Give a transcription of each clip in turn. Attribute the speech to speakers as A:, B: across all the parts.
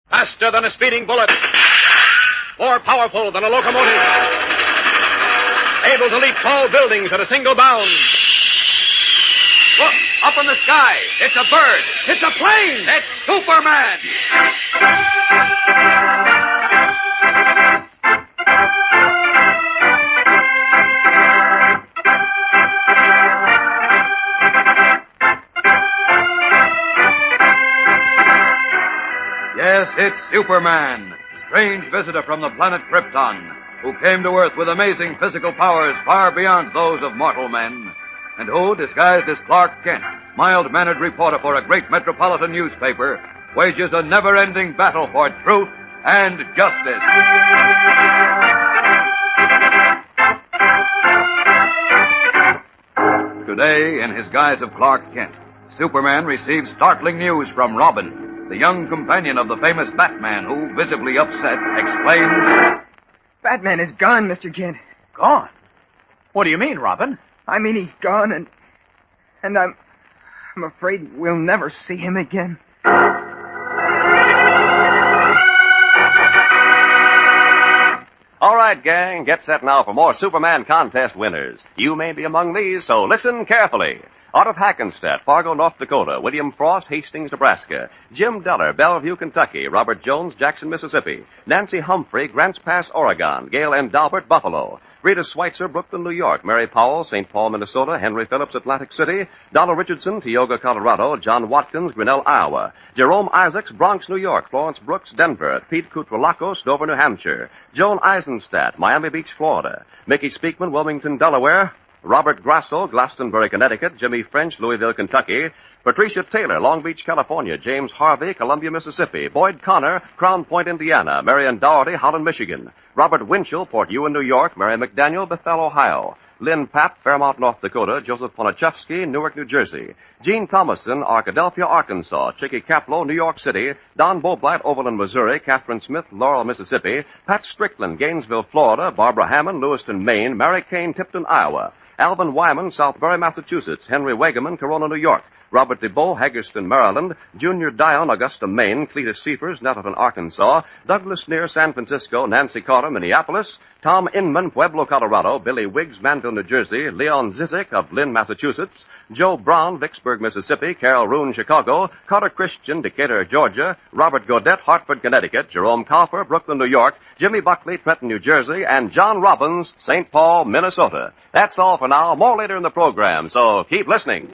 A: Faster than a speeding bullet. More powerful than a locomotive. Able to leap tall buildings at a single bound. Look, up in the sky. It's a bird. It's a plane. It's Superman.
B: Yes, it's Superman, strange visitor from the planet Krypton, who came to Earth with amazing physical powers far beyond those of mortal men, and who, disguised as Clark Kent, mild-mannered reporter for a great metropolitan newspaper, wages a never-ending battle for truth and justice. Today, in his guise of Clark Kent, Superman receives startling news from Robbin, the young companion of the famous Batman, who, visibly upset, exclaims,
C: Batman is gone, Mr. Kent.
A: Gone? What do you mean, Robbin?
C: I mean, he's gone, and I'm afraid we'll never see him again.
D: All right, gang, get set now for more Superman contest winners. You may be among these, so listen carefully. Out of Hackensack, Fargo, North Dakota, William Frost, Hastings, Nebraska, Jim Deller, Bellevue, Kentucky, Robert Jones, Jackson, Mississippi, Nancy Humphrey, Grants Pass, Oregon, Gail N. Daubert, Buffalo, Rita Schweitzer, Brooklyn, New York, Mary Powell, St. Paul, Minnesota, Henry Phillips, Atlantic City, Donna Richardson, Tioga, Colorado, John Watkins, Grinnell, Iowa, Jerome Isaacs, Bronx, New York, Florence Brooks, Denver, Pete Kutralakos, Dover, New Hampshire, Joan Eisenstadt, Miami Beach, Florida, Mickey Speakman, Wilmington, Delaware, Robert Grasso, Glastonbury, Connecticut, Jimmy French, Louisville, Kentucky, Patricia Taylor, Long Beach, California, James Harvey, Columbia, Mississippi, Boyd Connor, Crown Point, Indiana, Marion Dougherty, Holland, Michigan, Robert Winchell, Port Ewan, New York, Mary McDaniel, Bethel, Ohio, Lynn Papp, Fairmount, North Dakota, Joseph Ponachevsky, Newark, New Jersey, Gene Thomason, Arkadelphia, Arkansas, Chicky Kaplow, New York City, Don Boblatt, Overland, Missouri, Catherine Smith, Laurel, Mississippi, Pat Strickland, Gainesville, Florida, Barbara Hammond, Lewiston, Maine, Mary Kane, Tipton, Iowa, Alvin Wyman, Southbury, Massachusetts, Henry Wegeman, Corona, New York, Robert DeBow, Hagerstown, Maryland, Junior Dion, Augusta, Maine, Cletus Seifers, Nettleton, Arkansas, Douglas Near, San Francisco, Nancy Carter, Minneapolis, Tom Inman, Pueblo, Colorado, Billy Wiggs, Manville, New Jersey, Leon Zizik of Lynn, Massachusetts, Joe Brown, Vicksburg, Mississippi, Carol Roon, Chicago, Carter Christian, Decatur, Georgia, Robert Godet, Hartford, Connecticut, Jerome Cowper, Brooklyn, New York, Jimmy Buckley, Trenton, New Jersey, and John Robbins, St. Paul, Minnesota. That's all for now. More later in the program, so keep listening.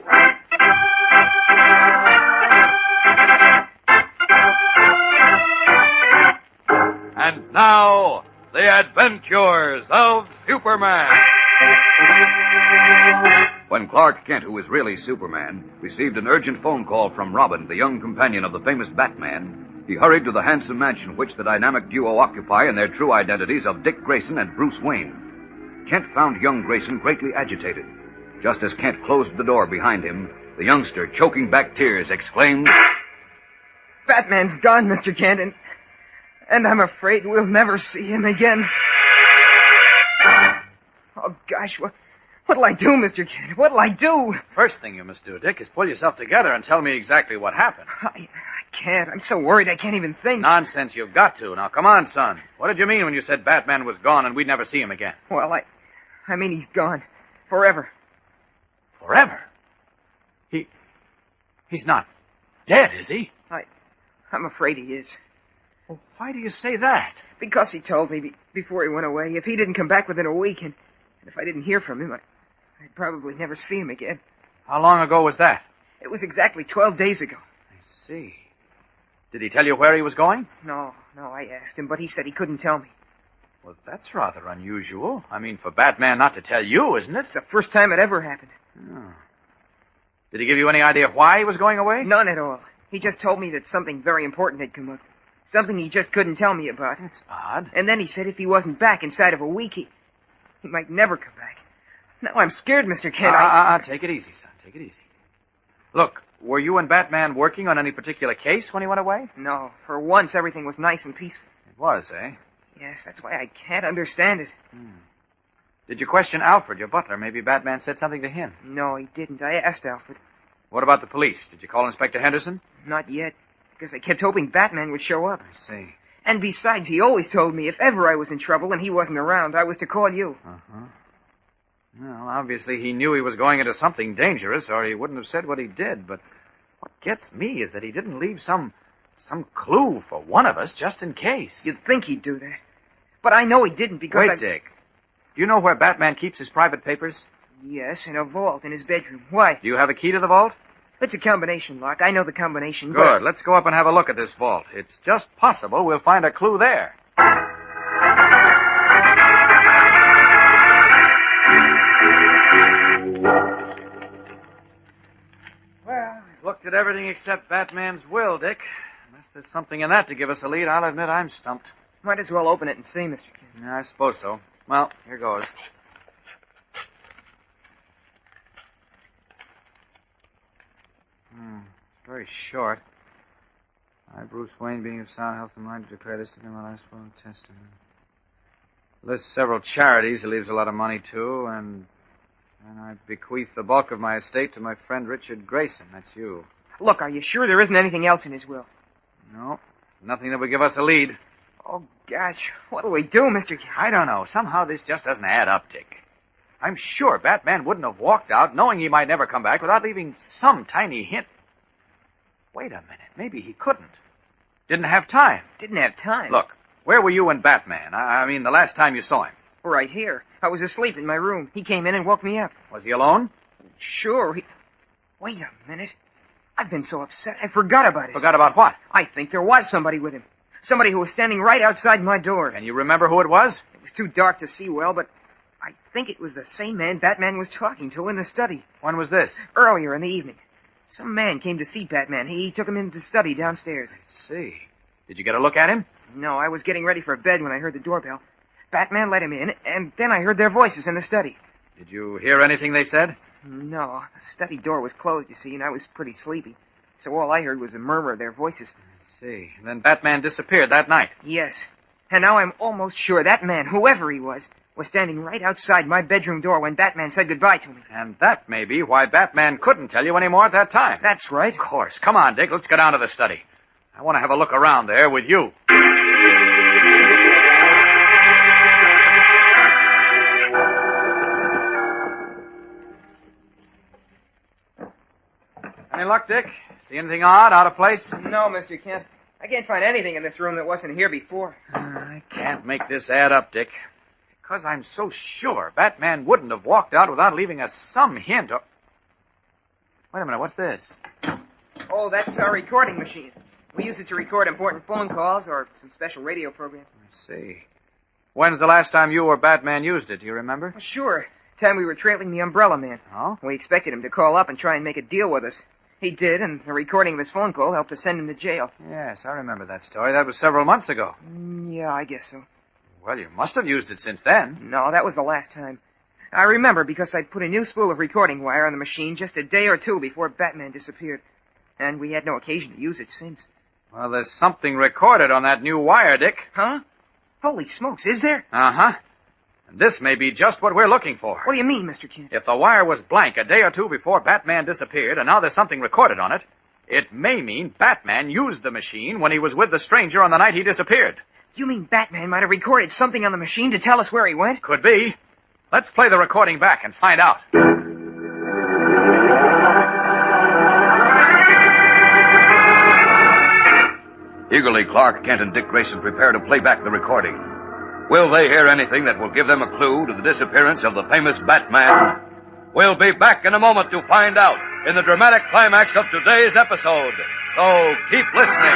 B: And now, the adventures of Superman. When Clark Kent, who is really Superman, received an urgent phone call from Robbin, the young companion of the famous Batman, he hurried to the handsome mansion which the dynamic duo occupy in their true identities of Dick Grayson and Bruce Wayne. Kent found young Grayson greatly agitated. Just as Kent closed the door behind him, the youngster, choking back tears, exclaimed,
C: Batman's gone, Mr. Kent, and I'm afraid we'll never see him again. Oh, gosh, what'll I do, Mr. Kent? What'll I do?
A: First thing you must do, Dick, is pull yourself together and tell me exactly what happened.
C: I can't. I'm so worried I can't even think.
A: Nonsense, you've got to. Now, come on, son. What did you mean when you said Batman was gone and we'd never see him again?
C: Well, I mean he's gone. Forever.
A: Forever? He's not dead, is he?
C: I'm afraid he is.
A: Well, why do you say that?
C: Because he told me before he went away, if he didn't come back within a week, and if I didn't hear from him, I'd probably never see him again.
A: How long ago was that?
C: It was exactly 12 days ago.
A: I see. Did he tell you where he was going?
C: No, I asked him, but he said he couldn't tell me.
A: Well, that's rather unusual. I mean, for Batman not to tell you, isn't it?
C: It's the first time it ever happened.
A: Oh. Did he give you any idea why he was going away?
C: None at all. He just told me that something very important had come up. Something he just couldn't tell me about.
A: That's odd.
C: And then he said if he wasn't back inside of a week, he might never come back. Now I'm scared, Mr. Kent.
A: Take it easy, son. Take it easy. Look, were you and Batman working on any particular case when he went away?
C: No. For once, everything was nice and peaceful.
A: It was, eh?
C: Yes, that's why I can't understand it.
A: Did you question Alfred, your butler? Maybe Batman said something to him.
C: No, he didn't. I asked Alfred.
A: What about the police? Did you call Inspector Henderson?
C: Not yet. because I kept hoping Batman would show up.
E: I see.
C: And besides, he always told me if ever I was in trouble and he wasn't around, I was to call you.
E: Uh-huh. Well, obviously he knew he was going into something dangerous, or he wouldn't have said what he did. But what gets me is that he didn't leave some clue for one of us, just in case.
C: You'd think he'd do that. But I know he didn't because
E: Wait, Dick. Do you know where Batman keeps his private papers?
C: Yes, in a vault in his bedroom. Why?
E: Do you have a key to the vault?
C: It's a combination lock. I know the combination.
E: Good.
C: But...
E: Let's go up and have a look at this vault. It's just possible we'll find a clue there. Well, we've looked at everything except Batman's will, Dick. Unless there's something in that to give us a lead, I'll admit I'm stumped.
C: Might as well open it and see, Mr. Kent.
E: Yeah, I suppose so. Well, here goes. Very short. I, Bruce Wayne, being of sound health and mind, declare this to be my last will and testament. Lists several charities he leaves a lot of money to, and I bequeath the bulk of my estate to my friend Richard Grayson. That's you.
C: Look, are you sure there isn't anything else in his will?
E: No, nothing that would give us a lead.
C: Oh, gosh, what'll we do, Mr. Kent?
E: I don't know. Somehow this just doesn't add up, Dick. I'm sure Batman wouldn't have walked out knowing he might never come back without leaving some tiny hint. Wait a minute. Maybe he couldn't. Didn't have time.
C: Didn't have time.
E: Look, where were you and Batman? I mean, the last time you saw him.
C: Right here. I was asleep in my room. He came in and woke me up.
E: Was he alone?
C: Sure. Wait a minute. I've been so upset I forgot about it.
E: Forgot about what?
C: I think there was somebody with him. Somebody who was standing right outside my door.
E: Can you remember who it was?
C: It was too dark to see well, but I think it was the same man Batman was talking to in the study.
E: When was this?
C: Earlier in the evening. Some man came to see Batman. He took him into the study downstairs.
E: I see. Did you get a look at him?
C: No, I was getting ready for bed when I heard the doorbell. Batman let him in, and then I heard their voices in the study.
E: Did you hear anything they said?
C: No, the study door was closed, you see, and I was pretty sleepy. So all I heard was a murmur of their voices.
E: I see. Then Batman disappeared that night.
C: Yes. And now I'm almost sure that man, whoever he was standing right outside my bedroom door when Batman said goodbye to me.
E: And that may be why Batman couldn't tell you any more at that time.
C: That's right.
E: Of course. Come on, Dick. Let's go down to the study. I want to have a look around there with you. Any luck, Dick? See anything odd, out of place?
C: No, Mr. Kent. I can't find anything in this room that wasn't here before.
E: I can't make this add up, Dick. Because I'm so sure Batman wouldn't have walked out without leaving us some hint. Wait a minute, what's this?
C: Oh, that's our recording machine. We use it to record important phone calls or some special radio programs.
E: I see. When's the last time you or Batman used it? Do you remember?
C: Well, sure. Time we were trailing the Umbrella Man.
E: Oh?
C: We expected him to call up and try and make a deal with us. He did, and the recording of his phone call helped us send him to jail.
E: Yes, I remember that story. That was several months ago.
C: Yeah, I guess so.
E: Well, you must have used it since then.
C: No, that was the last time. I remember because I put a new spool of recording wire on the machine just a day or two before Batman disappeared. And we had no occasion to use it since.
E: Well, there's something recorded on that new wire, Dick.
C: Huh? Holy smokes, is there?
E: Uh-huh. And this may be just what we're looking for.
C: What do you mean, Mr. Kent?
E: If the wire was blank a day or two before Batman disappeared, and now there's something recorded on it, it may mean Batman used the machine when he was with the stranger on the night he disappeared.
C: You mean Batman might have recorded something on the machine to tell us where he went?
E: Could be. Let's play the recording back and find out.
B: Eagerly, Clark Kent and Dick Grayson prepare to play back the recording. Will they hear anything that will give them a clue to the disappearance of the famous Batman? We'll be back in a moment to find out in the dramatic climax of today's episode. So keep listening.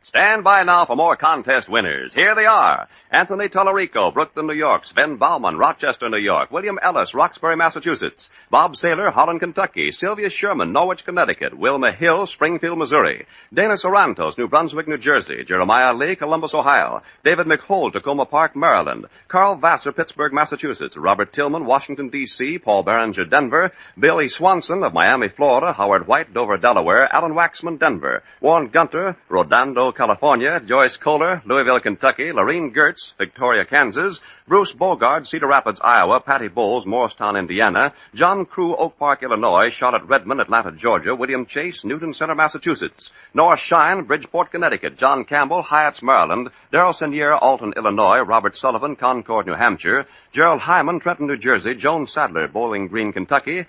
D: Stand by now for more contest winners. Here they are. Anthony Tallarico, Brooklyn, New York. Sven Bauman, Rochester, New York. William Ellis, Roxbury, Massachusetts. Bob Saylor, Holland, Kentucky. Sylvia Sherman, Norwich, Connecticut. Wilma Hill, Springfield, Missouri. Dana Sorantos, New Brunswick, New Jersey. Jeremiah Lee, Columbus, Ohio. David McHold, Tacoma Park, Maryland. Carl Vassar, Pittsburgh, Massachusetts. Robert Tillman, Washington, D.C. Paul Berenger, Denver. Billy Swanson of Miami, Florida. Howard White, Dover, Delaware. Alan Waxman, Denver. Warren Gunter, Rodando, California. California, Joyce Kohler, Louisville, Kentucky, Lorene Gertz, Victoria, Kansas, Bruce Bogard, Cedar Rapids, Iowa, Patty Bowles, Morristown, Indiana, John Crew, Oak Park, Illinois, Charlotte Redmond, Atlanta, Georgia, William Chase, Newton Center, Massachusetts, North Shine, Bridgeport, Connecticut, John Campbell, Hyatts, Maryland, Darrell Senier, Alton, Illinois, Robert Sullivan, Concord, New Hampshire, Gerald Hyman, Trenton, New Jersey, Joan Sadler, Bowling Green, Kentucky,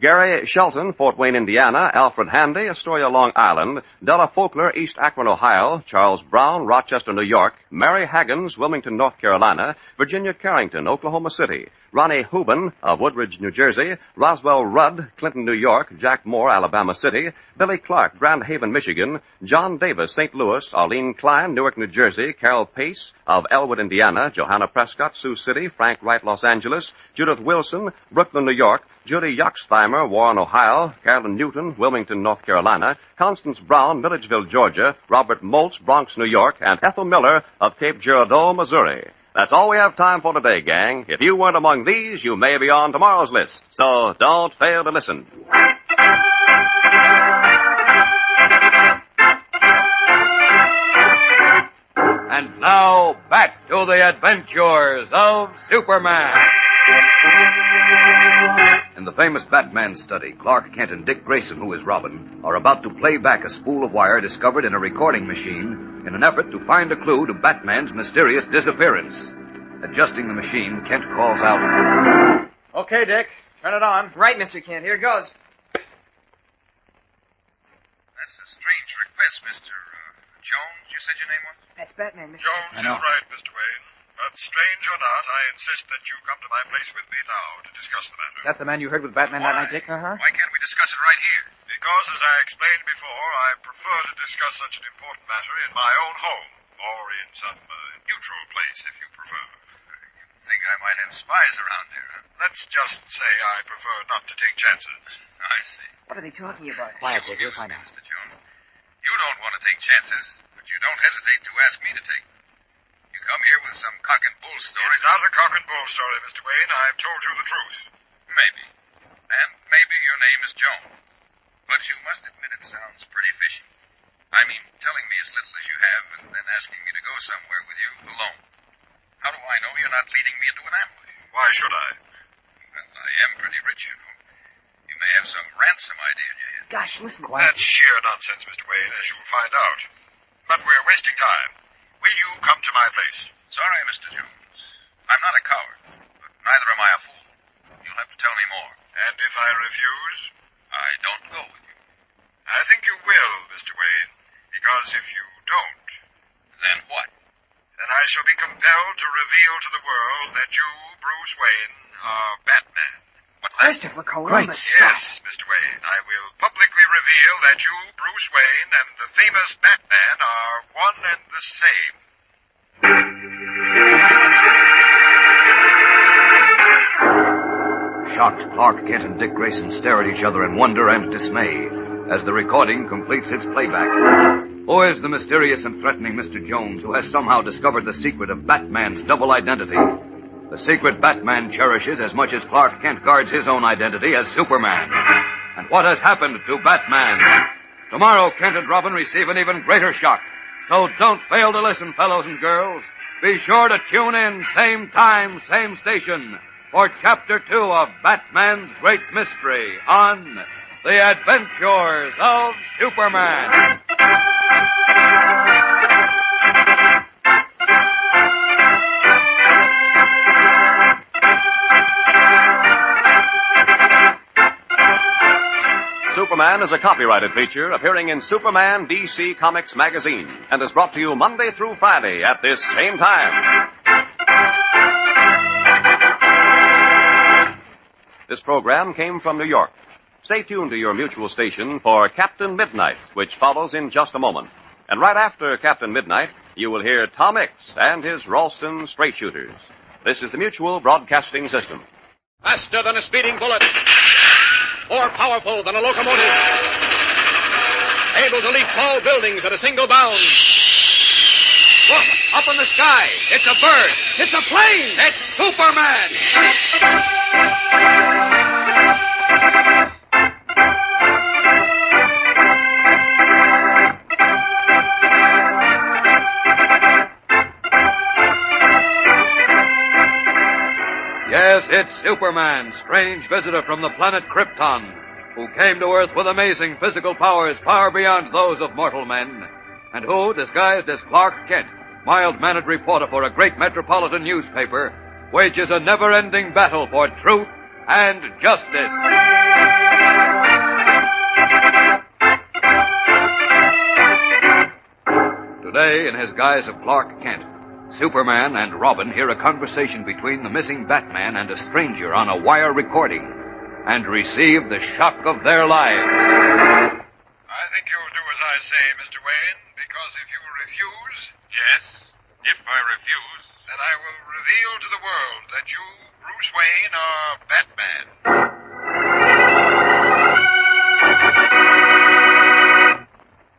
D: Gary Shelton, Fort Wayne, Indiana, Alfred Handy, Astoria, Long Island, Della Folkler, East Akron, Ohio, Charles Brown, Rochester, New York, Mary Haggins, Wilmington, North Carolina, Virginia Carrington, Oklahoma City, Ronnie Hubin of Woodridge, New Jersey, Roswell Rudd, Clinton, New York, Jack Moore, Alabama City, Billy Clark, Grand Haven, Michigan, John Davis, St. Louis, Arlene Klein, Newark, New Jersey, Carol Pace of Elwood, Indiana, Johanna Prescott, Sioux City, Frank Wright, Los Angeles, Judith Wilson, Brooklyn, New York, Judy Yoxtheimer, Warren, Ohio, Carolyn Newton, Wilmington, North Carolina, Constance Brown, Milledgeville, Georgia, Robert Moltz, Bronx, New York, and Ethel Miller of Cape Girardeau, Missouri. That's all we have time for today, gang. If you weren't among these, you may be on tomorrow's list. So don't fail to listen.
B: And now, back to the adventures of Superman. In the famous Batman study, Clark Kent and Dick Grayson, who is Robin, are about to play back a spool of wire discovered in a recording machine in an effort to find a clue to Batman's mysterious disappearance. Adjusting the machine, Kent calls out,
E: Okay, Dick. Turn it on.
C: Right, Mr. Kent. Here goes.
F: That's a strange request, Mr. Jones, you said your name was?
C: That's Batman, Mr.
F: Jones is right, Mr. Wayne. But strange or not, I insist that you come to my place with me now to discuss the matter.
E: Is that the man you heard with Batman that night, Dick?
C: Uh-huh.
F: Why can't we discuss it right here? Because, as I explained before, I prefer to discuss such an important matter in my own home, or in some neutral place, if you prefer. You think I might have spies around here, huh? Let's just say I prefer not to take chances. I see.
C: What are they talking about?
E: Quiet, Dick. You'll find out.
F: Mr. Jones. You don't want to take chances, but you don't hesitate to ask me to take them. You come here with some cock and bull story. It's not a cock and bull story, Mr. Wayne. I've told you the truth. Maybe. And maybe your name is Jones. But you must admit it sounds pretty fishy. I mean, telling me as little as you have and then asking me to go somewhere with you alone. How do I know you're not leading me into an ambush? Why should I? Well, I am pretty rich, you know. You may have some ransom idea in your head.
C: Gosh, listen.
F: That's sheer nonsense, Mr. Wayne, as you'll find out. But we're wasting time. Will you come to my place? Sorry, Mr. Jones. I'm not a coward, but neither am I a fool. You'll have to tell me more. And if I refuse? I don't go with you. I think you will, Mr. Wayne, because if you don't... Then what? Then I shall be compelled to reveal to the world that you, Bruce Wayne, are Batman. What's that?
C: Christopher Columbus.
F: Yes, Mr. Wayne. I will publicly reveal that you, Bruce Wayne, and the famous Batman are one and the same.
B: Shocked, Clark Kent and Dick Grayson stare at each other in wonder and dismay as the recording completes its playback. Who is the mysterious and threatening Mr. Jones who has somehow discovered the secret of Batman's double identity? The secret Batman cherishes as much as Clark Kent guards his own identity as Superman. And what has happened to Batman? Tomorrow, Kent and Robin receive an even greater shock. So don't fail to listen, fellows and girls. Be sure to tune in, same time, same station, for Chapter 2 of Batman's Great Mystery on The Adventures of Superman.
D: Superman is a copyrighted feature appearing in Superman DC Comics magazine and is brought to you Monday through Friday at this same time. This program came from New York. Stay tuned to your mutual station for Captain Midnight, which follows in just a moment. And right after Captain Midnight, you will hear Tom Mix and his Ralston Straight Shooters. This is the Mutual Broadcasting System.
A: Faster than a speeding bullet. More powerful than a locomotive. Able to leap tall buildings at a single bound. Look, up in the sky. It's a bird. It's a plane. It's Superman.
B: it's Superman, strange visitor from the planet Krypton, who came to Earth with amazing physical powers far beyond those of mortal men, and who, disguised as Clark Kent, mild-mannered reporter for a great metropolitan newspaper, wages a never-ending battle for truth and justice. Today, in his guise of Clark Kent, Superman and Robbin hear a conversation between the missing Batman and a stranger on a wire recording and receive the shock of their lives.
F: I think you'll do as I say, Mr. Wayne, because if you refuse... Yes, if I refuse... then I will reveal to the world that you, Bruce Wayne, are Batman.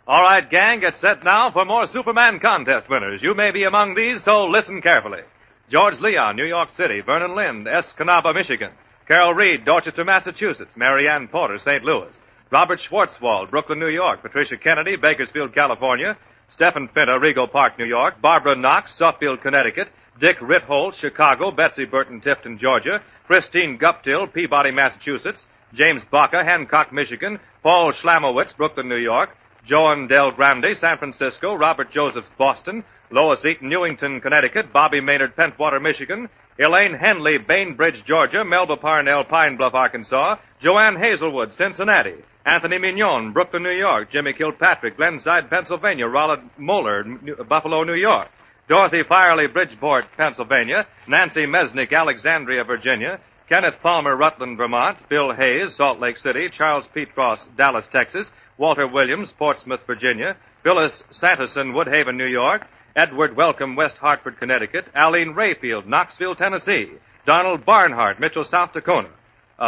G: All right, gang, get set now for more Superman contest winners. You may be among these, so listen carefully. George Leon, New York City. Vernon Lind, Escanaba, Michigan. Carol Reed, Dorchester, Massachusetts. Mary Ann Porter, St. Louis. Robert Schwartzwald, Brooklyn, New York. Patricia Kennedy, Bakersfield, California. Stephen Finner, Regal Park, New York. Barbara Knox, Suffield, Connecticut. Dick Ritholt, Chicago. Betsy Burton, Tifton, Georgia. Christine Guptill, Peabody, Massachusetts. James Baca, Hancock, Michigan. Paul Schlamowitz, Brooklyn, New York. Joan Del Grande, San Francisco. Robert Josephs, Boston. Lois Eaton, Newington, Connecticut. Bobby Maynard, Pentwater, Michigan. Elaine Henley, Bainbridge, Georgia. Melba Parnell, Pine Bluff, Arkansas. Joanne Hazelwood, Cincinnati. Anthony Mignon, Brooklyn, New York. Jimmy Kilpatrick, Glenside, Pennsylvania. Rollard Moeller, Buffalo, New York. Dorothy Firely, Bridgeport, Pennsylvania. Nancy Mesnick, Alexandria, Virginia. Kenneth Palmer, Rutland, Vermont. Bill Hayes, Salt Lake City. Charles Pete Cross, Dallas, Texas. Walter Williams, Portsmouth, Virginia. Phyllis Sanderson, Woodhaven, New York. Edward Welcome, West Hartford, Connecticut. Aline Rayfield, Knoxville, Tennessee. Donald Barnhart, Mitchell, South Dakota.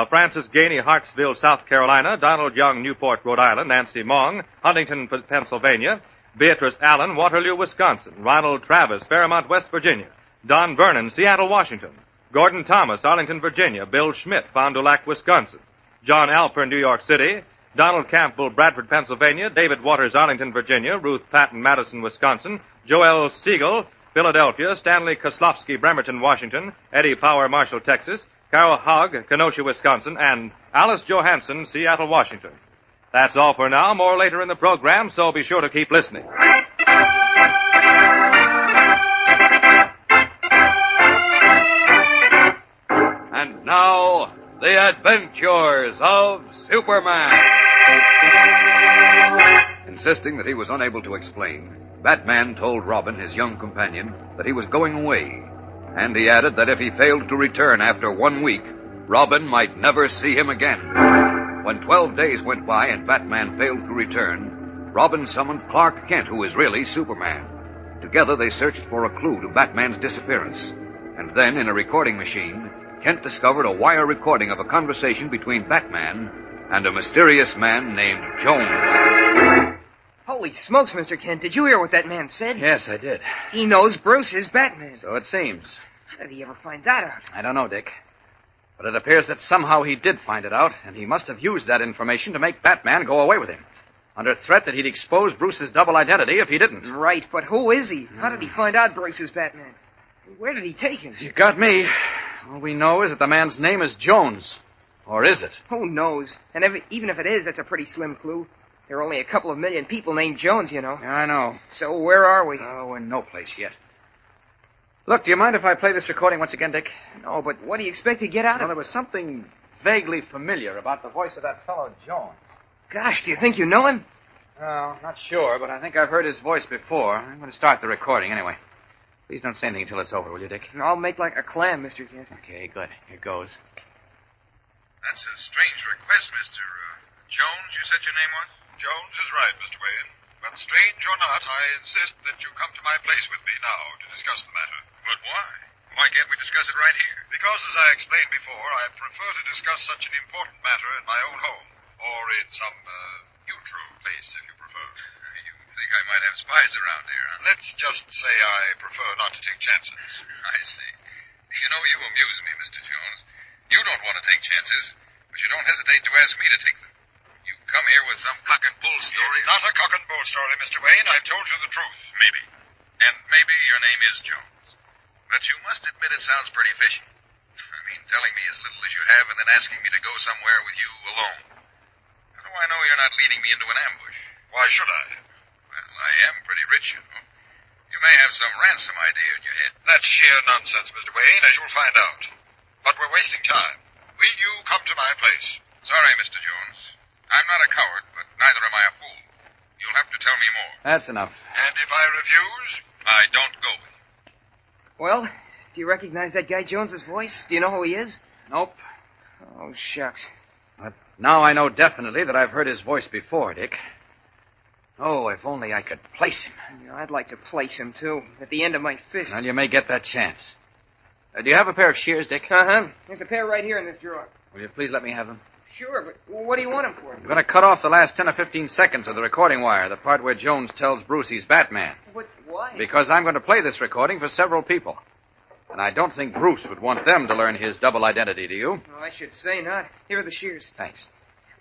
G: Francis Gainey, Hartsville, South Carolina. Donald Young, Newport, Rhode Island. Nancy Mong, Huntington, Pennsylvania. Beatrice Allen, Waterloo, Wisconsin. Ronald Travis, Fairmont, West Virginia. Don Vernon, Seattle, Washington. Gordon Thomas, Arlington, Virginia. Bill Schmidt, Fond du Lac, Wisconsin. John Alper, New York City. Donald Campbell, Bradford, Pennsylvania. David Waters, Arlington, Virginia. Ruth Patton, Madison, Wisconsin. Joel Siegel, Philadelphia. Stanley Koslowski, Bremerton, Washington. Eddie Power, Marshall, Texas. Carol Hogg, Kenosha, Wisconsin. And Alice Johansson, Seattle, Washington. That's all for now. More later in the program, so be sure to keep listening.
B: And now, the adventures of Superman. Insisting that he was unable to explain, Batman told Robbin, his young companion, that he was going away. And he added that if he failed to return after 1 week, Robbin might never see him again. When 12 days went by and Batman failed to return, Robbin summoned Clark Kent, who is really Superman. Together they searched for a clue to Batman's disappearance. And then, in a recording machine, Kent discovered a wire recording of a conversation between Batman and a mysterious man named Jones.
C: Holy smokes, Mr. Kent. Did you hear what that man said?
E: Yes, I did.
C: He knows Bruce is Batman.
E: So it seems.
C: How did he ever find that out?
E: I don't know, Dick. But it appears that somehow he did find it out, and he must have used that information to make Batman go away with him, under threat that he'd expose Bruce's double identity if he didn't.
C: Right, but who is he? How did he find out Bruce is Batman? Where did he take him?
E: You got me. All we know is that the man's name is Jones. Or is it?
C: Who knows? And even if it is, that's a pretty slim clue. There are only a couple of million people named Jones, you know.
E: Yeah, I know.
C: So where are we?
E: Oh, we're no place yet. Look, do you mind if I play this recording once again, Dick?
C: No, but what do you expect to get out
E: Well,
C: of
E: there was something vaguely familiar about the voice of that fellow Jones.
C: Gosh, do you think you know him?
E: Well, not sure, but I think I've heard his voice before. I'm going to start the recording anyway. Please don't say anything until it's over, will you, Dick?
C: I'll make like a clam, Mr. Kent.
E: Okay, good. Here goes.
F: That's a strange request, Mr. Jones, you said your name was? Jones is right, Mr. Wayne. But strange or not, I insist that you come to my place with me now to discuss the matter. But why? Why can't we discuss it right here? Because, as I explained before, I prefer to discuss such an important matter in my own home, or in some neutral place, if you prefer. You think I might have spies around here, huh? Let's just say I prefer not to take chances. I see. You know, you amuse me, Mr. Jones. You don't want to take chances, but you don't hesitate to ask me to take them. You come here with some cock and bull story. It's not a cock and bull story, Mr. Wayne. I've told you the truth. Maybe. And maybe your name is Jones. But you must admit it sounds pretty fishy. I mean, telling me as little as you have and then asking me to go somewhere with you alone. How do I know you're not leading me into an ambush? Why should I? Well, I am pretty rich, you know. You may have some ransom idea in your head. That's sheer nonsense, Mr. Wayne, as you'll find out. But we're wasting time. Will you come to my place? Sorry, Mr. Jones. I'm not a coward, but neither am I a fool. You'll have to tell me more.
E: That's enough.
F: And if I refuse, I don't go with you.
C: Well, do you recognize that guy Jones's voice? Do you know who he is?
E: Nope.
C: Oh, shucks.
E: But now I know definitely that I've heard his voice before, Dick. Oh, if only I could place him.
C: Yeah, I'd like to place him, too, at the end of my fist.
E: Well, you may get that chance. Do you have a pair of shears, Dick?
C: Uh-huh. There's a pair right here in this drawer.
E: Will you please let me have them?
C: Sure, but what do you want them for?
E: I'm going to cut off the last 10 or 15 seconds of the recording wire, the part where Jones tells Bruce he's Batman.
C: But why?
E: Because I'm going to play this recording for several people. And I don't think Bruce would want them to learn his double identity, do you?
C: Oh, I should say not. Here are the shears.
E: Thanks.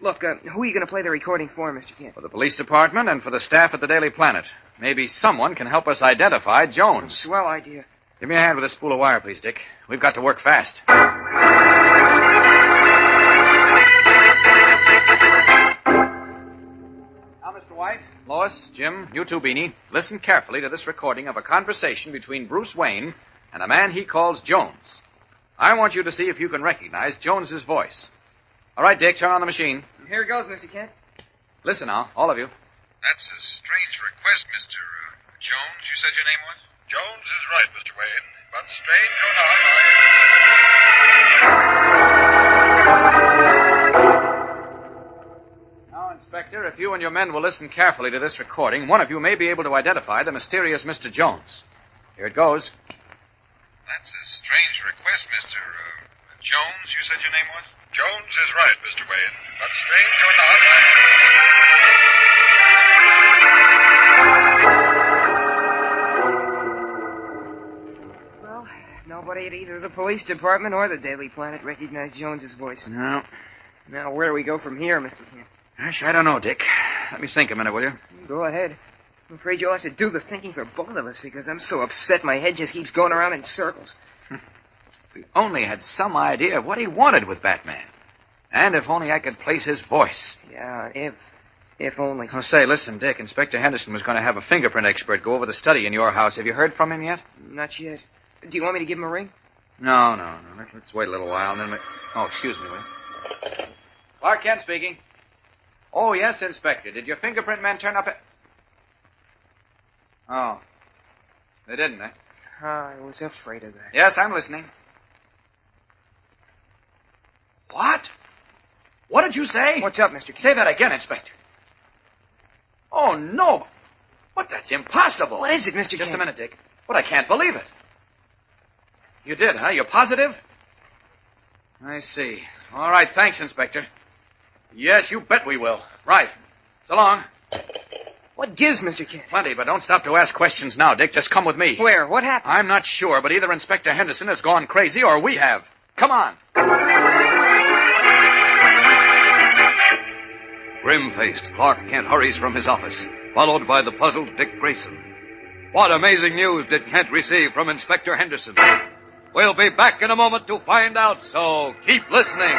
C: Look, who are you going to play the recording for, Mr. Kent?
E: For the police department and for the staff at the Daily Planet. Maybe someone can help us identify Jones.
C: Swell idea.
E: Give me a hand with this spool of wire, please, Dick. We've got to work fast. Now, Mr. White, Lois, Jim, you too, Beanie, listen carefully to this recording of a conversation between Bruce Wayne and a man he calls Jones. I want you to see if you can recognize Jones's voice. All right, Dick, turn on the machine.
C: Here it goes, Mr. Kent.
E: Listen now, all of you.
F: That's a strange request, Mr. Jones, you said your name was? Jones is right, Mr. Wayne. But strange or not,
E: Now, Inspector, if you and your men will listen carefully to this recording, one of you may be able to identify the mysterious Mr. Jones. Here it goes.
F: That's a strange request, Mr. Jones, you said your name was? Jones is right, Mr. Wayne. But strange or not...
C: Well, nobody at either the police department or the Daily Planet recognized Jones's voice.
E: No.
C: Now, where do we go from here, Mr. Kent?
E: Gosh, I don't know, Dick. Let me think a minute, will you?
C: Go ahead. I'm afraid you'll have to do the thinking for both of us because I'm so upset my head just keeps going around in circles.
E: If we only had some idea of what he wanted with Batman. And if only I could place his voice.
C: Yeah, if only.
E: Oh, say, listen, Dick. Inspector Henderson was going to have a fingerprint expert go over the study in your house. Have you heard from him yet?
C: Not yet. Do you want me to give him a ring?
E: No. Let's wait a little while, and then we... Oh, excuse me, will you? Clark Kent speaking. Oh, yes, Inspector. Did your fingerprint men turn up at... Oh. They didn't, eh?
C: I was afraid of that.
E: Yes, I'm listening. What? What did you say?
C: What's up, Mr. Kent?
E: Say that again, Inspector. Oh, no. But that's impossible.
C: What is it, Mr. Kent?
E: Just a minute, Dick. But I can't believe it. You did, huh? You're positive? I see. All right, thanks, Inspector. Yes, you bet we will. Right. So long.
C: What gives, Mr. Kent?
E: Plenty, but don't stop to ask questions now, Dick. Just come with me.
C: Where? What happened?
E: I'm not sure, but either Inspector Henderson has gone crazy or we have. Come on. Grim-faced, Clark Kent hurries from his office, followed by the puzzled Dick Grayson. What amazing news did Kent receive from Inspector Henderson? We'll be back in a moment to find out, so keep listening.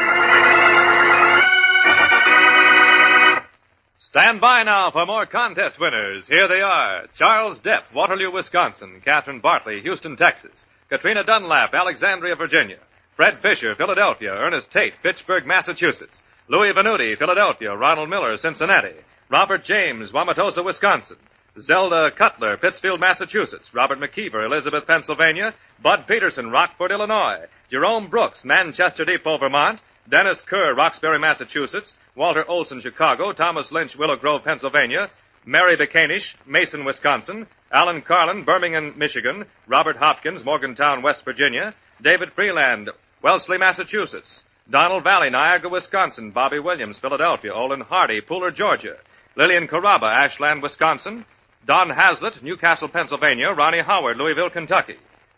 G: Stand by now for more contest winners. Here they are. Charles Depp, Waterloo, Wisconsin. Catherine Bartley, Houston, Texas. Katrina Dunlap, Alexandria, Virginia. Fred Fisher, Philadelphia. Ernest Tate, Pittsburgh, Massachusetts. Louis Venuti, Philadelphia. Ronald Miller, Cincinnati. Robert James, Wauwatosa, Wisconsin. Zelda Cutler, Pittsfield, Massachusetts. Robert McKeever, Elizabeth, Pennsylvania. Bud Peterson, Rockford, Illinois. Jerome Brooks, Manchester Depot, Vermont. Dennis Kerr, Roxbury, Massachusetts. Walter Olson, Chicago. Thomas Lynch, Willow Grove, Pennsylvania. Mary Bacanish, Mason, Wisconsin. Alan Carlin, Birmingham, Michigan. Robert Hopkins, Morgantown, West Virginia. David Freeland, Wellesley, Massachusetts. Donald Valley, Niagara, Wisconsin. Bobby Williams, Philadelphia. Olin Hardy, Pooler, Georgia. Lillian Caraba, Ashland, Wisconsin. Don Hazlitt, Newcastle, Pennsylvania. Ronnie Howard, Louisville, Kentucky.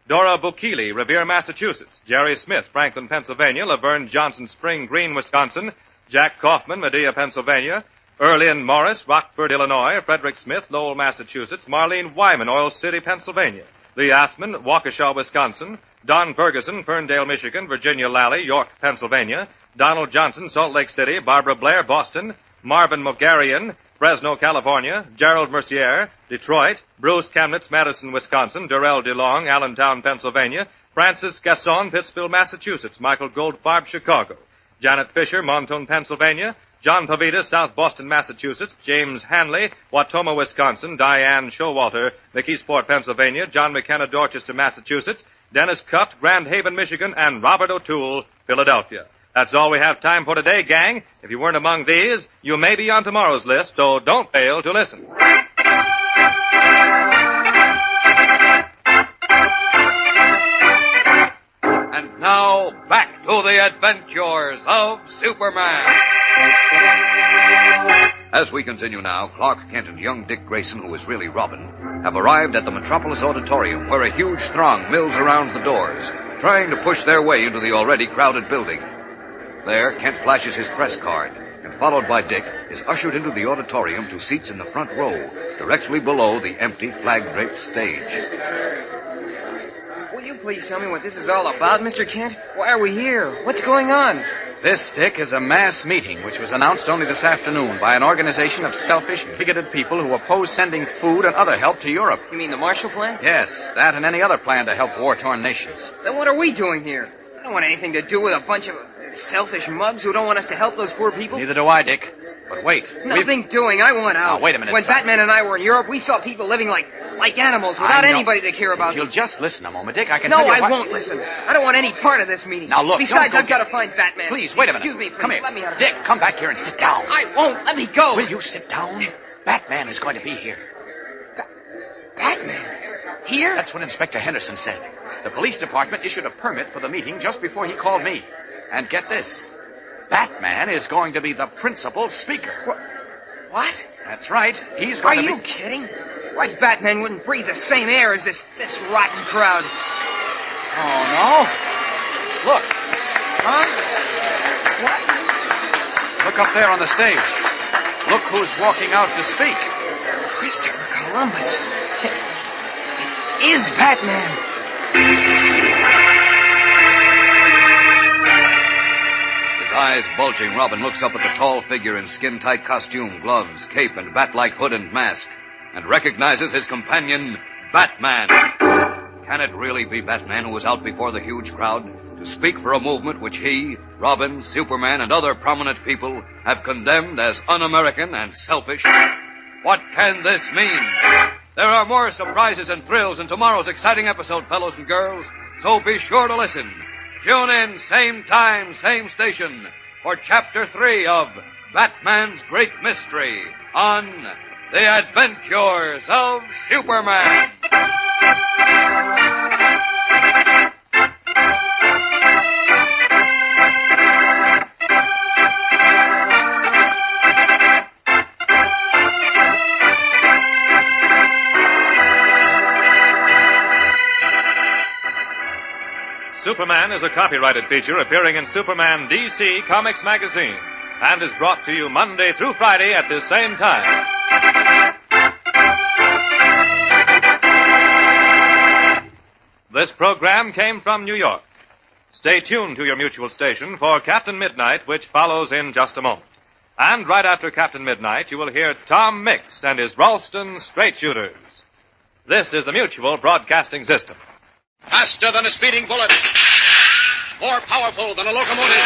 G: Dora Bukili, Revere, Massachusetts. Jerry Smith, Franklin, Pennsylvania. Laverne Johnson, Spring Green, Wisconsin. Jack Kaufman, Medea, Pennsylvania. Erlyn Morris, Rockford, Illinois. Frederick Smith, Lowell, Massachusetts. Marlene Wyman, Oil City, Pennsylvania. Lee Assman, Waukesha, Wisconsin. Don Ferguson, Ferndale, Michigan. Virginia Lally, York, Pennsylvania. Donald Johnson, Salt Lake City. Barbara Blair, Boston. Marvin Mogarian, Fresno, California. Gerald Mercier, Detroit. Bruce Chemnitz, Madison, Wisconsin. Durrell DeLong, Allentown, Pennsylvania. Francis Gasson, Pittsfield, Massachusetts. Michael Goldfarb, Chicago. Janet Fisher, Montoon, Pennsylvania. John Pavita, South Boston, Massachusetts. James Hanley, Watoma, Wisconsin. Diane Showalter, McKeesport, Pennsylvania. John McKenna, Dorchester, Massachusetts. Dennis Cuft, Grand Haven, Michigan. And Robert O'Toole, Philadelphia. That's all we have time for today, gang. If you weren't among these, you may be on tomorrow's list, so don't fail to listen.
B: And now, back to the adventures of Superman. As we continue now, Clark Kent and young Dick Grayson, who is really Robin, have arrived at the Metropolis Auditorium, where a huge throng mills around the doors, trying to push their way into the already crowded building. There, Kent flashes his press card, and followed by Dick, is ushered into the auditorium to seats in the front row, directly below the empty flag-draped stage.
C: Will you please tell me what this is all about, Mr. Kent? Why are we here? What's going on?
E: This, Dick, is a mass meeting which was announced only this afternoon by an organization of selfish, bigoted people who oppose sending food and other help to Europe.
C: You mean the Marshall Plan?
E: Yes, that and any other plan to help war-torn nations.
C: Then what are we doing here? I don't want anything to do with a bunch of selfish mugs who don't want us to help those poor people.
E: Neither do I, Dick. But wait.
C: Nothing doing. I want out.
E: Now, wait a minute,
C: When
E: son.
C: Batman and I were in Europe, we saw people living like animals without anybody to care about.
E: If you'll just listen a moment, Dick, I can
C: No,
E: tell you
C: I won't listen. I don't want any part of this meeting.
E: Now, look,
C: Besides,
E: don't
C: I've got to find Batman.
E: Please, wait a minute.
C: Excuse me, please.
E: Come here.
C: Let me out of
E: Dick,
C: here.
E: come back here and sit down.
C: I won't. Let me go.
E: Will you sit down? Batman is going to be here.
C: Batman? Here?
E: That's what Inspector Henderson said. The police department issued a permit for the meeting just before he called me. And get this. Batman is going to be the principal speaker.
C: What?
E: That's right. He's
C: Are
E: going to
C: you
E: be...
C: kidding? Why, Batman wouldn't breathe the same air as this rotten crowd.
E: Oh, no. Look. Huh? What? Look up there on the stage. Look who's walking out to speak.
C: Christopher Columbus. It is Batman.
B: His eyes bulging, Robin looks up at the tall figure in skin-tight costume, gloves, cape, and bat-like hood and mask, and recognizes his companion, Batman. Can it really be Batman who was out before the huge crowd to speak for a movement which he, Robin, Superman, and other prominent people have condemned as un-American and selfish? What can this mean? There are more surprises and thrills in tomorrow's exciting episode, fellows and girls, so be sure to listen. Tune in, same time, same station, for Chapter 3 of Batman's Great Mystery on The Adventures of Superman.
G: Superman is a copyrighted feature appearing in Superman DC Comics magazine and is brought to you Monday through Friday at this same time. This program came from New York. Stay tuned to your mutual station for Captain Midnight, which follows in just a moment. And right after Captain Midnight, you will hear Tom Mix and his Ralston Straight Shooters. This is the Mutual Broadcasting System.
A: Faster than a speeding bullet. More powerful than a locomotive.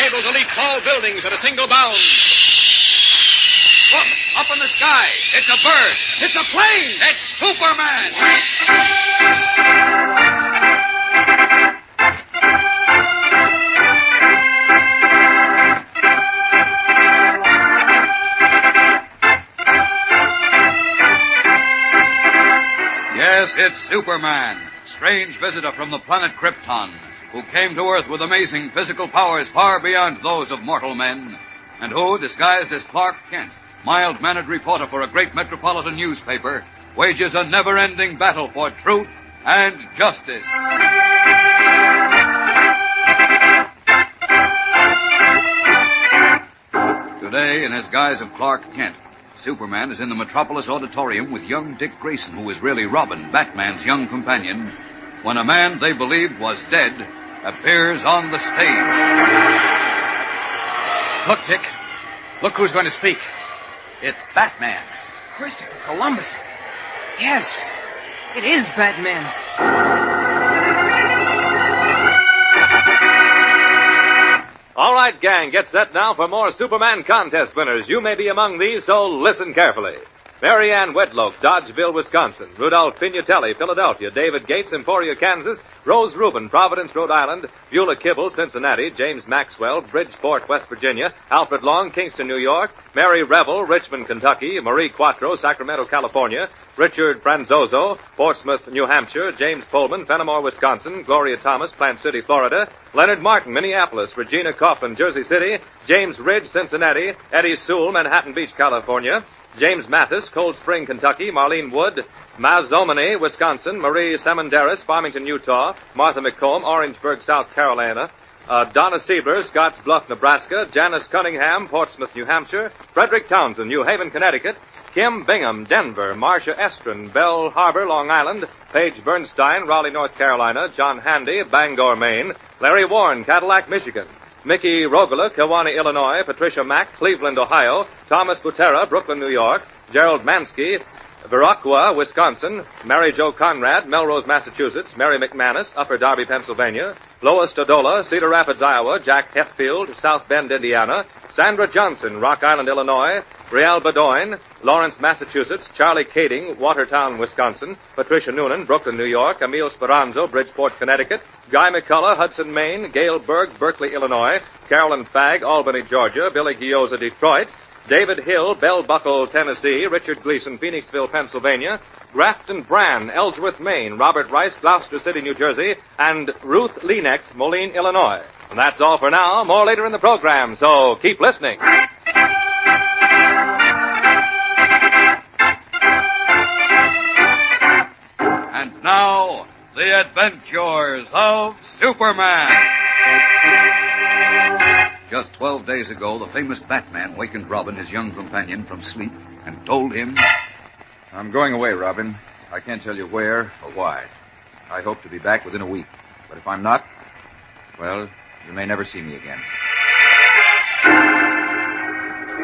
A: Able to leap tall buildings at a single bound. Look, up in the sky. It's a bird. It's a plane. It's Superman.
B: Yes, it's Superman, strange visitor from the planet Krypton, who came to Earth with amazing physical powers far beyond those of mortal men, and who, disguised as Clark Kent, mild-mannered reporter for a great metropolitan newspaper, wages a never-ending battle for truth and justice. Today, in his guise of Clark Kent, Superman is in the Metropolis Auditorium with young Dick Grayson, who is really Robin, Batman's young companion, when a man they believed was dead appears on the stage.
A: Look, Dick. Look who's going to speak. It's Batman.
C: Christopher Columbus. Yes, it is Batman.
G: All right, gang, get set now for more Superman contest winners. You may be among these, so listen carefully. Mary Ann Wedlock, Dodgeville, Wisconsin. Rudolph Pignatelli, Philadelphia. David Gates, Emporia, Kansas. Rose Rubin, Providence, Rhode Island. Beulah Kibble, Cincinnati. James Maxwell, Bridgeport, West Virginia. Alfred Long, Kingston, New York. Mary Revel, Richmond, Kentucky. Marie Quattro, Sacramento, California. Richard Franzoso, Portsmouth, New Hampshire. James Pullman, Fenimore, Wisconsin. Gloria Thomas, Plant City, Florida. Leonard Martin, Minneapolis. Regina Coughlin, Jersey City. James Ridge, Cincinnati. Eddie Sewell, Manhattan Beach, California. James Mathis, Cold Spring, Kentucky. Marlene Wood, Mazomanie, Wisconsin. Marie Semendaris, Farmington, Utah. Martha McComb, Orangeburg, South Carolina. Donna Siebler, Scotts Bluff, Nebraska. Janice Cunningham, Portsmouth, New Hampshire. Frederick Townsend, New Haven, Connecticut. Kim Bingham, Denver. Marcia Estrin, Belle Harbor, Long Island. Paige Bernstein, Raleigh, North Carolina. John Handy, Bangor, Maine. Larry Warren, Cadillac, Michigan. Mickey Rogala, Kewanee, Illinois. Patricia Mack, Cleveland, Ohio. Thomas Butera, Brooklyn, New York. Gerald Mansky, Viroqua, Wisconsin. Mary Jo Conrad, Melrose, Massachusetts. Mary McManus, Upper Darby, Pennsylvania. Lois Dodola, Cedar Rapids, Iowa. Jack Hetfield, South Bend, Indiana. Sandra Johnson, Rock Island, Illinois. Rial Bedoin, Lawrence, Massachusetts. Charlie Kading, Watertown, Wisconsin. Patricia Noonan, Brooklyn, New York. Emil Speranzo, Bridgeport, Connecticut. Guy McCullough, Hudson, Maine. Gail Berg, Berkeley, Illinois. Carolyn Fagg, Albany, Georgia. Billy Gioza, Detroit. David Hill, Bell Buckle, Tennessee. Richard Gleason, Phoenixville, Pennsylvania. Grafton Brand, Ellsworth, Maine. Robert Rice, Gloucester City, New Jersey. And Ruth Leaneck, Moline, Illinois. And that's all for now. More later in the program, so keep listening.
B: And now, the adventures of Superman. Just 12 days ago, the famous Batman wakened Robin, his young companion, from sleep and told him,
E: I'm going away, Robin. I can't tell you where or why. I hope to be back within a week. But if I'm not, well, you may never see me again.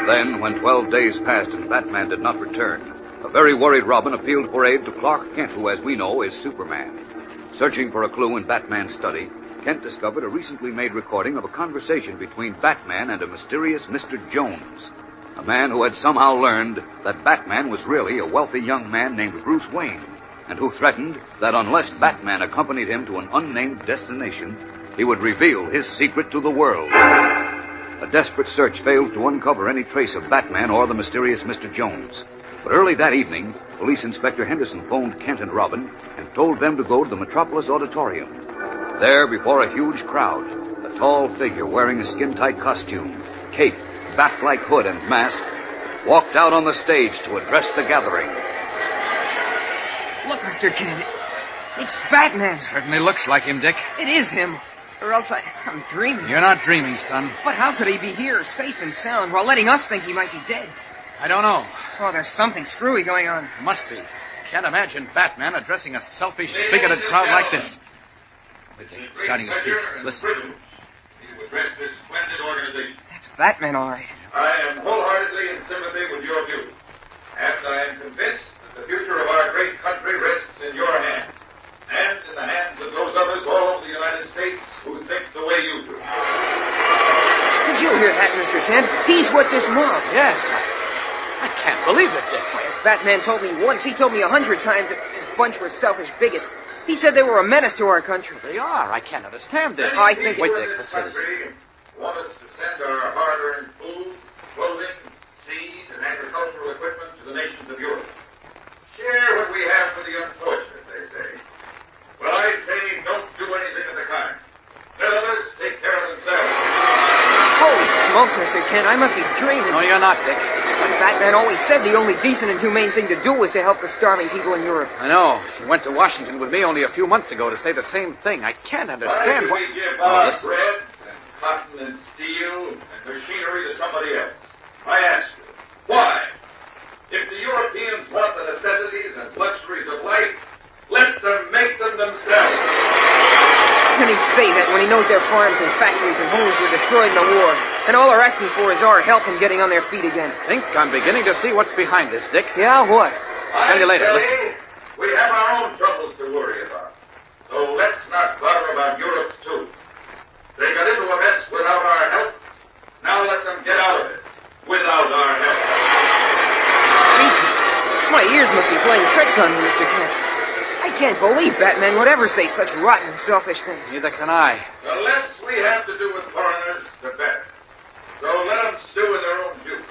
B: Then, when 12 days passed and Batman did not return, a very worried Robin appealed for aid to Clark Kent, who, as we know, is Superman. Searching for a clue in Batman's study, Kent discovered a recently made recording of a conversation between Batman and a mysterious Mr. Jones, a man who had somehow learned that Batman was really a wealthy young man named Bruce Wayne, and who threatened that unless Batman accompanied him to an unnamed destination, he would reveal his secret to the world. A desperate search failed to uncover any trace of Batman or the mysterious Mr. Jones. But early that evening, Police Inspector Henderson phoned Kent and Robin and told them to go to the Metropolis Auditorium. There, before a huge crowd, a tall figure wearing a skin-tight costume, cape, bat-like hood, and mask, walked out on the stage to address the gathering.
C: Look, Mr. Kent. It's Batman.
A: Certainly looks like him, Dick.
C: It is him. Or else I'm dreaming.
A: You're not dreaming, son.
C: But how could he be here, safe and sound, while letting us think he might be dead?
A: I don't know.
C: Oh, there's something screwy going on.
A: Must be. Can't imagine Batman addressing a selfish, bigoted crowd like this. Wait, Dick. Starting to speak. Listen.
F: You address this splendid organization.
C: That's Batman, all right.
F: I am wholeheartedly in sympathy with your views. And I am convinced that the future of our great country rests in your hands. And in the hands of those others all over the United States who think the way you do.
C: Did you hear that, Mr. Kent? He's with this mob.
A: Yes. I can't believe it, Dick.
C: Why, if Batman told me once, he told me 100 times that this bunch were selfish bigots. He said they were a menace to our country.
A: They are. I can't understand this.
C: I think...
A: Wait, Dick. Let's hear this.
F: Want us to send our hard-earned food, clothing, seed, and agricultural equipment to the nations of Europe. Share what we have for the unfortunate, they say. Well, I say don't do anything of the kind. Let others take care of themselves.
C: Holy smokes, Mr. Kent, I must be dreaming.
A: No, you're not, Dick.
C: But Batman always said the only decent and humane thing to do was to help the starving people in Europe.
A: I know. He went to Washington with me only a few months ago to say the same thing. I can't understand
F: why do we give our bread and cotton and steel and machinery to somebody else? I ask you, why? If the Europeans want the necessities and luxuries of life, let them make them themselves.
C: can he say that when he knows their farms and factories and homes were destroyed in the war, and all they're asking for is our help in getting on their feet again?
B: Think I'm beginning to see what's behind this, Dick.
C: Yeah, what?
B: Tell you later.
F: I say,
B: Listen.
F: we have our own troubles to worry about. So let's not bother about Europe's too. They got into a mess without our help. Now let them get out of it without our help.
C: Jeepers. My ears must be playing tricks on me, Mr. Kent. I can't believe Batman would ever say such rotten, selfish things.
E: Neither can I.
F: The less we have to do with foreigners, the better. So let them stew in their own juice.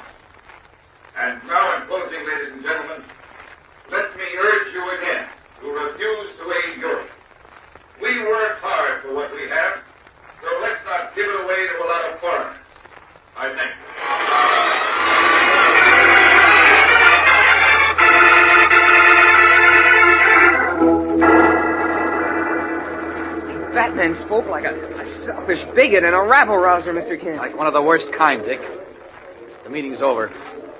F: And now, in closing, ladies and gentlemen, let me urge you again to refuse to aid Europe. We work hard for what we have, so let's not give it away to a lot of foreigners. I thank
C: you. Batman spoke like a selfish bigot and a rabble-rouser, Mr. Kent.
B: Like one of the worst kind, Dick. The meeting's over.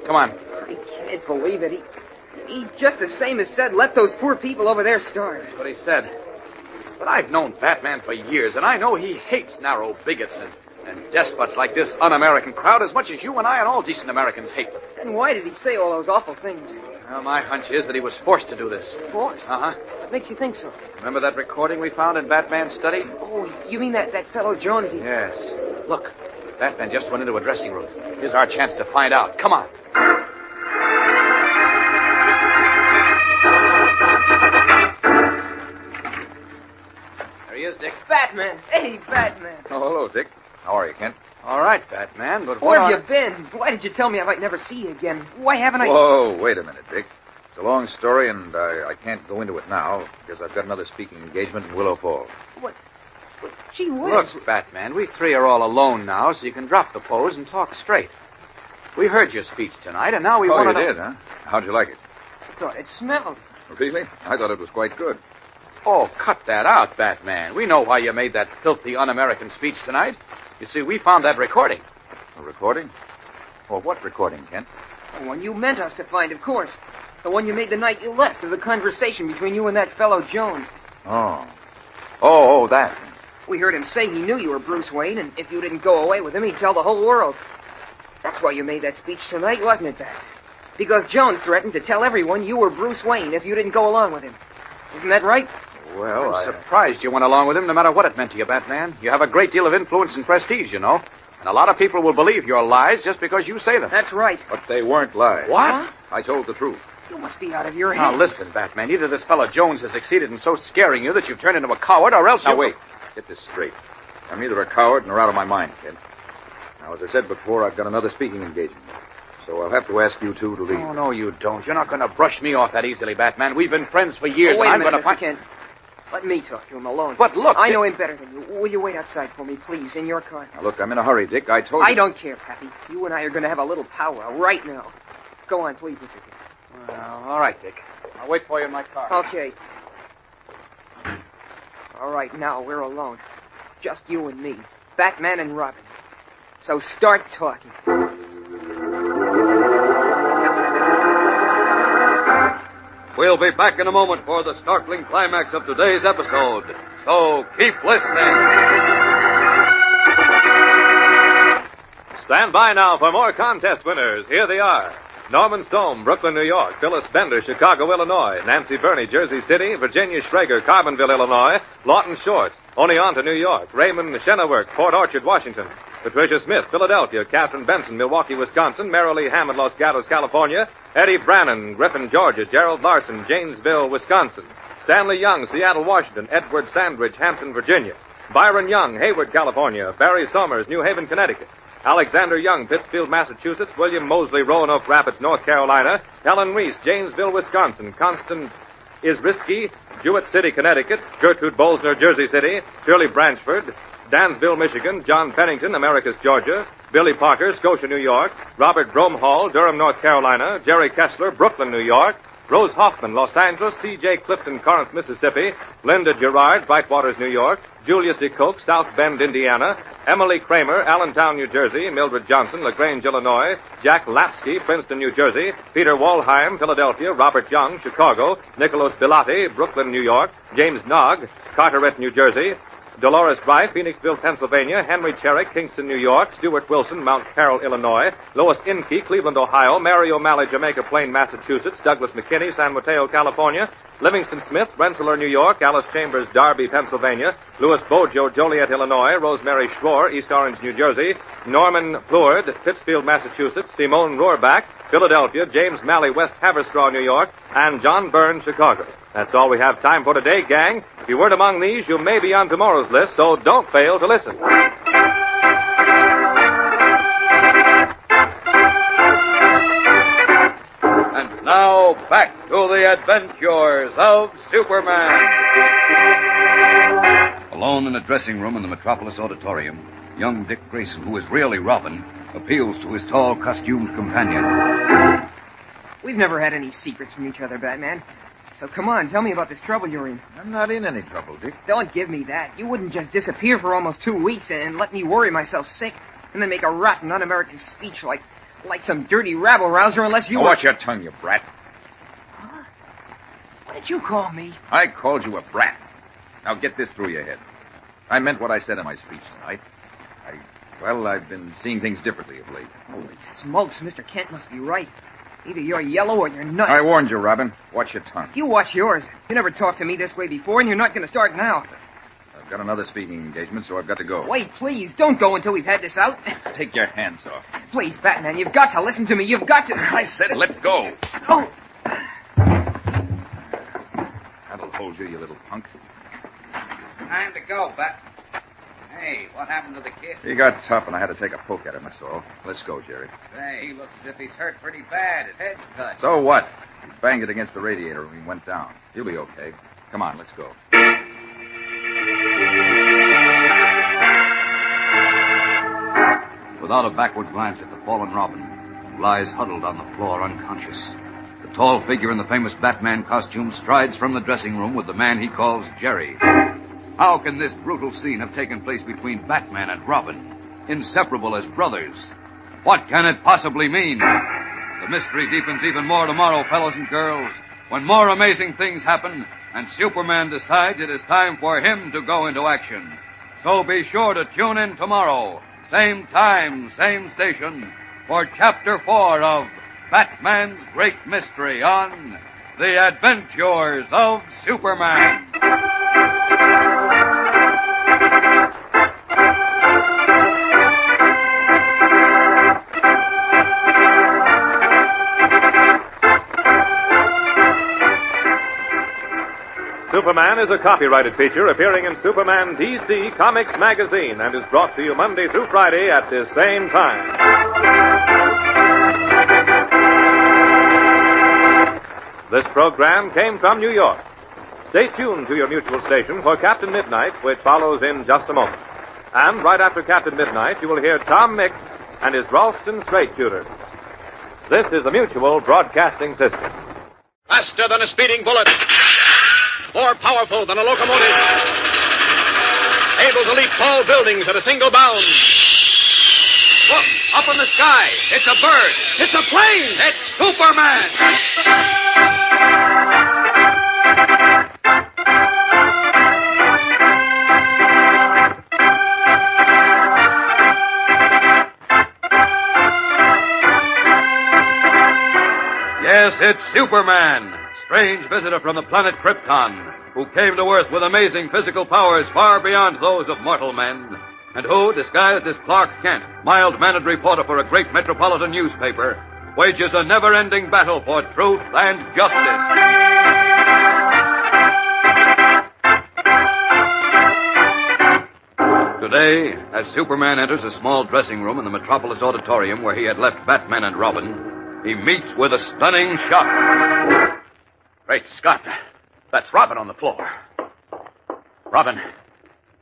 B: Come on.
C: I can't believe it. He just the same as said, let those poor people over there starve.
B: That's what he said. But I've known Batman for years, and I know he hates narrow bigots and despots like this un-American crowd as much as you and I and all decent Americans hate them.
C: Then why did he say all those awful things?
B: Well, my hunch is that he was forced to do this.
C: Forced?
B: Uh-huh.
C: What makes you think so?
B: Remember that recording we found in Batman's study?
C: Oh, you mean that fellow Jones?
B: Yes. Look, Batman just went into a dressing room. Here's our chance to find out. Come on. There he is, Dick.
C: Batman! Hey, Batman!
B: Oh, hello, Dick. How are you, Kent?
E: All right, Batman, but
C: Where have you been? Why did you tell me I might never see you again? Why haven't I...
H: Whoa, wait a minute, Dick. It's a long story, and I can't go into it now because I've got another speaking engagement in Willow Falls.
C: What? Gee whiz.
E: Look, Batman, we three are all alone now, so you can drop the pose and talk straight. We heard your speech tonight, and now we
H: Oh,
E: want
H: you
E: to...
H: did, huh? How'd you like it?
C: I thought it smelled.
H: Really? I thought it was quite good.
E: Oh, cut that out, Batman. We know why you made that filthy un-American speech tonight. You see, we found that recording.
H: A recording? Well, what recording, Kent?
C: The one you meant us to find, of course. The one you made the night you left of the conversation between you and that fellow Jones.
H: Oh, that.
C: We heard him say he knew you were Bruce Wayne, and if you didn't go away with him, he'd tell the whole world. That's why you made that speech tonight, wasn't it, Bat? Because Jones threatened to tell everyone you were Bruce Wayne if you didn't go along with him. Isn't that right?
H: Well,
E: I'm surprised you went along with him no matter what it meant to you, Batman. You have a great deal of influence and prestige, you know. And a lot of people will believe your lies just because you say them.
C: That's right.
H: But they weren't lies.
E: What?
C: Huh?
H: I told the truth.
C: You must be out of your head.
E: Now, listen, Batman. Either this fellow Jones has succeeded in so scaring you that you've turned into a coward, or else
H: Now,
E: you...
H: wait. Get this straight. I'm neither a coward nor out of my mind, Kent. Now, as I said before, I've got another speaking engagement. So I'll have to ask you two to leave.
E: Oh, no, you don't. You're not going to brush me off that easily, Batman. We've been friends for years.
C: Oh, wait
E: and
C: a
E: I'm
C: minute,
E: going to
C: Mr.
E: find...
C: Kent. Let me talk to him alone.
E: But look...
C: I know him better than you. Will you wait outside for me, please, in your car?
H: Now, look, I'm in a hurry, Dick. I told you...
C: I don't care, Pappy. You and I are going to have a little powwow right now. Go on, please, Mr. Kent.
E: Well, all right, Dick. I'll wait for you in my car.
C: Okay. All right, now we're alone. Just you and me. Batman and Robbin. So start talking.
A: We'll be back in a moment for the startling climax of today's episode. So keep listening.
G: Stand by now for more contest winners. Here they are. Norman Stone, Brooklyn, New York. Phyllis Bender, Chicago, Illinois. Nancy Burney, Jersey City. Virginia Schrager, Carbonville, Illinois. Lawton Short, Oneonta, New York. Raymond Shennewerk, Port Orchard, Washington. Patricia Smith, Philadelphia. Catherine Benson, Milwaukee, Wisconsin. Marilee Hammond, Los Gatos, California. Eddie Brannon, Griffin, Georgia. Gerald Larson, Janesville, Wisconsin. Stanley Young, Seattle, Washington. Edward Sandridge, Hampton, Virginia. Byron Young, Hayward, California. Barry Somers, New Haven, Connecticut. Alexander Young, Pittsfield, Massachusetts. William Mosley, Roanoke Rapids, North Carolina. Helen Reese, Janesville, Wisconsin. Constance Isrisky, Jewett City, Connecticut. Gertrude Bolsner, Jersey City. Shirley Branchford, Dansville, Michigan. John Pennington, Americus, Georgia. Billy Parker, Scotia, New York. Robert Bromhall, Durham, North Carolina. Jerry Kessler, Brooklyn, New York. Rose Hoffman, Los Angeles. C.J. Clifton, Corinth, Mississippi. Linda Gerard, Brightwaters, New York. Julius DeCoke, South Bend, Indiana. Emily Kramer, Allentown, New Jersey. Mildred Johnson, LaGrange, Illinois. Jack Lapsky, Princeton, New Jersey. Peter Walheim, Philadelphia. Robert Young, Chicago. Nicholas Bilati, Brooklyn, New York. James Nogg, Carteret, New Jersey. Dolores Bright, Phoenixville, Pennsylvania. Henry Cherrick, Kingston, New York. Stuart Wilson, Mount Carroll, Illinois. Lois Inke, Cleveland, Ohio. Mary O'Malley, Jamaica Plain, Massachusetts. Douglas McKinney, San Mateo, California. Livingston Smith, Rensselaer, New York. Alice Chambers, Darby, Pennsylvania. Louis Bojo, Joliet, Illinois. Rosemary Schroer, East Orange, New Jersey. Norman Pleward, Pittsfield, Massachusetts. Simone Rohrbach, Philadelphia. James Malley, West Haverstraw, New York. And John Byrne, Chicago. That's all we have time for today, gang. If you weren't among these, you may be on tomorrow's list, so don't fail to listen.
B: And now, back to the adventures of Superman. Alone in a dressing room in the Metropolis Auditorium, young Dick Grayson, who is really Robin, appeals to his tall, costumed companion.
C: We've never had any secrets from each other, Batman. So come on, tell me about this trouble you're in.
H: I'm not in any trouble, Dick.
C: Don't give me that. You wouldn't just disappear for almost 2 weeks and let me worry myself sick and then make a rotten, un-American speech like some dirty rabble-rouser unless you...
H: Now, watch your tongue, you brat.
C: Huh? What did you call me?
H: I called you a brat. Now get this through your head. I meant what I said in my speech tonight. I've been seeing things differently of late.
C: Holy smokes, Mr. Kent must be right. Either you're yellow or you're nuts.
H: I warned you, Robin. Watch your tongue.
C: You watch yours. You never talked to me this way before, and you're not going to start now.
H: I've got another speaking engagement, so I've got to go.
C: Wait, please. Don't go until we've had this out.
H: Take your hands off.
C: Please, Batman, you've got to listen to me. You've got to...
H: I said let go.
C: Oh.
H: That'll hold you, you little punk.
E: Time to go, Bat. Hey, what happened to the kid?
H: He got tough, and I had to take a poke at him, that's all. Let's go, Jerry.
E: Hey, he looks as if he's hurt pretty bad. His head's cut.
H: So what? He banged it against the radiator and he went down. He'll be okay. Come on, let's go.
B: Without a backward glance at the fallen Robin, who lies huddled on the floor unconscious, the tall figure in the famous Batman costume strides from the dressing room with the man he calls Jerry. How can this brutal scene have taken place between Batman and Robin, inseparable as brothers? What can it possibly mean? The mystery deepens even more tomorrow, fellows and girls, when more amazing things happen and Superman decides it is time for him to go into action. So be sure to tune in tomorrow, same time, same station, for Chapter 4 of Batman's Great Mystery on The Adventures of Superman.
G: Superman is a copyrighted feature appearing in Superman DC Comics magazine and is brought to you Monday through Friday at this same time. This program came from New York. Stay tuned to your mutual station for Captain Midnight, which follows in just a moment. And right after Captain Midnight, you will hear Tom Mix and his Ralston Straight Shooters. This is the Mutual Broadcasting System.
A: Faster than a speeding bullet. More powerful than a locomotive. Able to leap tall buildings at a single bound. Look, up in the sky. It's a bird. It's a plane. It's Superman.
B: Yes, it's Superman, strange visitor from the planet Krypton, who came to Earth with amazing physical powers far beyond those of mortal men, and who, disguised as Clark Kent, mild-mannered reporter for a great metropolitan newspaper, wages a never-ending battle for truth and justice. Today, as Superman enters a small dressing room in the Metropolis Auditorium where he had left Batman and Robin, he meets with a stunning shock.
A: Great Scott. That's Robin on the floor. Robin,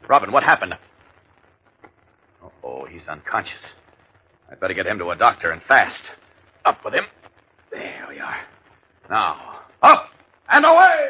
A: what happened? Oh, he's unconscious. I'd better get him to a doctor and fast. Up with him. There we are. Now, up and away!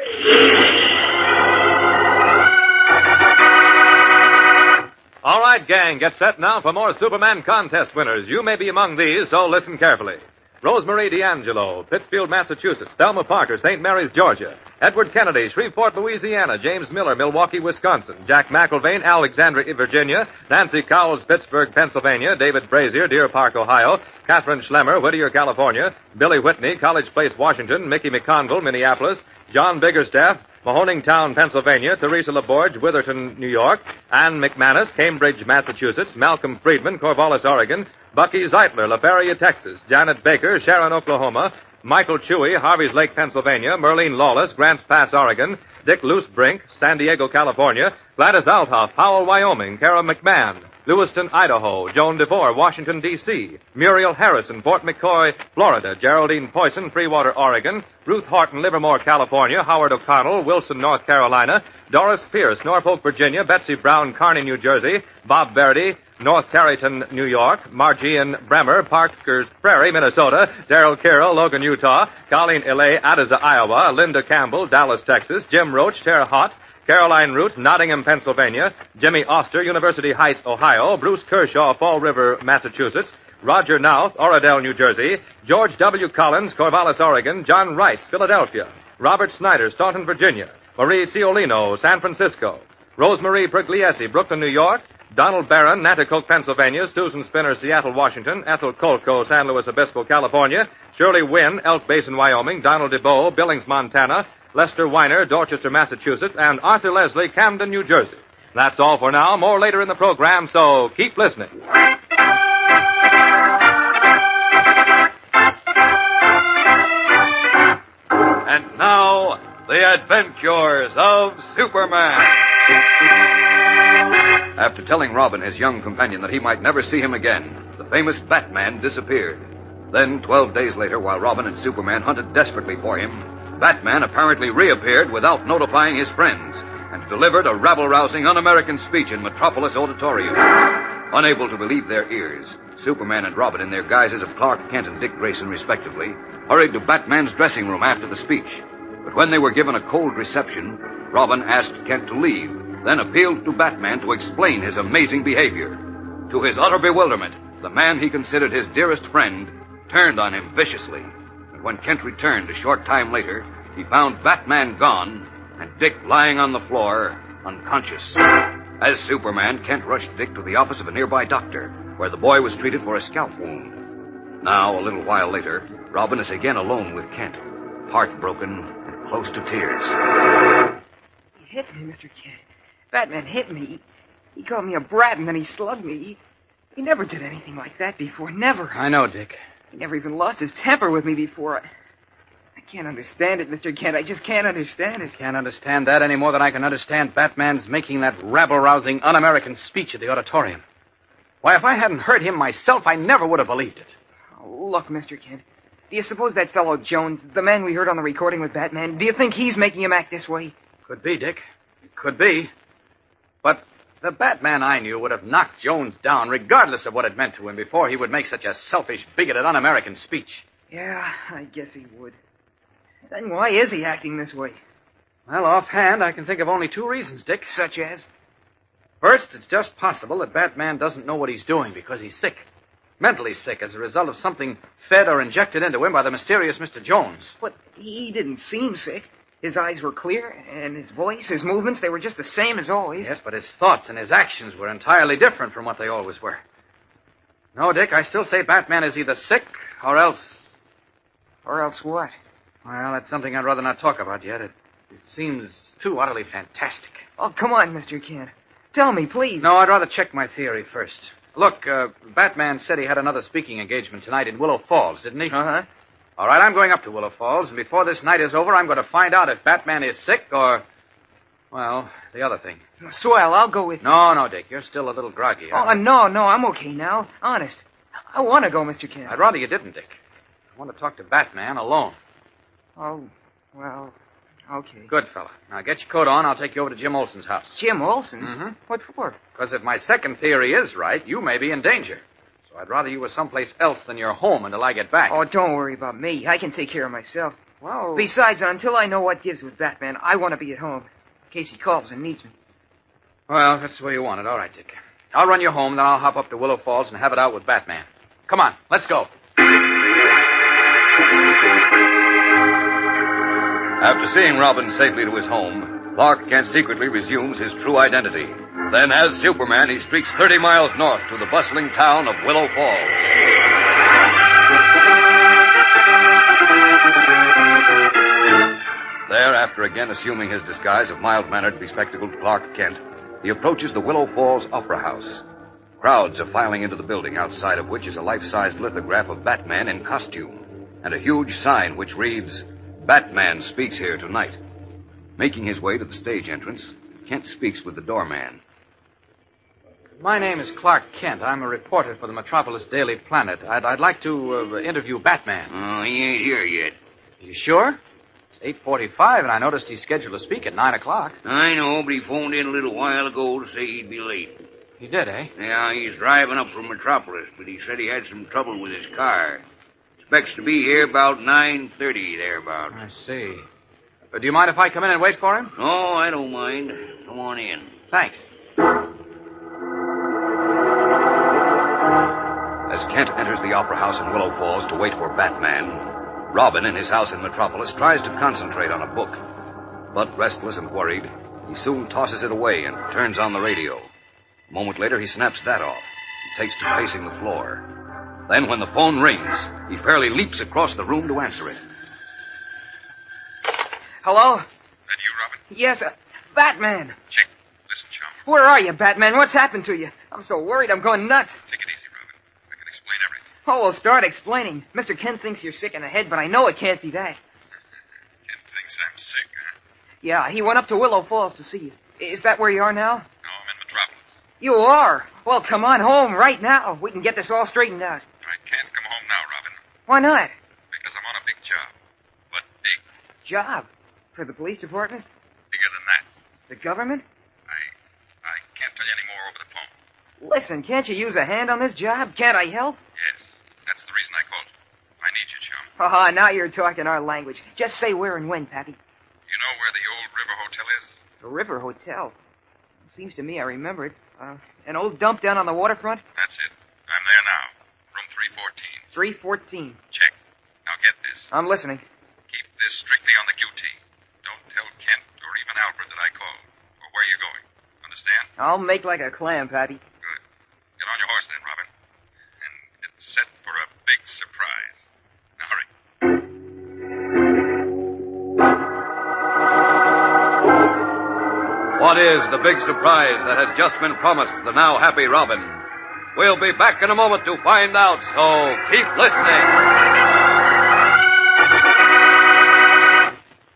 G: All right, gang, get set now for more Superman contest winners. You may be among these, so listen carefully. Rosemary D'Angelo, Pittsfield, Massachusetts. Thelma Parker, St. Mary's, Georgia. Edward Kennedy, Shreveport, Louisiana. James Miller, Milwaukee, Wisconsin. Jack McIlvaine, Alexandria, Virginia. Nancy Cowles, Pittsburgh, Pennsylvania. David Brazier, Deer Park, Ohio. Catherine Schlemmer, Whittier, California. Billy Whitney, College Place, Washington. Mickey McConville, Minneapolis. John Biggerstaff, Mahoningtown, Pennsylvania. Teresa LaBorge, Witherton, New York. Ann McManus, Cambridge, Massachusetts. Malcolm Friedman, Corvallis, Oregon. Bucky Zeitler, La Feria, Texas. Janet Baker, Sharon, Oklahoma. Michael Chewy, Harvey's Lake, Pennsylvania. Merlene Lawless, Grants Pass, Oregon. Dick Loosebrink, San Diego, California. Gladys Althoff, Powell, Wyoming. Kara McMahon, Lewiston, Idaho. Joan DeVore, Washington, D.C. Muriel Harrison, Fort McCoy, Florida. Geraldine Poisson, Freewater, Oregon. Ruth Horton, Livermore, California. Howard O'Connell, Wilson, North Carolina. Doris Pierce, Norfolk, Virginia. Betsy Brown, Kearney, New Jersey. Bob Verity, North Tarryton, New York. Margian Bremer, Parker's Prairie, Minnesota. Darrell Carroll, Logan, Utah. Colleen Illay, Adza, Iowa. Linda Campbell, Dallas, Texas. Jim Roach, Terre Haute. Caroline Root, Nottingham, Pennsylvania. Jimmy Oster, University Heights, Ohio. Bruce Kershaw, Fall River, Massachusetts. Roger Nouth, Oradell, New Jersey. George W. Collins, Corvallis, Oregon. John Wright, Philadelphia. Robert Snyder, Staunton, Virginia. Marie Ciolino, San Francisco. Rosemarie Pugliese, Brooklyn, New York. Donald Barron, Nanticoke, Pennsylvania. Susan Spinner, Seattle, Washington. Ethel Colco, San Luis Obispo, California. Shirley Wynn, Elk Basin, Wyoming. Donald DeBow, Billings, Montana. Lester Weiner, Dorchester, Massachusetts. And Arthur Leslie, Camden, New Jersey. That's all for now. More later in the program, so keep listening.
A: And now, the adventures of Superman.
B: After telling Robin, his young companion, that he might never see him again, the famous Batman disappeared. Then, 12 days later, while Robin and Superman hunted desperately for him, Batman apparently reappeared without notifying his friends and delivered a rabble-rousing, un-American speech in Metropolis Auditorium. Unable to believe their ears, Superman and Robin, in their guises of Clark Kent and Dick Grayson, respectively, hurried to Batman's dressing room after the speech. But when they were given a cold reception, Robin asked Kent to leave, then appealed to Batman to explain his amazing behavior. To his utter bewilderment, the man he considered his dearest friend turned on him viciously. And when Kent returned a short time later, he found Batman gone and Dick lying on the floor, unconscious. As Superman, Kent rushed Dick to the office of a nearby doctor, where the boy was treated for a scalp wound. Now, a little while later, Robin is again alone with Kent, heartbroken and close to tears.
C: He hit me, Mr. Kent. Batman hit me. He called me a brat and then he slugged me. He never did anything like that before. Never.
E: I know, Dick.
C: He never even lost his temper with me before. I can't understand it, Mr. Kent. I just can't understand it.
E: Can't understand that any more than I can understand Batman's making that rabble-rousing, un-American speech at the auditorium. Why, if I hadn't heard him myself, I never would have believed it.
C: Oh, look, Mr. Kent. Do you suppose that fellow Jones, the man we heard on the recording with Batman, do you think he's making him act this way?
E: Could be, Dick. It could be. But the Batman I knew would have knocked Jones down, regardless of what it meant to him, before he would make such a selfish, bigoted, un-American speech.
C: Yeah, I guess he would. Then why is he acting this way?
E: Well, offhand, I can think of only two reasons, Dick.
C: Such as?
E: First, it's just possible that Batman doesn't know what he's doing because he's sick. Mentally sick as a result of something fed or injected into him by the mysterious Mr. Jones.
C: But he didn't seem sick. His eyes were clear, and his voice, his movements, they were just the same as always.
E: Yes, but his thoughts and his actions were entirely different from what they always were. No, Dick, I still say Batman is either sick or else...
C: Or else what?
E: Well, that's something I'd rather not talk about yet. It seems too utterly fantastic.
C: Oh, come on, Mr. Kent. Tell me, please.
E: No, I'd rather check my theory first. Look, Batman said he had another speaking engagement tonight in Willow Falls, didn't he?
C: Uh-huh.
E: All right, I'm going up to Willow Falls, and before this night is over, I'm going to find out if Batman is sick or... Well, the other thing.
C: Swell, I'll go with you.
E: No, Dick, you're still a little groggy.
C: Oh, no, I'm okay now. Honest. I want to go, Mr. Kent.
E: I'd rather you didn't, Dick. I want to talk to Batman alone.
C: Oh, well, okay.
E: Good fella. Now, get your coat on. I'll take you over to Jim Olson's house.
C: Jim Olson's?
E: Mm-hmm.
C: What for?
E: Because if my second theory is right, you may be in danger. So I'd rather you were someplace else than your home until I get back.
C: Oh, don't worry about me. I can take care of myself.
E: Well...
C: Besides, until I know what gives with Batman, I want to be at home, in case he calls and needs me.
E: Well, that's the way you want it. All right, Dick. I'll run you home, then I'll hop up to Willow Falls and have it out with Batman. Come on, let's go.
B: After seeing Robin safely to his home, Clark Kent secretly resumes his true identity. Then, as Superman, he streaks 30 miles north to the bustling town of Willow Falls. There, after again assuming his disguise of mild-mannered, bespectacled Clark Kent, he approaches the Willow Falls Opera House. Crowds are filing into the building, outside of which is a life-size lithograph of Batman in costume, and a huge sign which reads, "Batman speaks here tonight." Making his way to the stage entrance, Kent speaks with the doorman.
E: My name is Clark Kent. I'm a reporter for the Metropolis Daily Planet. I'd like to interview Batman.
A: Oh, he ain't here yet.
E: You sure? It's 8:45, and I noticed he's scheduled to speak at 9 o'clock.
A: I know, but he phoned in a little while ago to say he'd be late.
E: He did, eh?
A: Yeah, he's driving up from Metropolis, but he said he had some trouble with his car. Expects to be here about 9:30, thereabout.
E: I see. Do you mind if I come in and wait for him?
A: No, I don't mind. Come on in.
E: Thanks.
B: As Kent enters the Opera House in Willow Falls to wait for Batman, Robin, in his house in Metropolis, tries to concentrate on a book. But restless and worried, he soon tosses it away and turns on the radio. A moment later, he snaps that off and takes to pacing the floor. Then, when the phone rings, he fairly leaps across the room to answer it.
C: Hello?
F: That you, Robin?
C: Yes, Batman.
F: Chick, listen, chum.
C: Where are you, Batman? What's happened to you? I'm so worried I'm going nuts.
F: Take it easy, Robin. I can explain everything.
C: Oh, well, start explaining. Mr. Kent thinks you're sick in the head, but I know it can't be that.
F: Kent thinks I'm sick, huh?
C: Yeah, he went up to Willow Falls to see you. Is that where you are now?
F: No, I'm in Metropolis.
C: You are? Well, come on home right now. We can get this all straightened out.
F: I can't come home now, Robin,
C: Why not?
F: because I'm on a big job. But big.
C: Job? For the police department?
F: Bigger than that.
C: The government?
F: I can't tell you any more over the phone.
C: Listen, can't you use a hand on this job? Can't I help?
F: Yes, that's the reason I called you. I need you, chum.
C: Oh, now you're talking our language. Just say where and when, Pappy.
F: You know where the old River Hotel is?
C: The River Hotel. Seems to me I remember it. An old dump down on the waterfront?
F: That's it. I'm there now. Room 314.
C: 314.
F: Check. Now get this.
C: I'm listening.
F: Keep this strictly on the QT. Don't tell Kent or even Alfred that I called, or where you're going. Understand?
C: I'll make like a clam, Pappy.
F: Good. Get on your horse then, Robin. And get set for a big surprise. Now hurry.
B: What is the big surprise that has just been promised the now happy Robin? We'll be back in a moment to find out, so keep listening.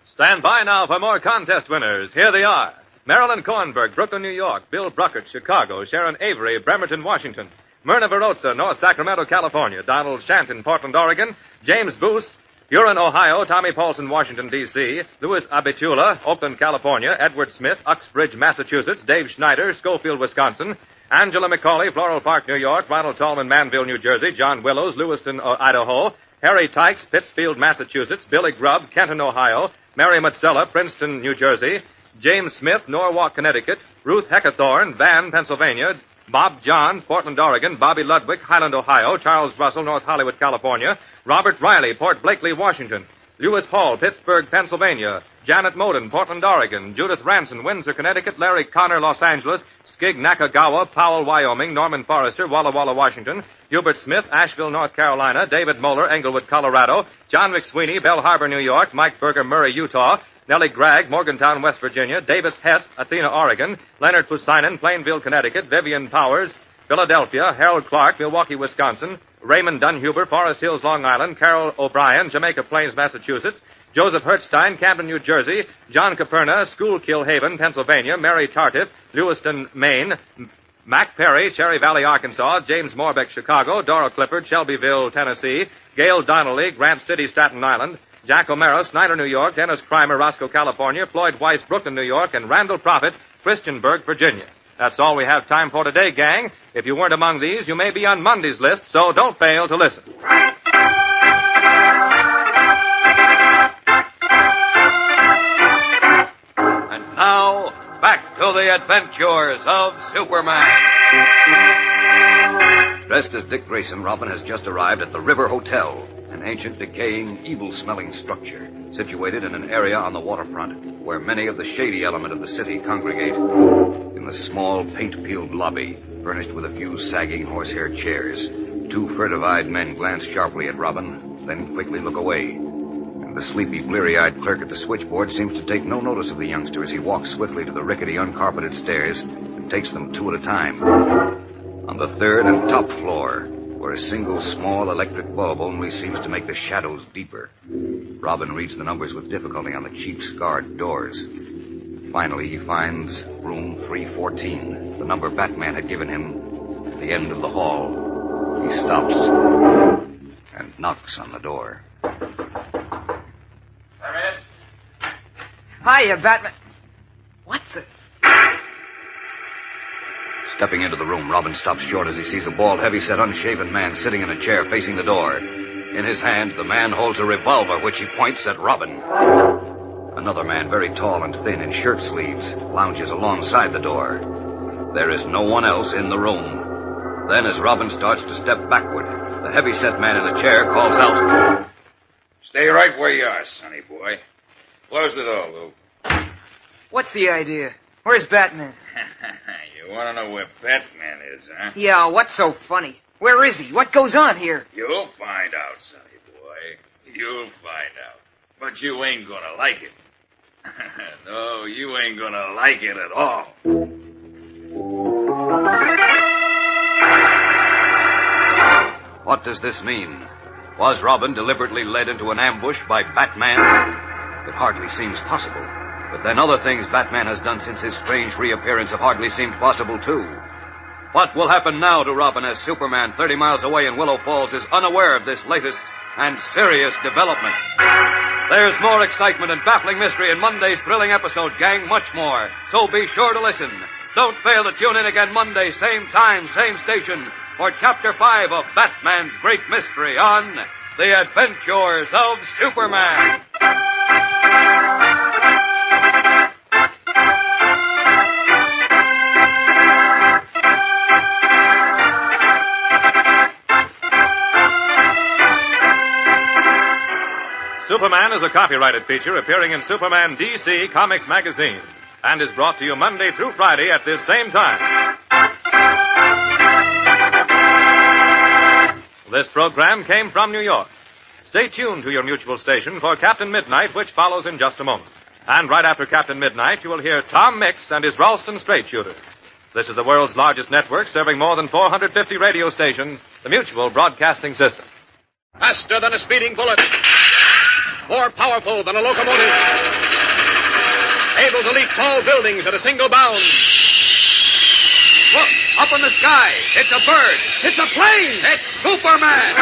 G: Stand by now for more contest winners. Here they are. Marilyn Kornberg, Brooklyn, New York. Bill Bruckert, Chicago. Sharon Avery, Bremerton, Washington. Myrna Verotza, North Sacramento, California. Donald Shanton, Portland, Oregon. James Boos, Huron, Ohio. Tommy Paulson, Washington, D.C. Louis Abitula, Oakland, California. Edward Smith, Uxbridge, Massachusetts. Dave Schneider, Schofield, Wisconsin. Angela McCauley, Floral Park, New York. Ronald Tallman, Manville, New Jersey. John Willows, Lewiston, Idaho. Harry Tykes, Pittsfield, Massachusetts. Billy Grubb, Kenton, Ohio. Mary Matsella, Princeton, New Jersey. James Smith, Norwalk, Connecticut. Ruth Heckathorn, Van, Pennsylvania. Bob Johns, Portland, Oregon. Bobby Ludwig, Highland, Ohio. Charles Russell, North Hollywood, California. Robert Riley, Port Blakely, Washington. Lewis Hall, Pittsburgh, Pennsylvania. Janet Moden, Portland, Oregon. Judith Ranson, Windsor, Connecticut. Larry Connor, Los Angeles. Skig Nakagawa, Powell, Wyoming. Norman Forrester, Walla Walla, Washington. Hubert Smith, Asheville, North Carolina. David Moeller, Englewood, Colorado. John McSweeney, Bell Harbor, New York. Mike Berger, Murray, Utah. Nellie Gregg, Morgantown, West Virginia. Davis Hess, Athena, Oregon. Leonard Pusinen, Plainville, Connecticut. Vivian Powers, Philadelphia. Harold Clark, Milwaukee, Wisconsin. Raymond Dunhuber, Forest Hills, Long Island. Carol O'Brien, Jamaica Plains, Massachusetts. Joseph Hertzstein, Camden, New Jersey. John Caperna, Schuylkill Haven, Pennsylvania. Mary Tartiff, Lewiston, Maine. Mac Perry, Cherry Valley, Arkansas. James Morbeck, Chicago. Dora Clifford, Shelbyville, Tennessee. Gail Donnelly, Grant City, Staten Island. Jack O'Mara, Snyder, New York. Dennis Crimer, Roscoe, California. Floyd Weiss, Brooklyn, New York. And Randall Prophet, Christiansburg, Virginia. That's all we have time for today, gang. If you weren't among these, you may be on Monday's list, so don't fail to listen.
B: And now, back to the adventures of Superman. Dressed as Dick Grayson, Robin has just arrived at the River Hotel, and an ancient, decaying, evil-smelling structure situated in an area on the waterfront where many of the shady element of the city congregate. In the small, paint-peeled lobby, furnished with a few sagging horsehair chairs, two furtive-eyed men glance sharply at Robbin, then quickly look away. And the sleepy, bleary-eyed clerk at the switchboard seems to take no notice of the youngster as he walks swiftly to the rickety, uncarpeted stairs and takes them two at a time. On the third and top floor, where a single small electric bulb only seems to make the shadows deeper, Robbin reads the numbers with difficulty on the cheap scarred doors. Finally, he finds room 314, the number Batman had given him, at the end of the hall. He stops and knocks on the door.
C: Hiya, Batman. What the...
B: Stepping into the room, Robbin stops short as he sees a bald, heavy-set, unshaven man sitting in a chair facing the door. In his hand, the man holds a revolver, which he points at Robbin. Another man, very tall and thin, in shirt sleeves, lounges alongside the door. There is no one else in the room. Then, as Robbin starts to step backward, the heavy-set man in the chair calls out,
F: Stay right where you are, sonny boy. Close the door, Lou.
C: What's the idea? Where's Batman?
F: You want to know where Batman is, huh?
C: Yeah, what's so funny? Where is he? What goes on here?
F: You'll find out, sonny boy. You'll find out. But you ain't gonna like it. No, you ain't gonna like it at all.
B: What does this mean? Was Robbin deliberately led into an ambush by Batman? It hardly seems possible. But then other things Batman has done since his strange reappearance have hardly seemed possible, too. What will happen now to Robbin as Superman 30 miles away in Willow Falls is unaware of this latest and serious development? There's more excitement and baffling mystery in Monday's thrilling episode, gang, much more. So be sure to listen. Don't fail to tune in again Monday, same time, same station, for Chapter 5 of Batman's Great Mystery on The Adventures of Superman.
G: Superman is a copyrighted feature appearing in Superman DC Comics magazine and is brought to you Monday through Friday at this same time. This program came from New York. Stay tuned to your mutual station for Captain Midnight, which follows in just a moment. And right after Captain Midnight, you will hear Tom Mix and his Ralston Straight Shooter. This is the world's largest network serving more than 450 radio stations, the Mutual Broadcasting System.
A: Faster than a speeding bullet. More powerful than a locomotive. Able to leap tall buildings at a single bound. Look, up in the sky. It's a bird. It's a plane. It's Superman.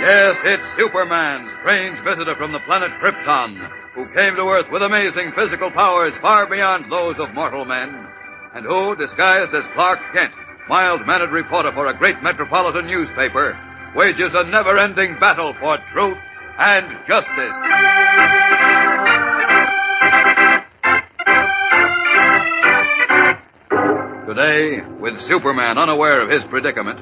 B: Yes, it's Superman, strange visitor from the planet Krypton, who came to Earth with amazing physical powers far beyond those of mortal men, and who, disguised as Clark Kent, mild-mannered reporter for a great metropolitan newspaper, wages a never-ending battle for truth and justice. Today, with Superman unaware of his predicament,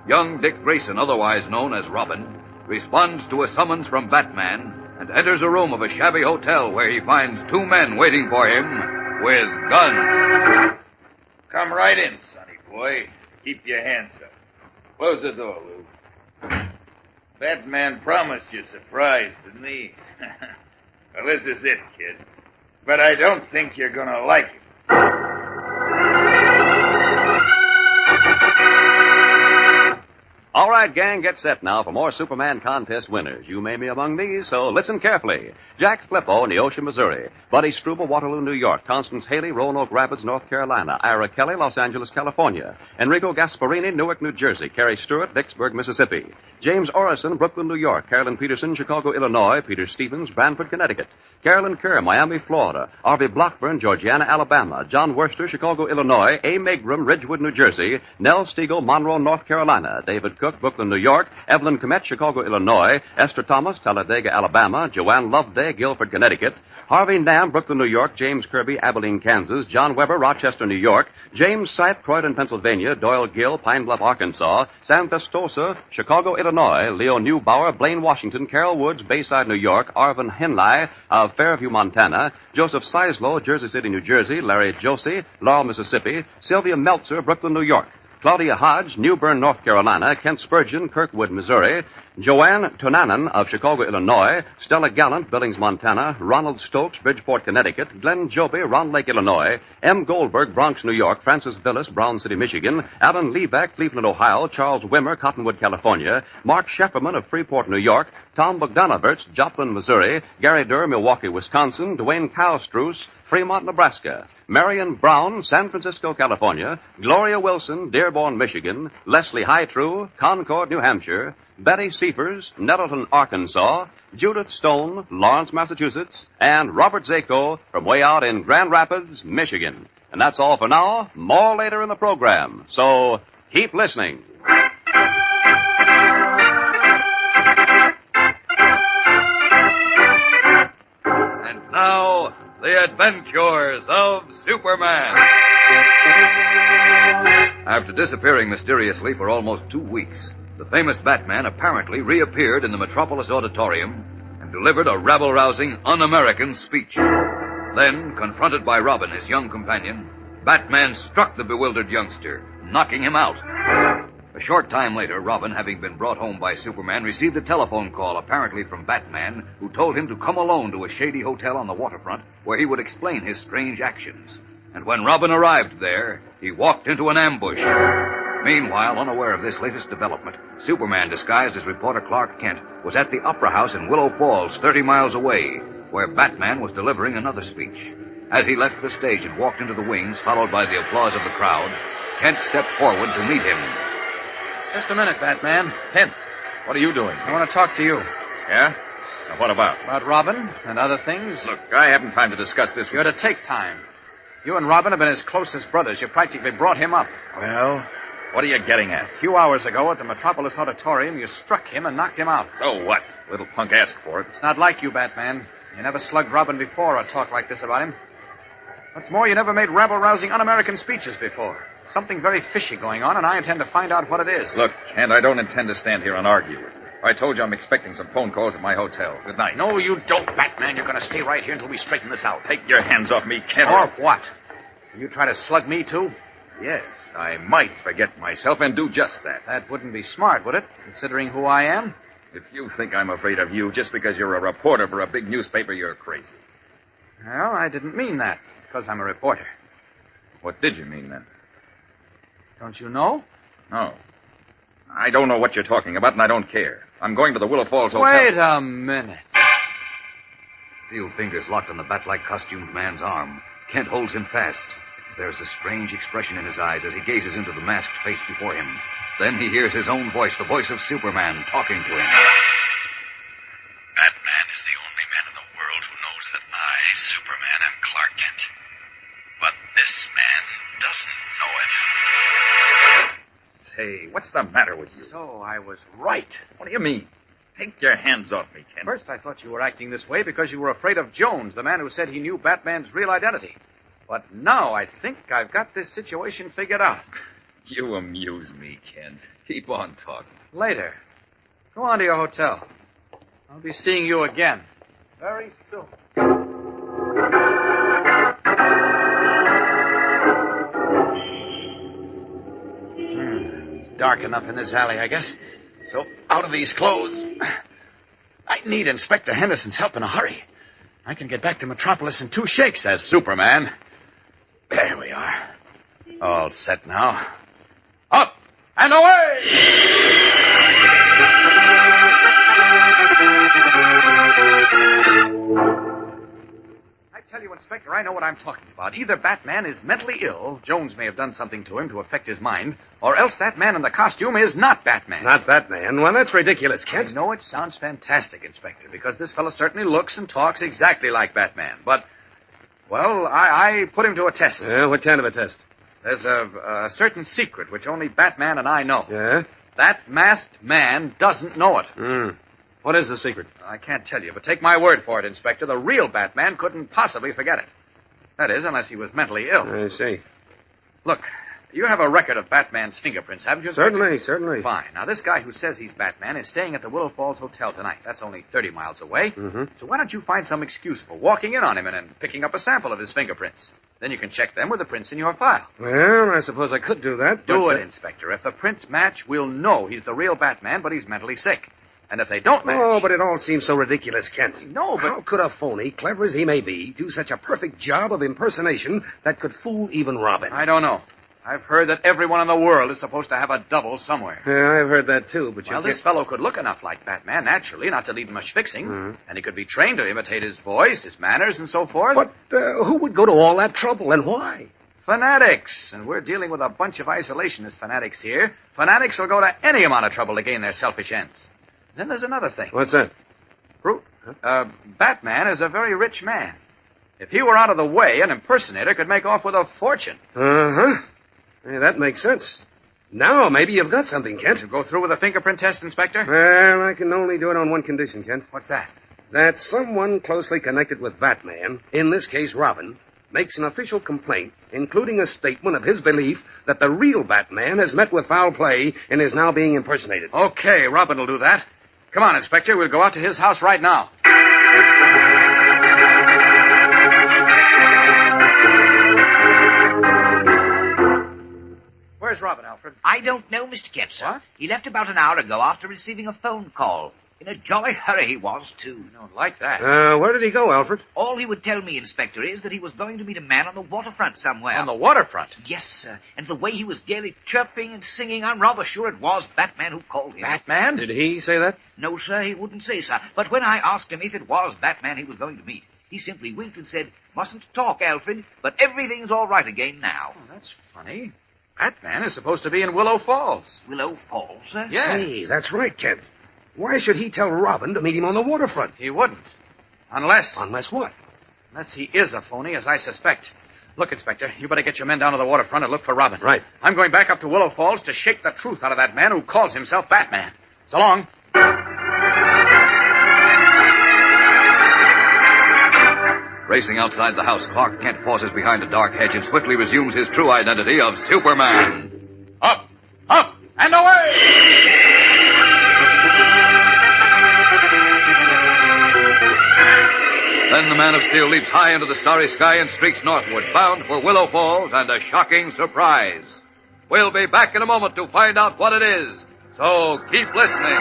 B: young Dick Grayson, otherwise known as Robbin, responds to a summons from Batman and enters a room of a shabby hotel where he finds two men waiting for him with guns.
F: Come right in, sonny boy. Keep your hands up. Close the door, Lou. Batman promised you surprise, didn't he? Well, this is it, kid. But I don't think you're gonna like it.
D: All right, gang, get set now for more Superman contest winners. You may be among these, so listen carefully. Jack Flippo, Neosho, Missouri. Buddy Struble, Waterloo, New York. Constance Haley, Roanoke Rapids, North Carolina. Ira Kelly, Los Angeles, California. Enrico Gasparini, Newark, New Jersey. Carrie Stewart, Vicksburg, Mississippi. James Orison, Brooklyn, New York. Carolyn Peterson, Chicago, Illinois. Peter Stevens, Branford, Connecticut. Carolyn Kerr, Miami, Florida. Harvey Blockburn, Georgiana, Alabama. John Worcester, Chicago, Illinois. A. Megrum, Ridgewood, New Jersey. Nell Stiegel, Monroe, North Carolina. David Cook, Brooklyn, New York. Evelyn Comet, Chicago, Illinois. Esther Thomas, Talladega, Alabama. Joanne Loveday, Guilford, Connecticut. Harvey Nam, Brooklyn, New York. James Kirby, Abilene, Kansas. John Weber, Rochester, New York. James Sipe, Croydon, Pennsylvania. Doyle Gill, Pine Bluff, Arkansas. Sam Festosa, Chicago, Illinois. Leo Neubauer, Blaine, Washington. Carol Woods, Bayside, New York. Arvin Henley of Fairview, Montana. Joseph Seislow, Jersey City, New Jersey. Larry Josie, Laurel, Mississippi. Sylvia Meltzer, Brooklyn, New York. Claudia Hodge, New Bern, North Carolina. Kent Spurgeon, Kirkwood, Missouri. Joanne Tonanen of Chicago, Illinois. Stella Gallant, Billings, Montana. Ronald Stokes, Bridgeport, Connecticut. Glenn Joby, Round Lake, Illinois. M. Goldberg, Bronx, New York. Francis Villas, Brown City, Michigan. Alan Liebeck, Cleveland, Ohio. Charles Wimmer, Cottonwood, California. Mark Shefferman of Freeport, New York. Tom Bogdanovich, Joplin, Missouri. Gary Durr, Milwaukee, Wisconsin. Dwayne Kowstruce, Fremont, Nebraska. Marion Brown, San Francisco, California. Gloria Wilson, Dearborn, Michigan. Leslie Hightrue, Concord, New Hampshire. Betty Seifers, Nettleton, Arkansas. Judith Stone, Lawrence, Massachusetts. And Robert Zako from way out in Grand Rapids, Michigan. And that's all for now. More later in the program. So keep listening.
A: And now, the adventures of Superman.
B: After disappearing mysteriously for almost 2 weeks, the famous Batman apparently reappeared in the Metropolis Auditorium and delivered a rabble-rousing, un-American speech. Then, confronted by Robbin, his young companion, Batman struck the bewildered youngster, knocking him out. A short time later, Robbin, having been brought home by Superman, received a telephone call apparently from Batman, who told him to come alone to a shady hotel on the waterfront where he would explain his strange actions. And when Robbin arrived there, he walked into an ambush. Meanwhile, unaware of this latest development, Superman, disguised as reporter Clark Kent, was at the Opera House in Willow Falls, 30 miles away, where Batman was delivering another speech. As he left the stage and walked into the wings, followed by the applause of the crowd, Kent stepped forward to meet him.
E: Just a minute, Batman.
H: Kent, what are you doing?
E: I want to talk to you.
H: Yeah? Now, what about?
E: About Robbin and other things.
H: Look, I haven't time to discuss this with
E: You're to take time. You and Robbin have been as close as brothers. You practically brought him up.
H: Well, what are you getting at?
E: A few hours ago at the Metropolis Auditorium, you struck him and knocked him out.
H: So what? Little punk asked for it.
E: It's not like you, Batman. You never slugged Robbin before or talked like this about him. What's more, you never made rabble-rousing un-American speeches before. Something very fishy going on, and I intend to find out what it is.
H: Look, Kent, I don't intend to stand here and argue with you. I told you I'm expecting some phone calls at my hotel. Good night.
E: No, you don't, Batman. You're going to stay right here until we straighten this out.
H: Take your hands off me, Kent.
E: Or what? You try to slug me, too?
H: Yes, I might forget myself and do just that.
E: That wouldn't be smart, would it, considering who I am?
H: If you think I'm afraid of you just because you're a reporter for a big newspaper, you're crazy.
E: Well, I didn't mean that, because I'm a reporter.
H: What did you mean, then?
E: Don't you know?
H: No. I don't know what you're talking about, and I don't care. I'm going to the Willow Falls Hotel.
E: Wait a minute.
B: Steel fingers locked on the bat-like costumed man's arm. Kent holds him fast. There's a strange expression in his eyes as he gazes into the masked face before him. Then he hears his own voice, the voice of Superman, talking to him.
F: Batman is the only man in the world who knows that I, Superman, am Clark Kent. But this man doesn't know it.
H: Say, what's the matter with you?
E: So I was right.
H: What do you mean? Take your hands off me, Kent.
E: First, I thought you were acting this way because you were afraid of Jones, the man who said he knew Batman's real identity. But now I think I've got this situation figured out.
H: You amuse me, Kent. Keep on talking.
E: Later. Go on to your hotel. I'll be seeing you again. Very soon. It's dark enough in this alley, I guess. So, out of these clothes, I need Inspector Henderson's help in a hurry. I can get back to Metropolis in 2 shakes as Superman. There we are. All set now. Up and away! I tell you, Inspector, I know what I'm talking about. Either Batman is mentally ill, Jones may have done something to him to affect his mind, or else that man in the costume is not Batman.
G: Not Batman? Well, that's ridiculous,
E: I
G: Kent.
E: know it sounds fantastic, Inspector, because this fellow certainly looks and talks exactly like Batman. But, well, I put him to a test.
G: What kind of a test?
E: There's a certain secret which only Batman and I know.
G: Yeah?
A: That masked man doesn't know it.
I: What is the secret?
A: I can't tell you, but take my word for it, Inspector. The real Batman couldn't possibly forget it. That is, unless he was mentally ill.
I: I see.
A: Look, you have a record of Batman's fingerprints, haven't you, Inspector?
I: Certainly.
A: Fine. Now, this guy who says he's Batman is staying at the Willow Falls Hotel tonight. That's only 30 miles away.
I: Mm-hmm.
A: So why don't you find some excuse for walking in on him and picking up a sample of his fingerprints? Then you can check them with the prints in your file.
I: Well, I suppose I could do that.
A: Do
I: but,
A: it, Inspector. If the prints match, we'll know he's the real Batman, but he's mentally sick. And if they don't match...
I: Oh, but it all seems so ridiculous, Kent.
A: No, but...
I: How could a phony, clever as he may be, do such a perfect job of impersonation that could fool even Robbin?
A: I don't know. I've heard that everyone in the world is supposed to have a double somewhere.
I: Yeah, I've heard that, too, but
A: Well, this fellow could look enough like Batman, naturally, not to need much fixing.
I: Mhm.
A: And he could be trained to imitate his voice, his manners, and so forth.
I: But who would go to all that trouble, and why?
A: Fanatics. And we're dealing with a bunch of isolationist fanatics here. Fanatics will go to any amount of trouble to gain their selfish ends. Then there's another thing.
I: What's that?
A: Batman is a very rich man. If he were out of the way, an impersonator could make off with a fortune.
I: Uh-huh. Yeah, that makes sense. Now maybe you've got something, Kent.
A: You go through with a fingerprint test, Inspector?
I: Well, I can only do it on one condition, Kent.
A: What's that?
I: That someone closely connected with Batman, in this case Robbin, makes an official complaint, including a statement of his belief that the real Batman has met with foul play and is now being impersonated.
A: Okay, Robbin will do that. Come on, Inspector. We'll go out to his house right now. Where's Robbin, Alfred?
J: I don't know, Mr. Kent, sir.
A: What?
J: He left about an hour ago after receiving a phone call. In a jolly hurry he was, too.
A: I don't like that.
I: Where did he go, Alfred?
J: All he would tell me, Inspector, is that he was going to meet a man on the waterfront somewhere.
A: On the waterfront?
J: Yes, sir. And the way he was gaily chirping and singing, I'm rather sure it was Batman who called him.
A: Batman?
I: Did he say that?
J: No, sir, he wouldn't say, sir. But when I asked him if it was Batman he was going to meet, he simply winked and said, "Mustn't talk, Alfred, but everything's all right again now."
A: Oh, that's funny. Batman is supposed to be in Willow Falls.
J: Willow Falls, sir?
A: Yes.
I: Say, that's right, Kent. Why should he tell Robbin to meet him on the waterfront?
A: He wouldn't. Unless
I: what?
A: he is a phony, as I suspect. Look, Inspector, you better get your men down to the waterfront and look for Robbin.
I: Right.
A: I'm going back up to Willow Falls to shake the truth out of that man who calls himself Batman. So long.
B: Racing outside the house, Clark Kent pauses behind a dark hedge and swiftly resumes his true identity of Superman.
A: Up, up, and away!
B: Then the Man of Steel leaps high into the starry sky and streaks northward, bound for Willow Falls and a shocking surprise. We'll be back in a moment to find out what it is, so keep listening.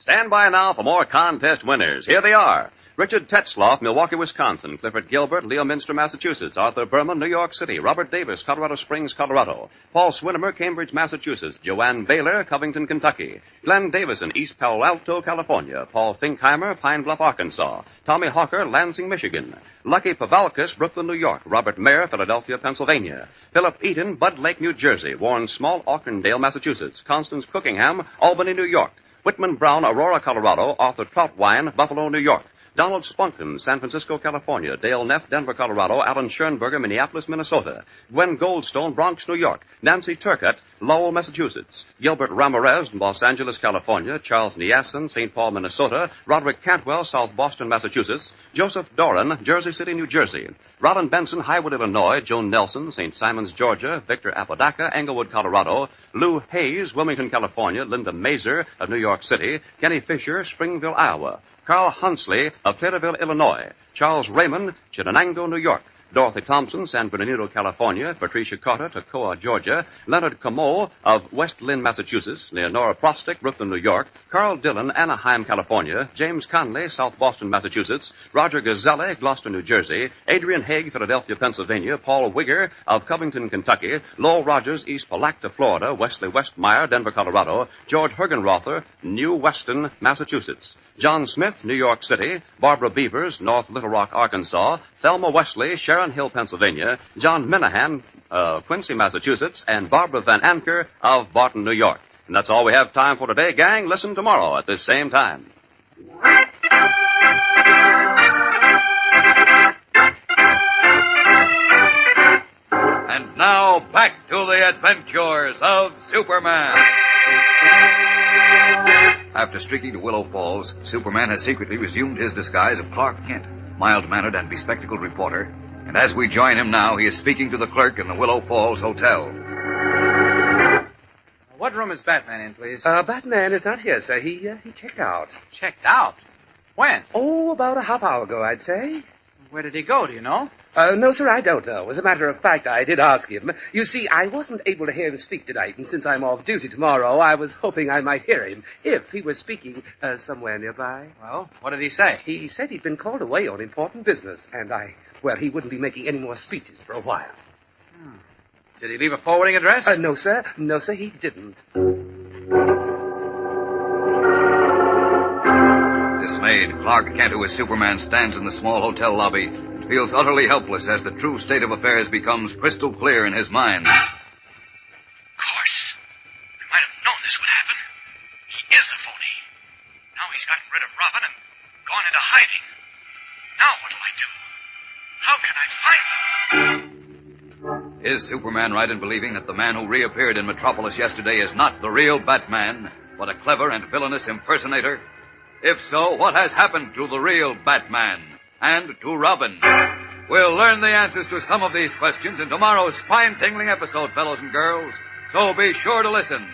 D: Stand by now for more contest winners. Here they are. Richard Tetzloff, Milwaukee, Wisconsin. Clifford Gilbert, Leominster, Massachusetts. Arthur Berman, New York City. Robert Davis, Colorado Springs, Colorado. Paul Swinimer, Cambridge, Massachusetts. Joanne Baylor, Covington, Kentucky. Glenn Davison, East Palo Alto, California. Paul Finkheimer, Pine Bluff, Arkansas. Tommy Hawker, Lansing, Michigan. Lucky Pavalkis, Brooklyn, New York. Robert Mayer, Philadelphia, Pennsylvania. Philip Eaton, Bud Lake, New Jersey. Warren Small, Aucklandale, Massachusetts. Constance Cookingham, Albany, New York. Whitman Brown, Aurora, Colorado. Arthur Troutwine, Buffalo, New York. Donald Spunkin, San Francisco, California. Dale Neff, Denver, Colorado. Alan Schoenberger, Minneapolis, Minnesota. Gwen Goldstone, Bronx, New York. Nancy Turcotte, Lowell, Massachusetts. Gilbert Ramirez, Los Angeles, California. Charles Niassen, St. Paul, Minnesota. Roderick Cantwell, South Boston, Massachusetts. Joseph Doran, Jersey City, New Jersey. Robin Benson, Highwood, Illinois. Joan Nelson, St. Simons, Georgia. Victor Apodaca, Englewood, Colorado. Lou Hayes, Wilmington, California. Linda Mazer of New York City. Kenny Fisher, Springville, Iowa. Carl Hunsley of Taylorville, Illinois. Charles Raymond, Chenango, New York. Dorothy Thompson, San Bernardino, California. Patricia Carter, Toccoa, Georgia. Leonard Comeau of West Lynn, Massachusetts. Leonora Prostick, Brooklyn, New York. Carl Dillon, Anaheim, California. James Conley, South Boston, Massachusetts. Roger Gazelle, Gloucester, New Jersey. Adrian Haig, Philadelphia, Pennsylvania. Paul Wigger of Covington, Kentucky. Lowell Rogers, East Palatka, Florida. Wesley Westmeyer, Denver, Colorado. George Hergenrother, New Weston, Massachusetts. John Smith, New York City. Barbara Beavers, North Little Rock, Arkansas. Thelma Wesley, Sharon Hill, Pennsylvania. John Minahan, Quincy, Massachusetts. And Barbara Van Anker of Barton, New York. And that's all we have time for today, gang. Listen tomorrow at this same time.
B: And now, back The Adventures of Superman. After streaking to Willow Falls, Superman has secretly resumed his disguise of Clark Kent, mild-mannered and bespectacled reporter. And as we join him now, he is speaking to the clerk in the Willow Falls Hotel.
E: What room is Batman in, please?
I: Batman is not here, sir. He checked out.
E: Checked out. When?
I: Oh, about a half hour ago, I'd say.
E: Where did he go, do you know?
I: No, sir, I don't know. As a matter of fact, I did ask him. You see, I wasn't able to hear him speak tonight, and since I'm off duty tomorrow, I was hoping I might hear him if he was speaking somewhere nearby.
E: Well, what did he say?
I: He said he'd been called away on important business, and he wouldn't be making any more speeches for a while.
E: Did he leave a forwarding address?
I: No, sir. No, sir, he didn't.
B: Dismayed, Clark Kent, who is Superman, stands in the small hotel lobby and feels utterly helpless as the true state of affairs becomes crystal clear in his mind.
F: Of course. I might have known this would happen. He is a phony. Now he's gotten rid of Robbin and gone into hiding. Now what'll I do? How can I find them?
B: Is Superman right in believing that the man who reappeared in Metropolis yesterday is not the real Batman, but a clever and villainous impersonator? If so, what has happened to the real Batman and to Robbin? We'll learn the answers to some of these questions in tomorrow's spine-tingling episode, fellows and girls. So be sure to listen.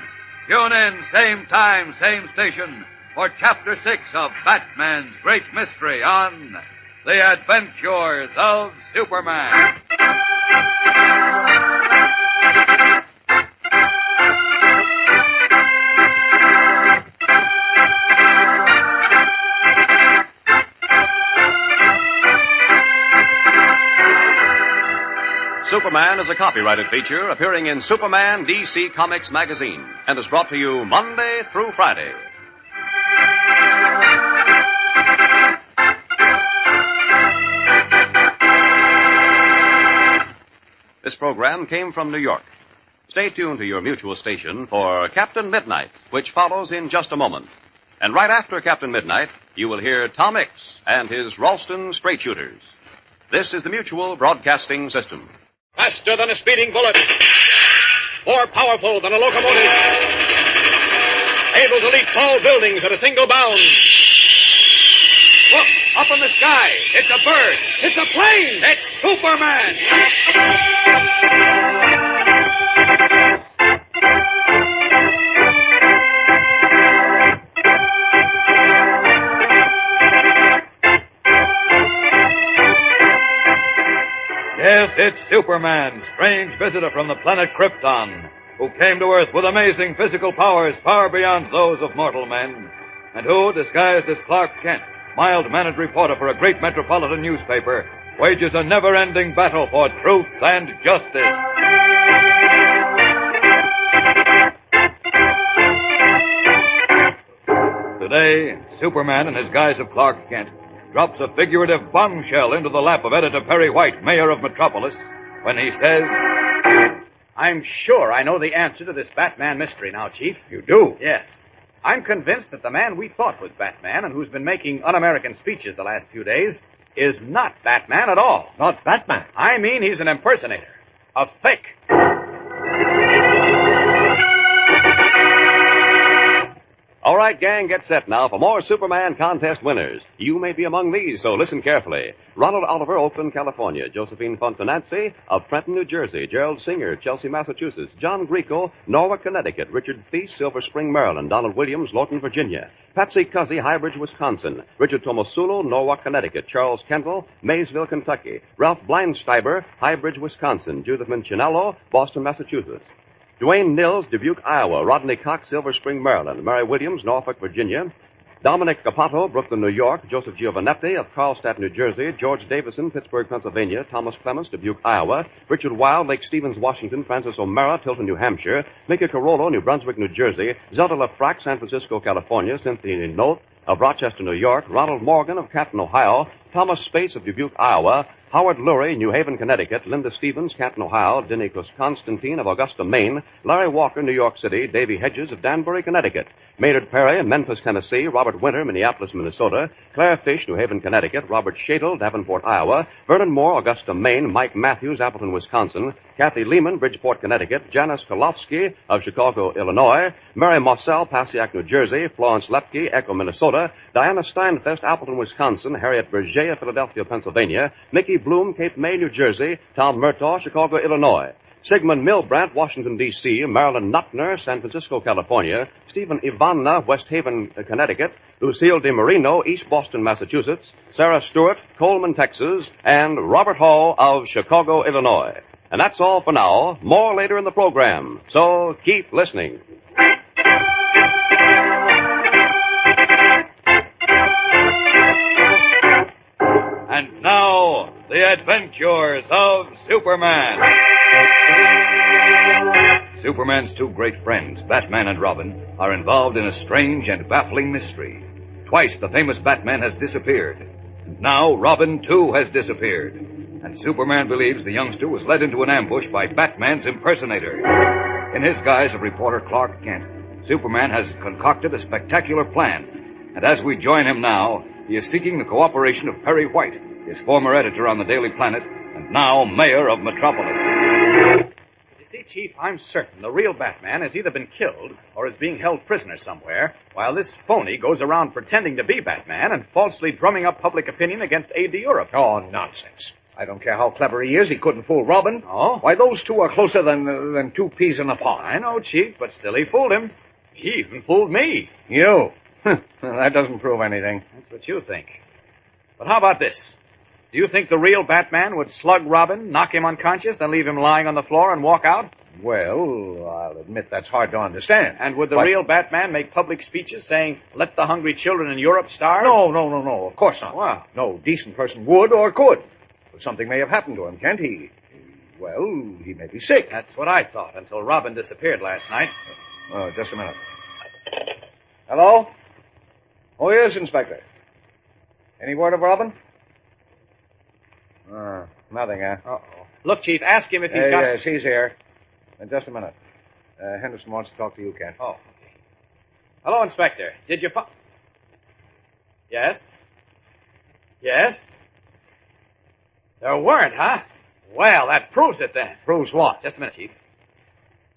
B: Tune in, same time, same station, for Chapter 6 of Batman's Great Mystery on The Adventures of Superman.
D: Superman is a copyrighted feature appearing in Superman DC Comics magazine and is brought to you Monday through Friday. This program came from New York. Stay tuned to your mutual station for Captain Midnight, which follows in just a moment. And right after Captain Midnight, you will hear Tom Mix and his Ralston Straight Shooters. This is the Mutual Broadcasting System.
A: Faster than a speeding bullet. More powerful than a locomotive. Able to leap tall buildings at a single bound. Look, up in the sky. It's a bird. It's a plane. It's Superman.
B: Yes, it's Superman, strange visitor from the planet Krypton, who came to Earth with amazing physical powers far beyond those of mortal men, and who, disguised as Clark Kent, mild-mannered reporter for a great metropolitan newspaper, wages a never-ending battle for truth and justice. Today, Superman, in his guise of Clark Kent, drops a figurative bombshell into the lap of Editor Perry White, mayor of Metropolis, when he says,
K: I'm sure I know the answer to this Batman mystery now, Chief.
B: You do?
K: Yes. I'm convinced that the man we thought was Batman and who's been making un-American speeches the last few days is not Batman at all.
A: Not Batman.
K: I mean, he's an impersonator. A fake.
D: All right, gang, get set now for more Superman contest winners. You may be among these, so listen carefully. Ronald Oliver, Oakland, California. Josephine Fontanazzi of Trenton, New Jersey. Gerald Singer, Chelsea, Massachusetts. John Grieco, Norwalk, Connecticut. Richard Thies, Silver Spring, Maryland. Donald Williams, Lorton, Virginia. Patsy Cuzzy, Highbridge, Wisconsin. Richard Tomosulo, Norwalk, Connecticut. Charles Kendall, Maysville, Kentucky. Ralph Blindsteiber, Highbridge, Wisconsin. Judith Minchinello, Boston, Massachusetts. Dwayne Nils, Dubuque, Iowa. Rodney Cox, Silver Spring, Maryland. Mary Williams, Norfolk, Virginia. Dominic Capato, Brooklyn, New York. Joseph Giovanetti of Carlstadt, New Jersey. George Davison, Pittsburgh, Pennsylvania. Thomas Clements, Dubuque, Iowa. Richard Wild, Lake Stevens, Washington. Francis O'Mara, Tilton, New Hampshire. Mika Carollo, New Brunswick, New Jersey. Zelda LaFrac, San Francisco, California. Cynthia Noth of Rochester, New York. Ronald Morgan of Canton, Ohio. Thomas Spates of Dubuque, Iowa, Howard Lurie, New Haven, Connecticut, Linda Stevens, Canton, Ohio, Denny Constantine of Augusta, Maine, Larry Walker, New York City, Davy Hedges of Danbury, Connecticut, Maynard Perry, Memphis, Tennessee, Robert Winter, Minneapolis, Minnesota, Claire Fish, New Haven, Connecticut, Robert Shadle, Davenport, Iowa, Vernon Moore, Augusta, Maine, Mike Matthews, Appleton, Wisconsin, Kathy Lehman, Bridgeport, Connecticut, Janice Kolofsky of Chicago, Illinois, Mary Mossell, Passaic, New Jersey, Florence Lepke, Echo, Minnesota, Diana Steinfest, Appleton, Wisconsin, Harriet Berger, Philadelphia, Pennsylvania, Nikki Bloom, Cape May, New Jersey, Tom Murtaugh, Chicago, Illinois, Sigmund Milbrandt, Washington, D.C., Marilyn Nuttner, San Francisco, California, Stephen Ivanna, West Haven, Connecticut, Lucille DeMarino, East Boston, Massachusetts, Sarah Stewart, Coleman, Texas, and Robert Hall of Chicago, Illinois. And that's all for now. More later in the program. So keep listening.
B: And now, the adventures of Superman. Superman's two great friends, Batman and Robin, are involved in a strange and baffling mystery. Twice the famous Batman has disappeared. And now Robin, too, has disappeared. And Superman believes the youngster was led into an ambush by Batman's impersonator. In his guise of reporter Clark Kent, Superman has concocted a spectacular plan. And as we join him now, he is seeking the cooperation of Perry White, his former editor on the Daily Planet, and now mayor of Metropolis.
K: You see, Chief, I'm certain the real Batman has either been killed or is being held prisoner somewhere, while this phony goes around pretending to be Batman and falsely drumming up public opinion against aid to Europe.
L: Oh, nonsense. I don't care how clever he is, he couldn't fool Robin.
K: Oh?
L: Why, those two are closer than two peas in a pod.
K: I know, Chief, but still he fooled him. He even fooled me.
L: You? That doesn't prove anything.
K: That's what you think. But how about this? Do you think the real Batman would slug Robin, knock him unconscious, then leave him lying on the floor and walk out?
L: Well, I'll admit that's hard to understand.
K: And would the real Batman make public speeches saying, let the hungry children in Europe starve?
L: No. Of course not.
K: Wow.
L: No decent person would or could. But something may have happened to him, Kent. He may be sick.
K: That's what I thought until Robin disappeared last night.
L: Just a minute. Hello? Oh, yes, Inspector. Any word of Robin? Nothing, huh?
K: Uh-oh. Look, Chief, ask him if he's got...
L: Yes, he's here. Just a minute. Henderson wants to talk to you, Kent.
K: Oh, okay. Hello, Inspector. Did you Yes? Yes? There weren't, huh? Well, that proves it then.
L: Proves what?
K: Just a minute, Chief.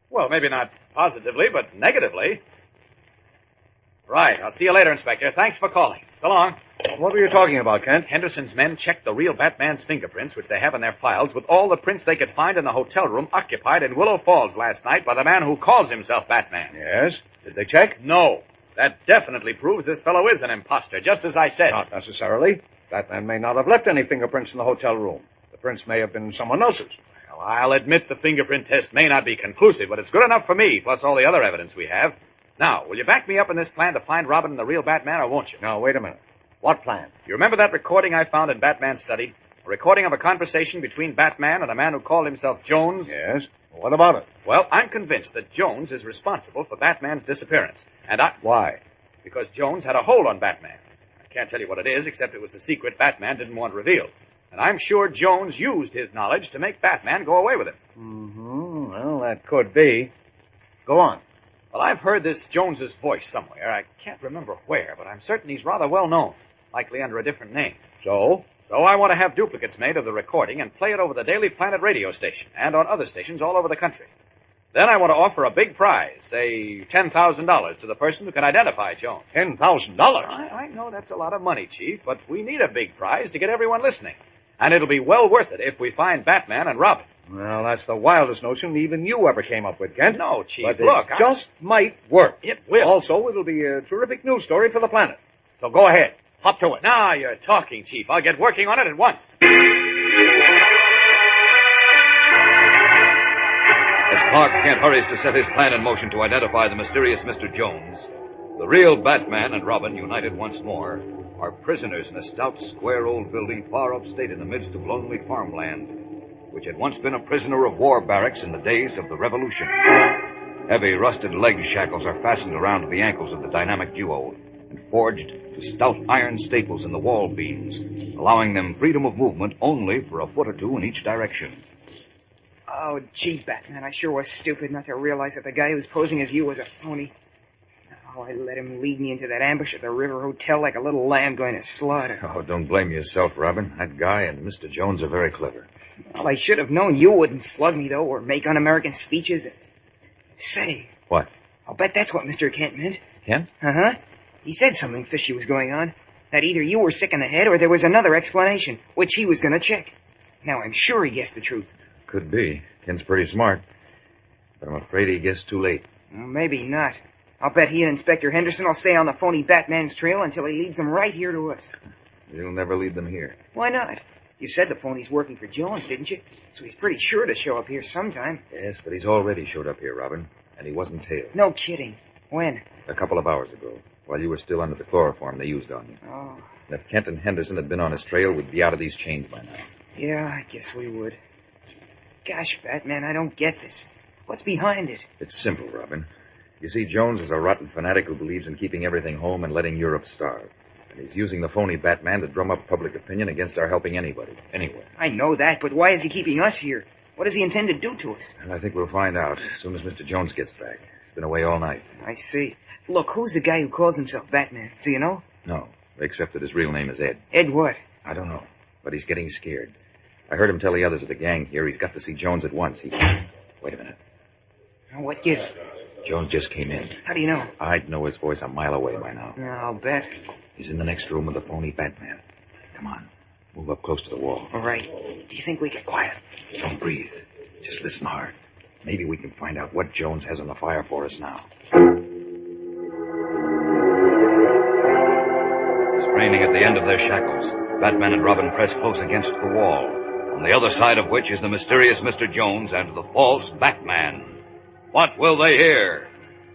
K: Well, maybe not positively, but negatively. Right. I'll see you later, Inspector. Thanks for calling. So long.
L: What were you talking about, Kent?
K: Henderson's men checked the real Batman's fingerprints, which they have in their files, with all the prints they could find in the hotel room occupied in Willow Falls last night by the man who calls himself Batman.
L: Yes. Did they check?
K: No. That definitely proves this fellow is an imposter, just as I said.
L: Not necessarily. Batman may not have left any fingerprints in the hotel room. The prints may have been someone else's.
K: Well, I'll admit the fingerprint test may not be conclusive, but it's good enough for me, plus all the other evidence we have. Now, will you back me up in this plan to find Robin and the real Batman, or won't you?
L: Now, wait a minute. What plan?
K: You remember that recording I found in Batman's study? A recording of a conversation between Batman and a man who called himself Jones?
L: Yes. What about it?
K: Well, I'm convinced that Jones is responsible for Batman's disappearance. And
L: Why?
K: Because Jones had a hold on Batman. I can't tell you what it is, except it was a secret Batman didn't want revealed. And I'm sure Jones used his knowledge to make Batman go away with him.
L: Mm-hmm. Well, that could be. Go on.
K: Well, I've heard this Jones's voice somewhere. I can't remember where, but I'm certain he's rather well known, likely under a different name.
L: So?
K: So I want to have duplicates made of the recording and play it over the Daily Planet radio station and on other stations all over the country. Then I want to offer a big prize, say $10,000, to the person who can identify Jones.
L: $10,000?
K: I know that's a lot of money, Chief, but we need a big prize to get everyone listening. And it'll be well worth it if we find Batman and Robin.
L: Well, that's the wildest notion even you ever came up with, Kent.
K: No, Chief,
L: but
K: look.
L: It just might work.
K: It will.
L: Also, it'll be a terrific news story for the Planet. So go ahead. Hop to it.
K: Now you're talking, Chief. I'll get working on it at once.
B: As Clark Kent hurries to set his plan in motion to identify the mysterious Mr. Jones, the real Batman and Robin, united once more, are prisoners in a stout, square old building far upstate in the midst of lonely farmland, which had once been a prisoner of war barracks in the days of the Revolution. Heavy, rusted leg shackles are fastened around the ankles of the dynamic duo, and forged to stout iron staples in the wall beams, allowing them freedom of movement only for a foot or two in each direction.
C: Oh, gee, Batman, I sure was stupid not to realize that the guy who was posing as you was a phony. Oh, I let him lead me into that ambush at the River Hotel like a little lamb going to slaughter.
H: Oh, don't blame yourself, Robin. That guy and Mr. Jones are very clever.
C: Well, I should have known you wouldn't slug me, though, or make un-American speeches. Say.
H: What?
C: I'll bet that's what Mr. Kent meant.
H: Kent?
C: Uh-huh. He said something fishy was going on. That either you were sick in the head or there was another explanation, which he was going to check. Now, I'm sure he guessed the truth.
H: Could be. Kent's pretty smart. But I'm afraid he guessed too late.
C: Well, maybe not. I'll bet he and Inspector Henderson will stay on the phony Batman's trail until he leads them right here to us.
H: He'll never lead them here.
C: Why not? You said the phony's working for Jones, didn't you? So he's pretty sure to show up here sometime.
H: Yes, but he's already showed up here, Robin. And he wasn't tailed.
C: No kidding. When?
H: A couple of hours ago, while you were still under the chloroform they used on you.
C: Oh.
H: And if Kent and Henderson had been on his trail, we'd be out of these chains by now.
C: Yeah, I guess we would. Gosh, Batman, I don't get this. What's behind it?
H: It's simple, Robin. You see, Jones is a rotten fanatic who believes in keeping everything home and letting Europe starve. And he's using the phony Batman to drum up public opinion against our helping anybody, anywhere.
C: I know that, but why is he keeping us here? What does he intend to do to us?
H: And I think we'll find out as soon as Mr. Jones gets back. He's been away all night.
C: I see. Look, who's the guy who calls himself Batman? Do you know?
H: No, except that his real name is Ed.
C: Ed what?
H: I don't know, but he's getting scared. I heard him tell the others of the gang here he's got to see Jones at once. Wait a minute.
C: What gives?
H: Jones just came in.
C: How do you know?
H: I'd know his voice a mile away by now.
C: Yeah, I'll bet.
H: He's in the next room with the phony Batman. Come on. Move up close to the wall.
C: All right. Do you think we can...
H: Quiet. Don't breathe. Just listen hard. Maybe we can find out what Jones has on the fire for us now.
B: Straining at the end of their shackles, Batman and Robin press close against the wall, on the other side of which is the mysterious Mr. Jones and the false Batman. What will they hear?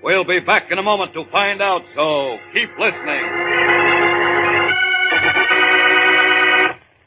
B: We'll be back in a moment to find out, so keep listening.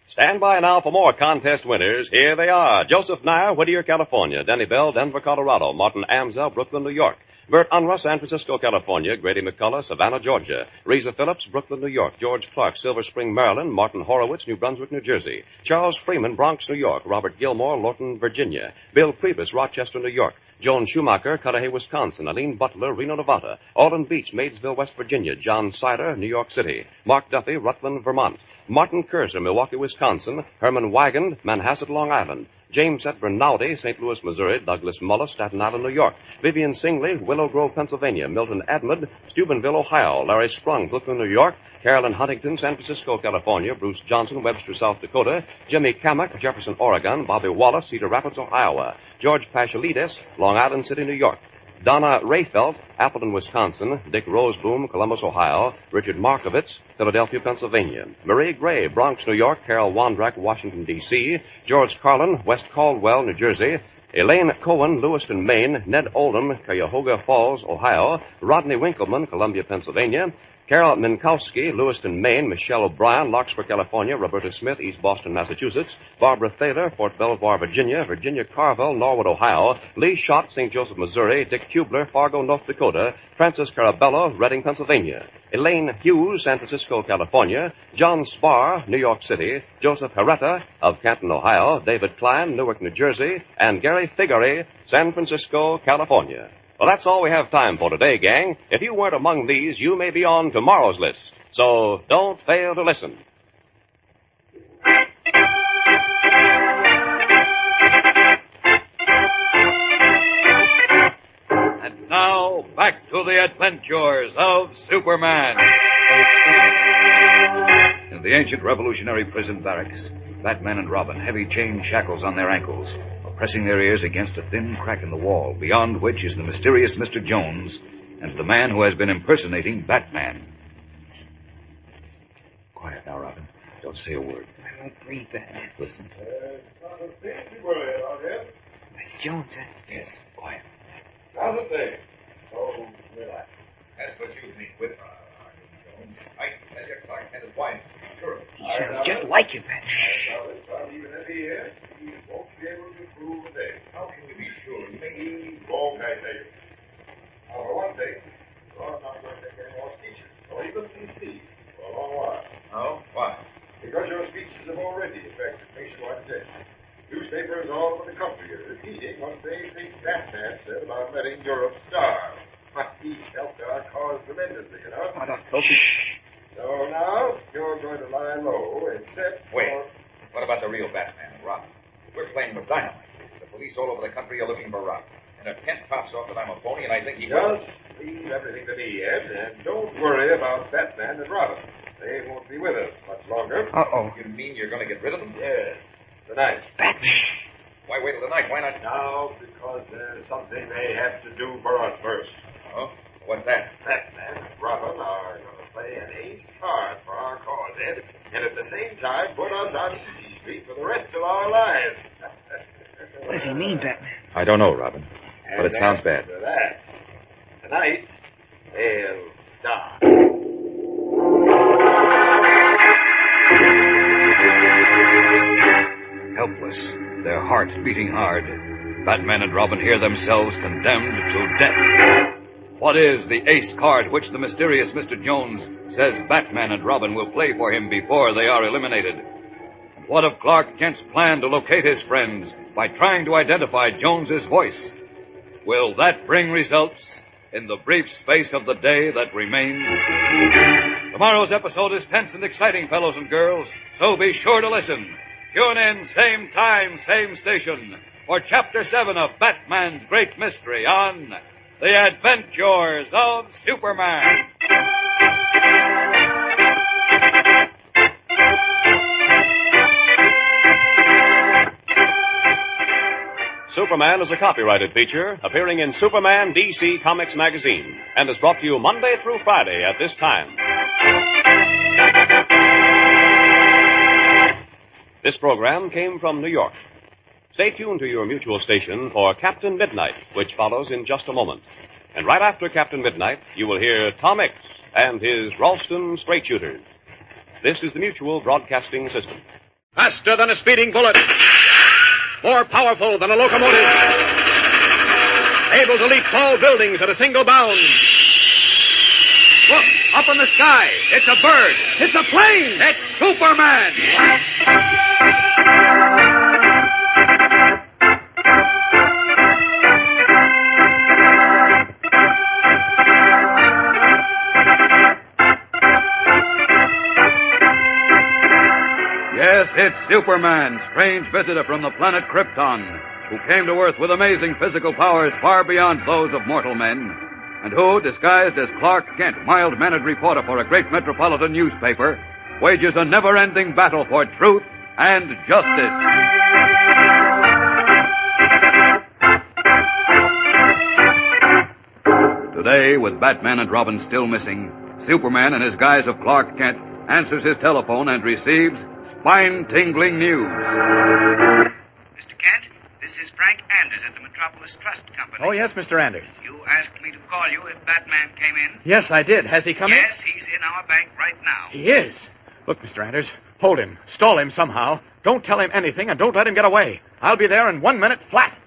D: Stand by now for more contest winners. Here they are. Joseph Nair, Whittier, California. Denny Bell, Denver, Colorado. Martin Amzell, Brooklyn, New York. Bert Unruh, San Francisco, California. Grady McCullough, Savannah, Georgia. Reza Phillips, Brooklyn, New York. George Clark, Silver Spring, Maryland. Martin Horowitz, New Brunswick, New Jersey. Charles Freeman, Bronx, New York. Robert Gilmore, Lorton, Virginia. Bill Priebus, Rochester, New York. Joan Schumacher, Cudahy, Wisconsin. Eileen Butler, Reno, Nevada. Alden Beach, Maysville, West Virginia. John Sider, New York City. Mark Duffy, Rutland, Vermont. Martin Kurzer, Milwaukee, Wisconsin. Herman Wagand, Manhasset, Long Island. James Etburn Nowdy, St. Louis, Missouri. Douglas Mullis, Staten Island, New York. Vivian Singley, Willow Grove, Pennsylvania. Milton Admud, Steubenville, Ohio. Larry Sprung, Brooklyn, New York. Carolyn Huntington, San Francisco, California. Bruce Johnson, Webster, South Dakota. Jimmy Kamak, Jefferson, Oregon. Bobby Wallace, Cedar Rapids, Iowa. George Pashalides, Long Island City, New York. Donna Rayfelt, Appleton, Wisconsin. Dick Roseboom, Columbus, Ohio. Richard Markovitz, Philadelphia, Pennsylvania. Marie Gray, Bronx, New York. Carol Wondrak, Washington, D.C. George Carlin, West Caldwell, New Jersey. Elaine Cohen, Lewiston, Maine. Ned Oldham, Cuyahoga Falls, Ohio. Rodney Winkleman, Columbia, Pennsylvania. Carol Minkowski, Lewiston, Maine. Michelle O'Brien, Larkspur, California. Roberta Smith, East Boston, Massachusetts. Barbara Thaler, Fort Belvoir, Virginia. Virginia Carville, Norwood, Ohio. Lee Schott, St. Joseph, Missouri. Dick Kubler, Fargo, North Dakota. Francis Carabello, Reading, Pennsylvania. Elaine Hughes, San Francisco, California. John Spar, New York City. Joseph Herretta of Canton, Ohio. David Klein, Newark, New Jersey. And Gary Figari, San Francisco, California. Well, that's all we have time for today, gang. If you weren't among these, you may be on tomorrow's list. So don't fail to listen.
B: And now, back to the adventures of Superman. In the ancient revolutionary prison barracks, Batman and Robin, heavy chain shackles on their ankles, are pressing their ears against a thin crack in the wall, beyond which is the mysterious Mr. Jones and the man who has been impersonating Batman.
H: Quiet now, Robin. Don't say a word.
C: I won't breathe, Batman.
H: Listen.
C: That's Jones, huh?
H: Yes, quiet.
F: Doesn't they? Oh, relax. That's what you think with Jones. I tell you, Clark Kent is wise. Sure.
C: He sounds just like you, Batman.
F: Even if he is, he won't be able to prove a thing. How can we be sure? He won't, I tell you. Now, for one thing, you're not going to take any more speeches. No, or even D.C. for a long while.
H: Oh, why?
F: Because your speeches have already affected nationwide attention. Newspapers all over the country are repeating what they think Batman said about letting Europe starve. He's helped our cause tremendously, you know.
K: Oh, don't focus.
F: So now, you're going to lie low, except for...
H: Wait. What about the real Batman, Robbin? We're playing with dynamite. The police all over the country are looking for Robbin. And if Kent pops off that I'm a phony and I think he will...
F: Just leave everything to me, Ed, and don't worry about Batman and Robin. They won't be with us much longer.
K: Uh-oh.
H: You mean you're going to get rid of them?
F: Yes. Tonight.
K: Batman!
H: Why wait till tonight? Why not
F: Now, because there's something they have to do for us first.
H: Oh? What's that?
F: Batman and Robin are going to play an ace card for our cause, Ed, and at the same time put us on Easy Street for the rest of our lives.
K: What does he mean, Batman?
H: I don't know, Robin. But it sounds bad.
F: After that, tonight, they'll die.
B: Helpless, their hearts beating hard, Batman and Robin hear themselves condemned to death. What is the ace card which the mysterious Mr. Jones says Batman and Robin will play for him before they are eliminated? And what of Clark Kent's plan to locate his friends by trying to identify Jones's voice? Will that bring results in the brief space of the day that remains? Tomorrow's episode is tense and exciting, fellows and girls, so be sure to listen. Tune in, same time, same station, for Chapter 7 of Batman's Great Mystery on The Adventures of Superman.
D: Superman is a copyrighted feature appearing in Superman DC Comics magazine and is brought to you Monday through Friday at this time. This program came from New York. Stay tuned to your mutual station for Captain Midnight, which follows in just a moment. And right after Captain Midnight, you will hear Tom Mix and his Ralston Straight Shooters. This is the Mutual Broadcasting System.
A: Faster than a speeding bullet. More powerful than a locomotive. Able to leap tall buildings at a single bound. Look, up in the sky. It's a bird. It's a plane. It's Superman. Yes, it's Superman, strange visitor from the planet Krypton, who came to Earth with amazing physical powers far beyond those of mortal men, and who, disguised as Clark Kent, mild-mannered reporter for a great metropolitan newspaper, wages a never-ending battle for truth and justice. Today, with Batman and Robin still missing, Superman, in his guise of Clark Kent, answers his telephone and receives spine-tingling news.
M: Mr. Kent, this is Frank Anders at the Metropolis Trust Company.
K: Oh, yes, Mr. Anders.
M: You asked me to call you if Batman came in.
K: Yes, I did. Has he come in?
M: Yes, he's in our bank right now.
K: He is. Look, Mr. Anders, hold him. Stall him somehow. Don't tell him anything, and don't let him get away. I'll be there in 1 minute flat.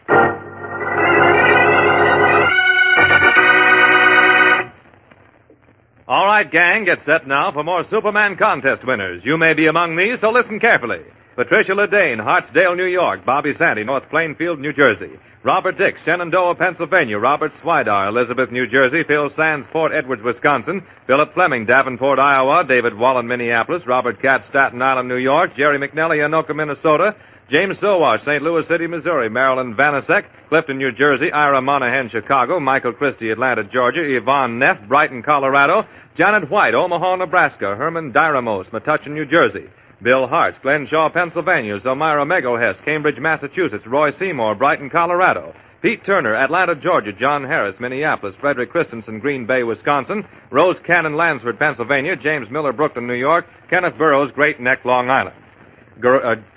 G: All right, gang, get set now for more Superman contest winners. You may be among these, so listen carefully. Patricia Ledane, Hartsdale, New York. Bobby Sandy, North Plainfield, New Jersey. Robert Dix, Shenandoah, Pennsylvania. Robert Swidar, Elizabeth, New Jersey. Phil Sands, Port Edwards, Wisconsin. Philip Fleming, Davenport, Iowa. David Wallen, Minneapolis. Robert Katz, Staten Island, New York. Jerry McNally, Anoka, Minnesota. James Sowash, St. Louis City, Missouri. Marilyn Vanasek, Clifton, New Jersey. Ira Monahan, Chicago. Michael Christie, Atlanta, Georgia. Yvonne Neff, Brighton, Colorado. Janet White, Omaha, Nebraska. Herman Dyramos, Metuchen, New Jersey. Bill Hartz, Glenshaw, Pennsylvania. Zomira Megohest, Cambridge, Massachusetts. Roy Seymour, Brighton, Colorado. Pete Turner, Atlanta, Georgia. John Harris, Minneapolis. Frederick Christensen, Green Bay, Wisconsin. Rose Cannon, Lansford, Pennsylvania. James Miller, Brooklyn, New York. Kenneth Burrows, Great Neck, Long Island.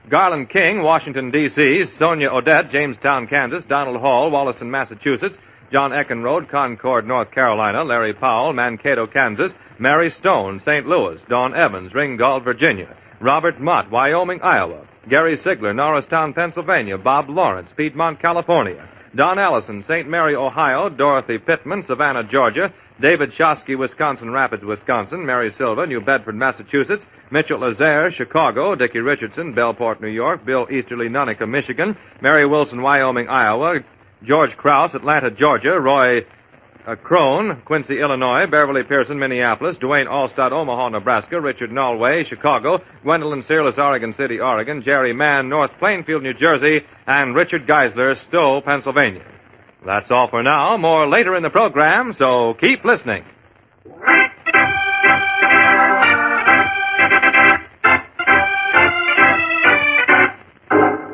G: Garland King, Washington, D.C. Sonia Odette, Jamestown, Kansas. Donald Hall, Wollaston, Massachusetts. John Eckenrode, Concord, North Carolina. Larry Powell, Mankato, Kansas. Mary Stone, St. Louis. Dawn Evans, Ringgold, Virginia. Robert Mott, Wyoming, Iowa. Gary Sigler, Norristown, Pennsylvania. Bob Lawrence, Piedmont, California. Don Allison, St. Mary, Ohio. Dorothy Pittman, Savannah, Georgia. David Shosky, Wisconsin Rapids, Wisconsin. Mary Silva, New Bedford, Massachusetts. Mitchell Lazaire, Chicago. Dickie Richardson, Bellport, New York. Bill Easterly, Nunica, Michigan. Mary Wilson, Wyoming, Iowa. George Krause, Atlanta, Georgia. Roy Crone, Quincy, Illinois. Beverly Pearson, Minneapolis. Dwayne Allstott, Omaha, Nebraska. Richard Nolway, Chicago. Gwendolyn Searles, Oregon City, Oregon. Jerry Mann, North Plainfield, New Jersey. And Richard Geisler, Stowe, Pennsylvania. That's all for now. More later in the program, so keep listening.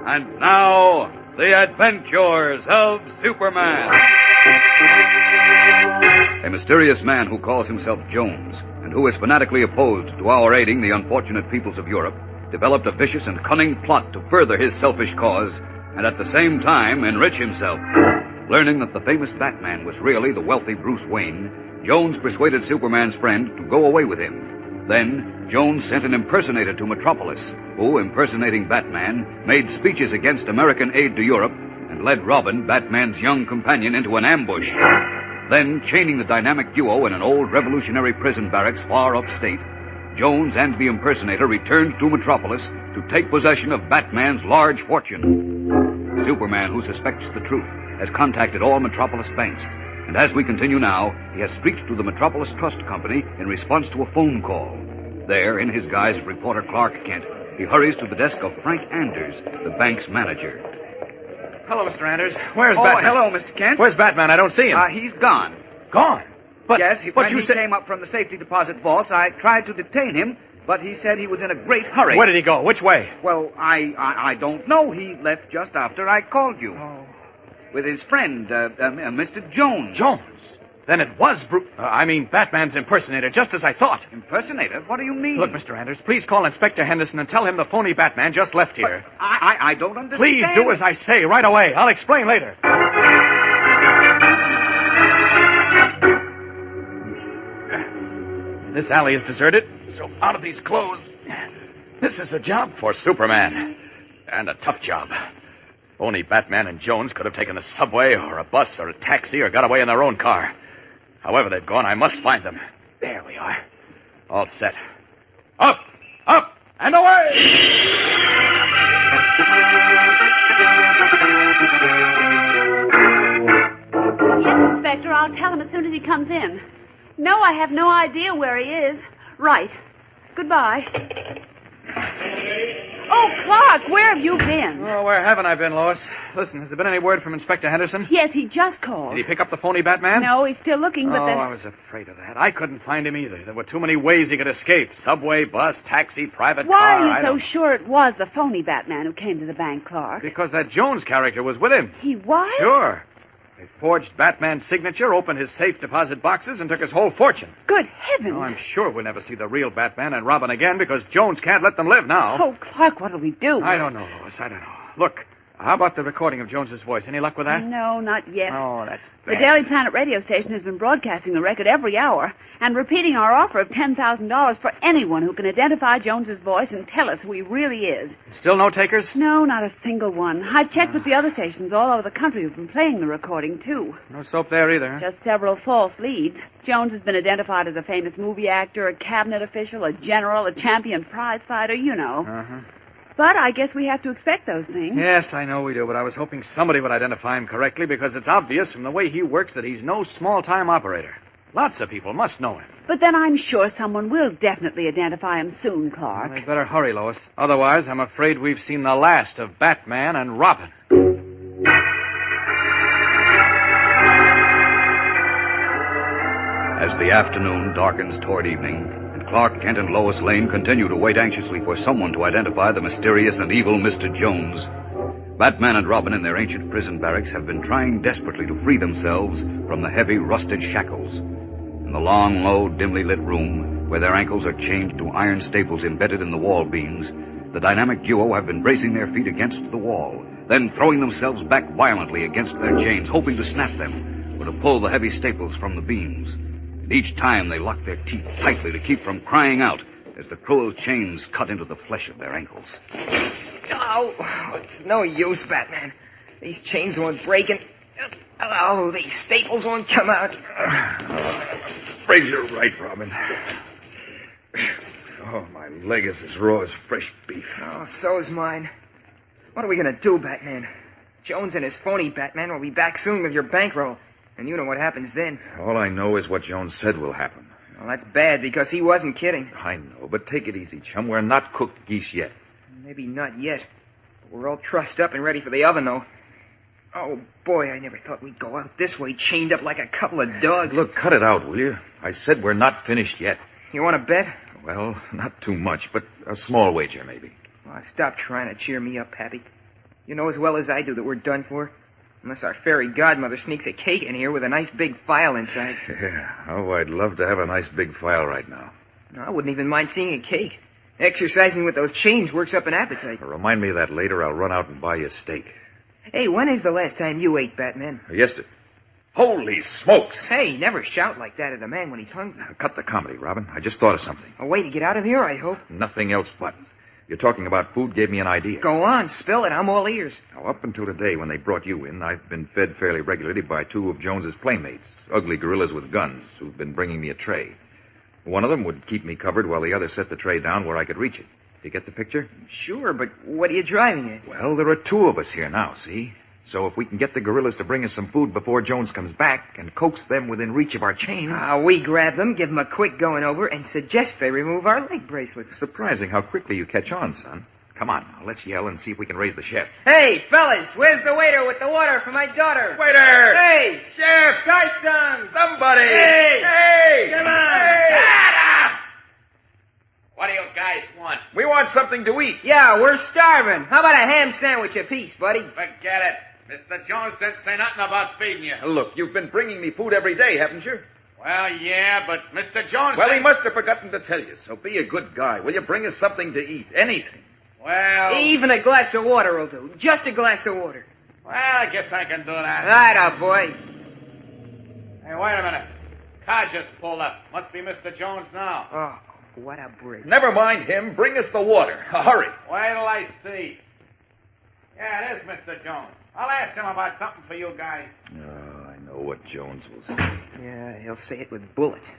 A: And now, the adventures of Superman.
B: A mysterious man who calls himself Jones, and who is fanatically opposed to our aiding the unfortunate peoples of Europe, developed a vicious and cunning plot to further his selfish cause, and at the same time enrich himself. Learning that the famous Batman was really the wealthy Bruce Wayne, Jones persuaded Superman's friend to go away with him. Then, Jones sent an impersonator to Metropolis, who, impersonating Batman, made speeches against American aid to Europe and led Robbin, Batman's young companion, into an ambush. Then, chaining the dynamic duo in an old revolutionary prison barracks far upstate, Jones and the impersonator returned to Metropolis to take possession of Batman's large fortune. Superman, who suspects the truth, has contacted all Metropolis banks, and as we continue now, he has streaked to the Metropolis Trust Company in response to a phone call. There, in his guise of reporter Clark Kent, he hurries to the desk of Frank Anders, the bank's manager.
K: Hello, Mr. Anders. Where's Batman?
J: Hello, Mr. Kent.
K: Where's Batman? I don't see him.
J: He's gone.
K: Gone? But,
J: yes,
K: but
J: when he came up from the safety deposit vaults, I tried to detain him, but he said he was in a great hurry.
K: Where did he go? Which way?
J: Well, I don't know. He left just after I called you.
K: Oh.
J: With his friend, Mr. Jones.
K: Jones? Then it was Batman's impersonator, just as I thought.
J: Impersonator? What do you mean?
K: Look, Mr. Anders, please call Inspector Henderson and tell him the phony Batman just left here.
J: But I don't understand.
K: Please do as I say right away. I'll explain later. This alley is deserted, so out of these clothes, this is a job for Superman. And a tough job. Only Batman and Jones could have taken a subway or a bus or a taxi or got away in their own car. However they've gone, I must find them. There we are. All set. Up, and away!
N: Yes, Inspector, I'll tell him as soon as he comes in. No, I have no idea where he is. Right. Goodbye. Oh, Clark, where have you been?
K: Oh, where haven't I been, Lois? Listen, has there been any word from Inspector Henderson?
N: Yes, he just called.
K: Did he pick up the phony Batman?
N: No, he's still looking, but
K: I was afraid of that. I couldn't find him either. There were too many ways he could escape. Subway, bus, taxi, private
N: Why
K: car.
N: are you so sure it was the phony Batman who came to the bank, Clark?
K: Because that Jones character was with him.
N: He was?
K: Sure. They forged Batman's signature, opened his safe deposit boxes, and took his whole fortune.
N: Good heavens.
K: Oh, I'm sure we'll never see the real Batman and Robbin again because Jones can't let them live now.
N: Oh, Clark, what'll we do?
K: I don't know, Lois. I don't know. Look, how about the recording of Jones's voice? Any luck with that?
N: No, not yet.
K: Oh, that's
N: The
K: bad.
N: Daily Planet radio station has been broadcasting the record every hour and repeating our offer of $10,000 for anyone who can identify Jones's voice and tell us who he really is.
K: Still no takers?
N: No, not a single one. I've checked with the other stations all over the country who've been playing the recording, too.
K: No soap there either.
N: Just several false leads. Jones has been identified as a famous movie actor, a cabinet official, a general, a champion prize fighter, you know.
K: Uh-huh.
N: But I guess we have to expect those things.
K: Yes, I know we do, but I was hoping somebody would identify him correctly because it's obvious from the way he works that he's no small-time operator. Lots of people must know him.
N: But then I'm sure someone will definitely identify him soon, Clark.
K: Well, they'd better hurry, Lois. Otherwise, I'm afraid we've seen the last of Batman and Robbin.
B: As the afternoon darkens toward evening, and Clark Kent and Lois Lane continue to wait anxiously for someone to identify the mysterious and evil Mr. Jones, Batman and Robbin in their ancient prison barracks have been trying desperately to free themselves from the heavy, rusted shackles. In the long, low, dimly lit room, where their ankles are chained to iron staples embedded in the wall beams, the dynamic duo have been bracing their feet against the wall, then throwing themselves back violently against their chains, hoping to snap them, or to pull the heavy staples from the beams. And each time they lock their teeth tightly to keep from crying out as the cruel chains cut into the flesh of their ankles.
C: Oh, it's no use, Batman. These chains won't break and... Oh, these staples won't come out.
H: afraid you're right, Robin. Oh, my leg is as raw as fresh beef.
C: Oh, so's mine. What are we going to do, Batman? Jones and his phony Batman will be back soon with your bankroll. And you know what happens then.
H: All I know is what Jones said will happen.
C: Well, that's bad because he wasn't kidding.
H: I know, but take it easy, chum. We're not cooked geese yet.
C: Maybe not yet. But we're all trussed up and ready for the oven, though. Oh, boy, I never thought we'd go out this way, chained up like a couple of dogs.
H: Look, cut it out, will you? I said we're not finished yet.
C: You want to bet?
H: Well, not too much, but a small wager, maybe.
C: Oh, stop trying to cheer me up, Pappy. You know as well as I do that we're done for. Unless our fairy godmother sneaks a cake in here with a nice big file inside.
H: Yeah, oh, I'd love to have a nice big file right now.
C: No, I wouldn't even mind seeing a cake. Exercising with those chains works up an appetite.
H: Remind me of that later. I'll run out and buy you a steak.
C: Hey, when is the last time you ate, Batman?
H: Yesterday. Holy smokes!
C: Hey, never shout like that at a man when he's hungry.
H: Now, cut the comedy, Robin. I just thought of something.
C: A way to get out of here, I hope.
H: Nothing else but. You're talking about food gave me an idea.
C: Go on, spill it. I'm all ears.
H: Now, up until today, when they brought you in, I've been fed fairly regularly by two of Jones's playmates, ugly gorillas with guns, who've been bringing me a tray. One of them would keep me covered while the other set the tray down where I could reach it. You get the picture?
C: Sure, but what are you driving at?
H: Well, there are two of us here now, see? So if we can get the gorillas to bring us some food before Jones comes back and coax them within reach of our chain...
C: we grab them, give them a quick going over, and suggest they remove our leg bracelets.
H: Surprising how quickly you catch on, son. Come on, now, let's yell and see if we can raise the chef.
C: Hey, fellas, where's the waiter with the water for my daughter?
H: Waiter!
C: Hey!
H: Chef!
C: Guy some!
H: Somebody!
C: Hey!
H: Hey!
C: Come on!
H: Hey!
K: What do you guys want?
H: We want something to eat.
C: Yeah, we're starving. How about a ham sandwich apiece, buddy?
K: Forget it. Mr. Jones didn't say nothing about feeding you.
H: Look, you've been bringing me food every day, haven't you?
K: Well, yeah, but Mr. Jones...
H: Well, he must have forgotten to tell you, so be a good guy. Will you bring us something to eat? Anything.
K: Well...
C: Even a glass of water will do. Just a glass of water.
K: Well, I guess I can do that.
C: Right up, boy.
K: Hey, wait a minute. Car just pulled up. Must be Mr. Jones now.
C: Oh, what a break.
H: Never mind him. Bring us the water. Hurry.
K: Wait till I see. Yeah, it is Mr. Jones. I'll ask him about something for you guys.
H: Oh, I know what Jones will say.
C: Yeah, he'll say it with bullets.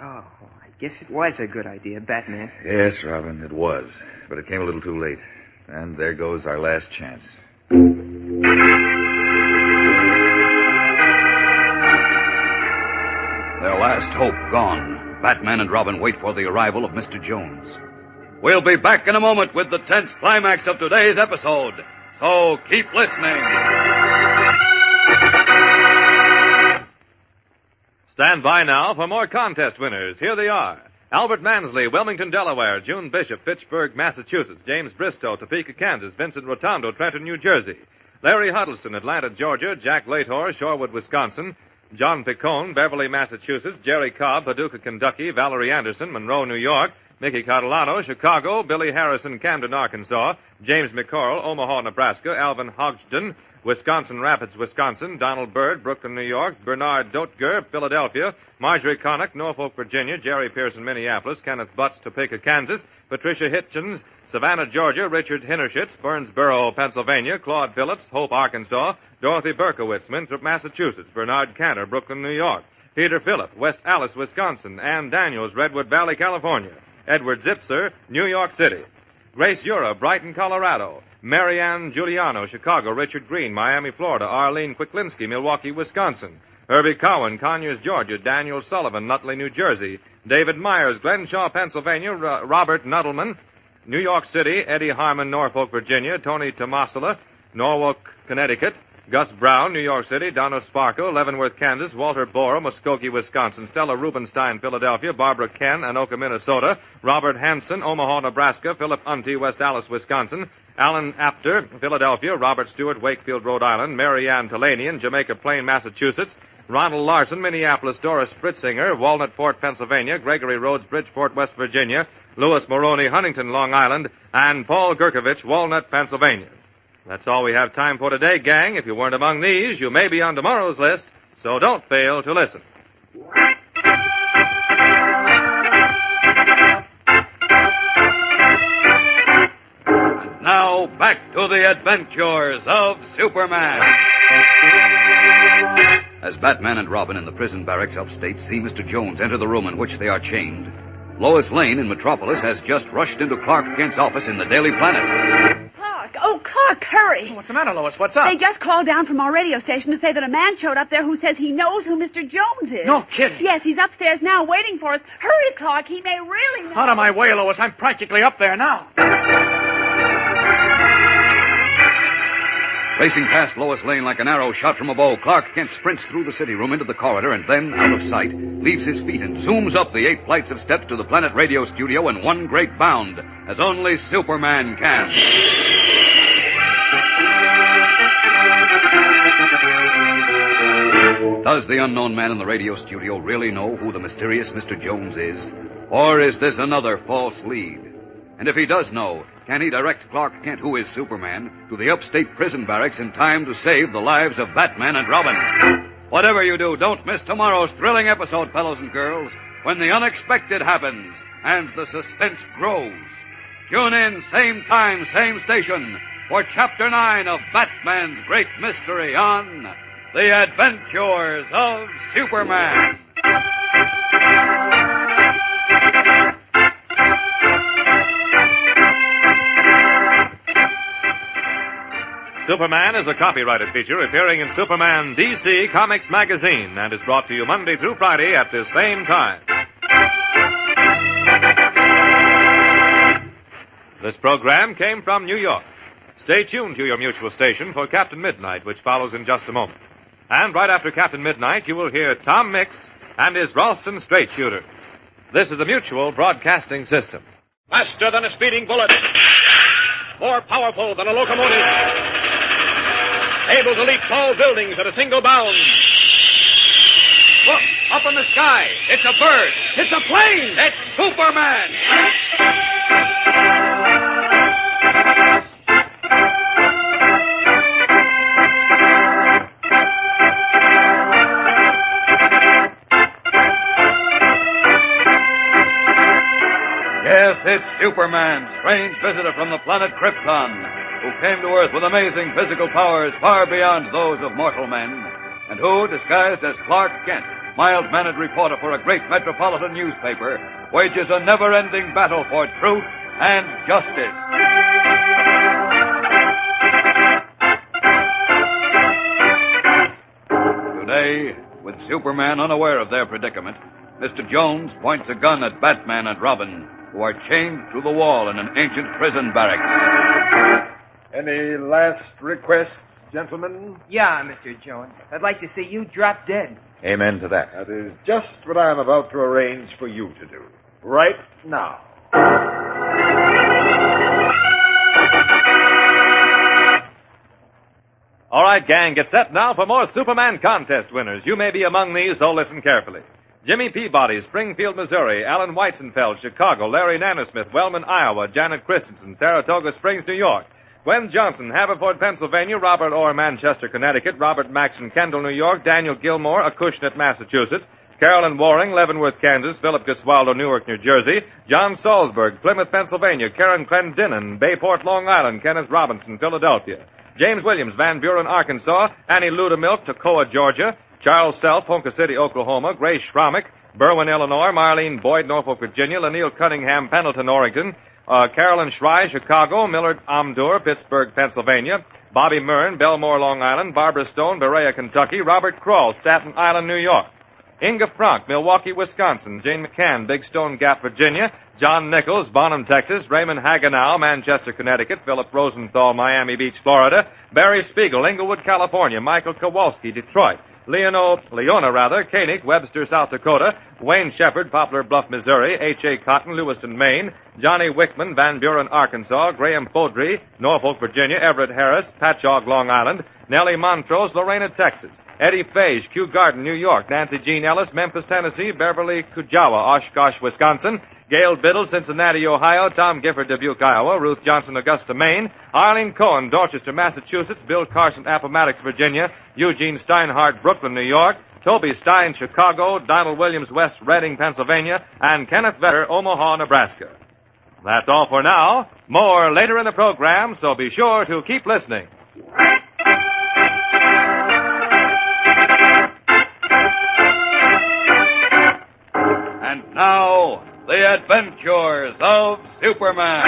C: Oh, I guess it was a good idea, Batman.
H: Yes, Robin, it was. But it came a little too late. And there goes our last chance.
B: Their last hope gone. Batman and Robin wait for the arrival of Mr. Jones. We'll be back in a moment with the tense climax of today's episode. So keep listening.
G: Stand by now for more contest winners. Here they are. Albert Mansley, Wilmington, Delaware. June Bishop, Fitchburg, Massachusetts. James Bristow, Topeka, Kansas. Vincent Rotondo, Trenton, New Jersey. Larry Huddleston, Atlanta, Georgia. Jack Lator, Shorewood, Wisconsin. John Picone, Beverly, Massachusetts. Jerry Cobb, Paducah, Kentucky. Valerie Anderson, Monroe, New York. Mickey Catalano, Chicago. Billy Harrison, Camden, Arkansas. James McCorrell, Omaha, Nebraska. Alvin Hodgson, Wisconsin Rapids, Wisconsin. Donald Bird, Brooklyn, New York. Bernard Dotger, Philadelphia. Marjorie Connick, Norfolk, Virginia. Jerry Pearson, Minneapolis. Kenneth Butts, Topeka, Kansas. Patricia Hitchens, Savannah, Georgia. Richard Hinnershitz, Burnsboro, Pennsylvania. Claude Phillips, Hope, Arkansas. Dorothy Berkowitz, Winthrop, Massachusetts. Bernard Cantor, Brooklyn, New York. Peter Phillip, West Allis, Wisconsin. Ann Daniels, Redwood Valley, California. Edward Zipser, New York City. Grace Ura, Brighton, Colorado. Marianne Giuliano, Chicago. Richard Green, Miami, Florida. Arlene Quicklinski, Milwaukee, Wisconsin. Herbie Cowan, Conyers, Georgia. Daniel Sullivan, Nutley, New Jersey. David Myers, Glenshaw, Pennsylvania. Robert Nuttleman, New York City. Eddie Harmon, Norfolk, Virginia. Tony Tomasula, Norwalk, Connecticut. Gus Brown, New York City. Donna Sparko, Leavenworth, Kansas. Walter Bora, Muskogee, Wisconsin. Stella Rubenstein, Philadelphia. Barbara Ken, Anoka, Minnesota. Robert Hanson, Omaha, Nebraska. Philip Unty, West Allis, Wisconsin. Alan Apter, Philadelphia. Robert Stewart, Wakefield, Rhode Island. Mary Ann Talanian, Jamaica Plain, Massachusetts. Ronald Larson, Minneapolis. Doris Fritzinger, Walnut Fort, Pennsylvania. Gregory Rhodes, Bridgeport, West Virginia. Louis Moroney, Huntington, Long Island. And Paul Gerkovich, Walnut, Pennsylvania. That's all we have time for today, gang. If you weren't among these, you may be on tomorrow's list, so don't fail to listen.
A: And now, back to the adventures of Superman.
B: As Batman and Robin in the prison barracks upstate see Mr. Jones enter the room in which they are chained, Lois Lane in Metropolis has just rushed into Clark Kent's office in the Daily Planet.
N: Clark! Oh, Clark, hurry!
K: What's the matter, Lois? What's up?
N: They just called down from our radio station to say that a man showed up there who says he knows who Mr. Jones is.
K: No kidding.
N: Yes, he's upstairs now waiting for us. Hurry, Clark. He may really know.
K: Out of my way, Lois. I'm practically up there now.
B: Racing past Lois Lane like an arrow shot from a bow, Clark Kent sprints through the city room into the corridor and then, out of sight, leaves his feet and zooms up the 8 flights of steps to the Planet radio studio in one great bound, as only Superman can. Does the unknown man in the radio studio really know who the mysterious Mr. Jones is? Or is this another false lead? And if he does know, can he direct Clark Kent, who is Superman, to the upstate prison barracks in time to save the lives of Batman and Robin? Whatever you do, don't miss tomorrow's thrilling episode, fellows and girls, when the unexpected happens and the suspense grows. Tune in, same time, same station, for Chapter 9 of Batman's Great Mystery on The Adventures of Superman.
G: Superman is a copyrighted feature appearing in Superman DC Comics magazine and is brought to you Monday through Friday at this same time. This program came from New York. Stay tuned to your mutual station for Captain Midnight, which follows in just a moment. And right after Captain Midnight, you will hear Tom Mix and his Ralston Straight Shooter. This is the Mutual Broadcasting System.
K: Faster than a speeding bullet. More powerful than a locomotive. Able to leap tall buildings at a single bound.
B: Look, up in the sky. It's a bird.
K: It's a plane!
B: It's Superman! Yes, it's Superman, strange visitor from the planet Krypton, who came to Earth with amazing physical powers far beyond those of mortal men, and who, disguised as Clark Kent, mild-mannered reporter for a great metropolitan newspaper, wages a never-ending battle for truth and justice. Today, with Superman unaware of their predicament, Mr. Jones points a gun at Batman and Robin, who are chained to the wall in an ancient prison barracks.
L: Any last requests, gentlemen?
C: Yeah, Mr. Jones. I'd like to see you drop dead.
H: Amen to that.
L: That is just what I'm about to arrange for you to do. Right now.
G: All right, gang, get set now for more Superman contest winners. You may be among these, so listen carefully. Jimmy Peabody, Springfield, Missouri. Alan Weizenfeld, Chicago. Larry Nanosmith, Wellman, Iowa. Janet Christensen, Saratoga Springs, New York. Gwen Johnson, Haverford, Pennsylvania. Robert Orr, Manchester, Connecticut. Robert Maxon, Kendall, New York. Daniel Gilmore, Acushnet, Massachusetts. Carolyn Waring, Leavenworth, Kansas. Philip Gesualdo, Newark, New Jersey. John Salzberg, Plymouth, Pennsylvania. Karen Clendenin, Bayport, Long Island. Kenneth Robinson, Philadelphia. James Williams, Van Buren, Arkansas. Annie Ludemilk, Toccoa, Georgia. Charles Self, Ponca City, Oklahoma. Grace Schrammick, Berwyn, Illinois. Marlene Boyd, Norfolk, Virginia. Lanil Cunningham, Pendleton, Oregon. Carolyn Schrei, Chicago. Millard Amdur, Pittsburgh, Pennsylvania. Bobby Myrn, Belmore, Long Island. Barbara Stone, Berea, Kentucky. Robert Krall, Staten Island, New York. Inga Frank, Milwaukee, Wisconsin. Jane McCann, Big Stone Gap, Virginia. John Nichols, Bonham, Texas. Raymond Hagenow, Manchester, Connecticut. Philip Rosenthal, Miami Beach, Florida. Barry Spiegel, Inglewood, California. Michael Kowalski, Detroit. Leona, Koenig, Webster, South Dakota. Wayne Shepard, Poplar Bluff, Missouri. H.A. Cotton, Lewiston, Maine. Johnny Wickman, Van Buren, Arkansas. Graham Fodry, Norfolk, Virginia. Everett Harris, Patchogue, Long Island. Nellie Montrose, Lorena, Texas. Eddie Fage, Kew Garden, New York. Nancy Jean Ellis, Memphis, Tennessee. Beverly Kujawa, Oshkosh, Wisconsin. Gail Biddle, Cincinnati, Ohio. Tom Gifford, Dubuque, Iowa. Ruth Johnson, Augusta, Maine. Arlene Cohen, Dorchester, Massachusetts. Bill Carson, Appomattox, Virginia. Eugene Steinhardt, Brooklyn, New York. Toby Stein, Chicago. Donald Williams, West Reading, Pennsylvania. And Kenneth Vetter, Omaha, Nebraska. That's all for now. More later in the program, so be sure to keep listening.
A: Now, the adventures of Superman.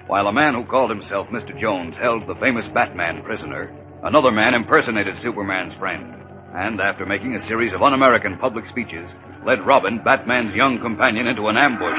B: While a man who called himself Mr. Jones held the famous Batman prisoner, another man impersonated Superman's friend, and after making a series of un-American public speeches, led Robbin, Batman's young companion, into an ambush.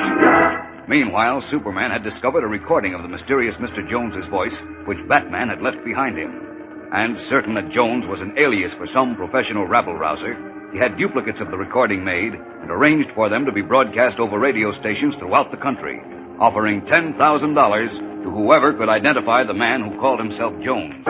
B: Meanwhile, Superman had discovered a recording of the mysterious Mr. Jones's voice, which Batman had left behind him. And certain that Jones was an alias for some professional rabble-rouser, he had duplicates of the recording made and arranged for them to be broadcast over radio stations throughout the country, offering $10,000 to whoever could identify the man who called himself Jones.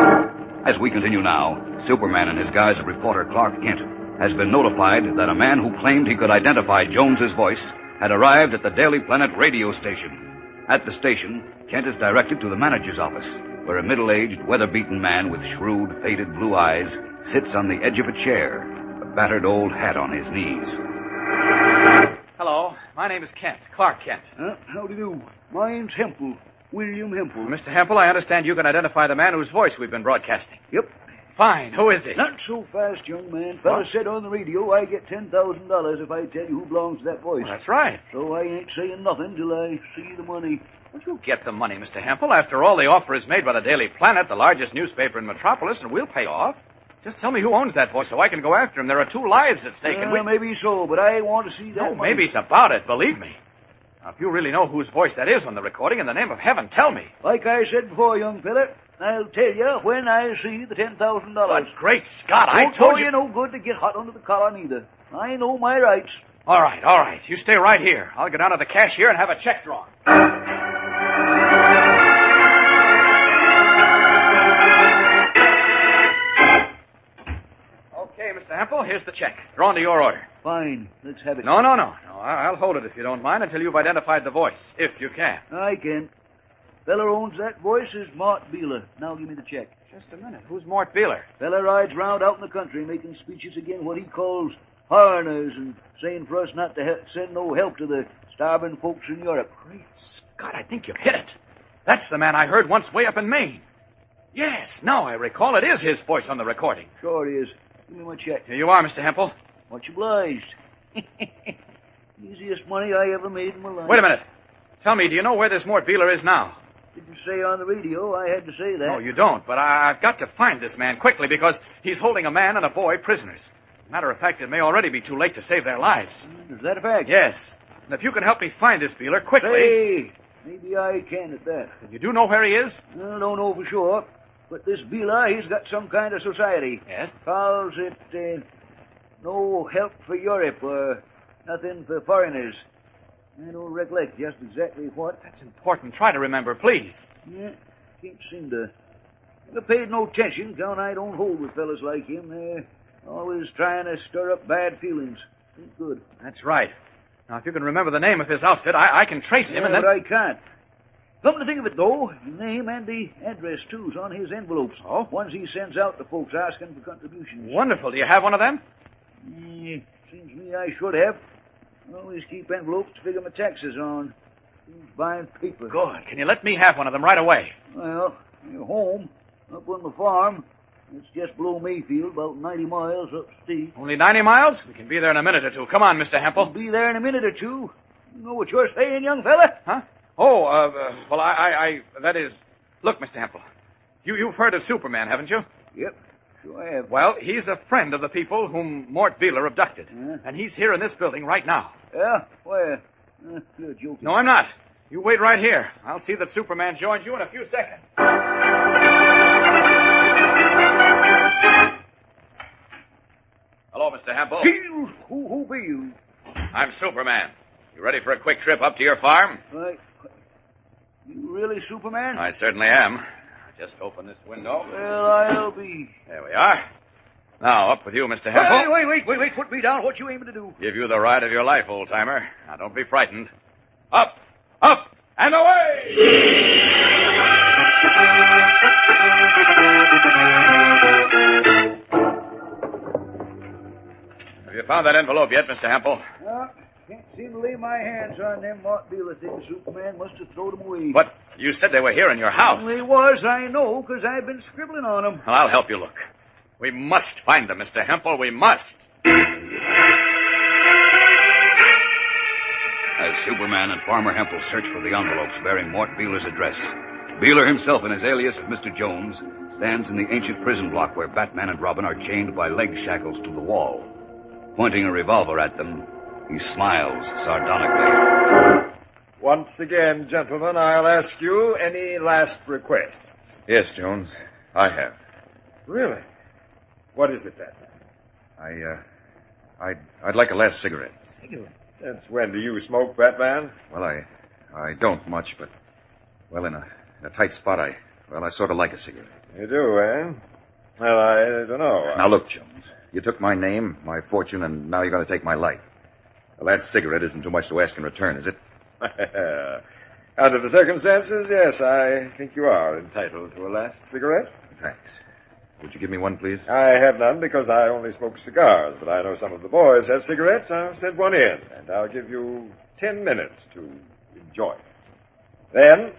B: As we continue now, Superman, in his guise of reporter Clark Kent, has been notified that a man who claimed he could identify Jones's voice had arrived at the Daily Planet radio station. At the station, Kent is directed to the manager's office, where a middle-aged, weather-beaten man with shrewd, faded blue eyes sits on the edge of a chair, a battered old hat on his knees.
K: Hello, my name is Kent, Clark Kent.
O: How do you do? My name's Hempel, William Hempel.
K: Mr. Hempel, I understand you can identify the man whose voice we've been broadcasting.
O: Yep.
K: Fine. Who is he?
O: Not so fast, young man. Fella said on the radio I get $10,000 if I tell you who belongs to that voice.
K: Well, that's right.
O: So I ain't saying nothing till I see the money.
K: Well, you get the money, Mr. Hempel. After all, the offer is made by the Daily Planet, the largest newspaper in Metropolis, and we'll pay off. Just tell me who owns that voice so I can go after him. There are 2 lives at stake.
O: Maybe so, but I want to see that money.
K: Maybe it's about it, believe me. Now, if you really know whose voice that is on the recording, in the name of heaven, tell me.
O: Like I said before, young fella, I'll tell you when I see the $10,000.
K: But great Scott, I
O: told
K: told
O: you no good to get hot under the collar neither. I know my rights.
K: All right. You stay right here. I'll go down to the cashier and have a check drawn. Okay, Mr. Hempel, here's the check. Drawn to your order.
O: Fine. Let's have it.
K: No. I'll hold it if you don't mind until you've identified the voice, if you can.
O: I can. Fella owns that voice is Mort Beeler. Now give me the check.
K: Just a minute. Who's Mort Beeler?
O: Fella rides round out in the country making speeches again what he calls foreigners and saying for us not to send no help to the starving folks in Europe.
K: Great Scott, I think you've hit it. That's the man I heard once way up in Maine. Yes, now I recall it is his voice on the recording.
O: Sure it is. Give me my check.
K: Here you are, Mr. Hempel.
O: Much obliged. Easiest money I ever made in my life.
K: Wait a minute. Tell me, do you know where this Mort Beeler is now?
O: Didn't say on the radio. I had to say that.
K: No, you don't, but I've got to find this man quickly because he's holding a man and a boy prisoners. As a matter of fact, it may already be too late to save their lives.
O: Is that a fact?
K: Yes. And if you can help me find this Beeler quickly...
O: Say, maybe I can at that.
K: You do know where he is?
O: I don't know for sure. But this Beeler, he's got some kind of society.
K: Yes?
O: Calls it, No Help for Europe, or nothing for foreigners. I don't recollect just exactly what.
K: That's important. Try to remember, please.
O: Yeah, can't seem to. Never paid no attention, count I don't hold with fellas like him. They're always trying to stir up bad feelings. Ain't good.
K: That's right. Now, if you can remember the name of his outfit, I can trace him and then...
O: but I can't. Come to think of it, though, the name and the address, too, is on his envelopes.
K: Oh?
O: Ones he sends out to folks asking for contributions.
K: Wonderful. Do you have one of them?
O: Seems to me I should have. I always keep envelopes to figure my taxes on. Buying paper.
K: Good. Can you let me have one of them right away?
O: Well, you're home, up on the farm. It's just below Mayfield, about 90 miles upstate.
K: Only 90 miles? We can be there in a minute or two. Come on, Mr. Hempel.
O: We'll be there in a minute or two. You know what you're saying, young fella?
K: Huh? Oh, well, that is... Look, Mr. Hempel, you've heard of Superman, haven't you?
O: Yep, sure I have.
K: Well, he's a friend of the people whom Mort Beeler abducted. And he's here in this building right now.
O: Yeah? Where? You're joking.
K: No, I'm not. You wait right here. I'll see that Superman joins you in a few seconds. Hello, Mr. Hempel.
O: Who be you?
D: I'm Superman. You ready for a quick trip up to your farm?
O: Right. You really Superman?
D: I certainly am. Just open this window.
O: Well, I'll be.
D: There we are. Now, up with you, Mr. Hempel.
O: Wait. Put me down. What you aiming to do?
D: Give you the ride of your life, old-timer. Now, don't be frightened. Up, and away! Have you found that envelope yet, Mr. Hempel?
O: Can't seem to lay my hands on them Mort Beeler things. Superman must have thrown them away.
D: But you said they were here in your house.
O: They was, I know, because I've been scribbling on them.
D: Well, I'll help you look. We must find them, Mr. Hempel. We must.
B: As Superman and Farmer Hempel search for the envelopes bearing Mort Beeler's address, Beeler himself, in his alias of Mr. Jones, stands in the ancient prison block where Batman and Robin are chained by leg shackles to the wall. Pointing a revolver at them, he smiles sardonically.
P: Once again, gentlemen, I'll ask you any last requests.
H: Yes, Jones, I have.
P: Really? What is it, Batman?
H: I'd like a last cigarette.
C: Cigarette?
P: Since when do you smoke, Batman?
H: Well, I don't much, but, well, in a tight spot, I sort of like a cigarette.
P: You do, eh? Well, I don't know.
H: Now, look, Jones, you took my name, my fortune, and now you're going to take my life. The last cigarette isn't too much to ask in return, is it?
P: Under the circumstances, yes, I think you are entitled to a last cigarette.
H: Thanks. Would you give me one, please?
P: I have none because I only smoke cigars, but I know some of the boys have cigarettes. I'll send one in, and I'll give you 10 minutes to enjoy it. Then,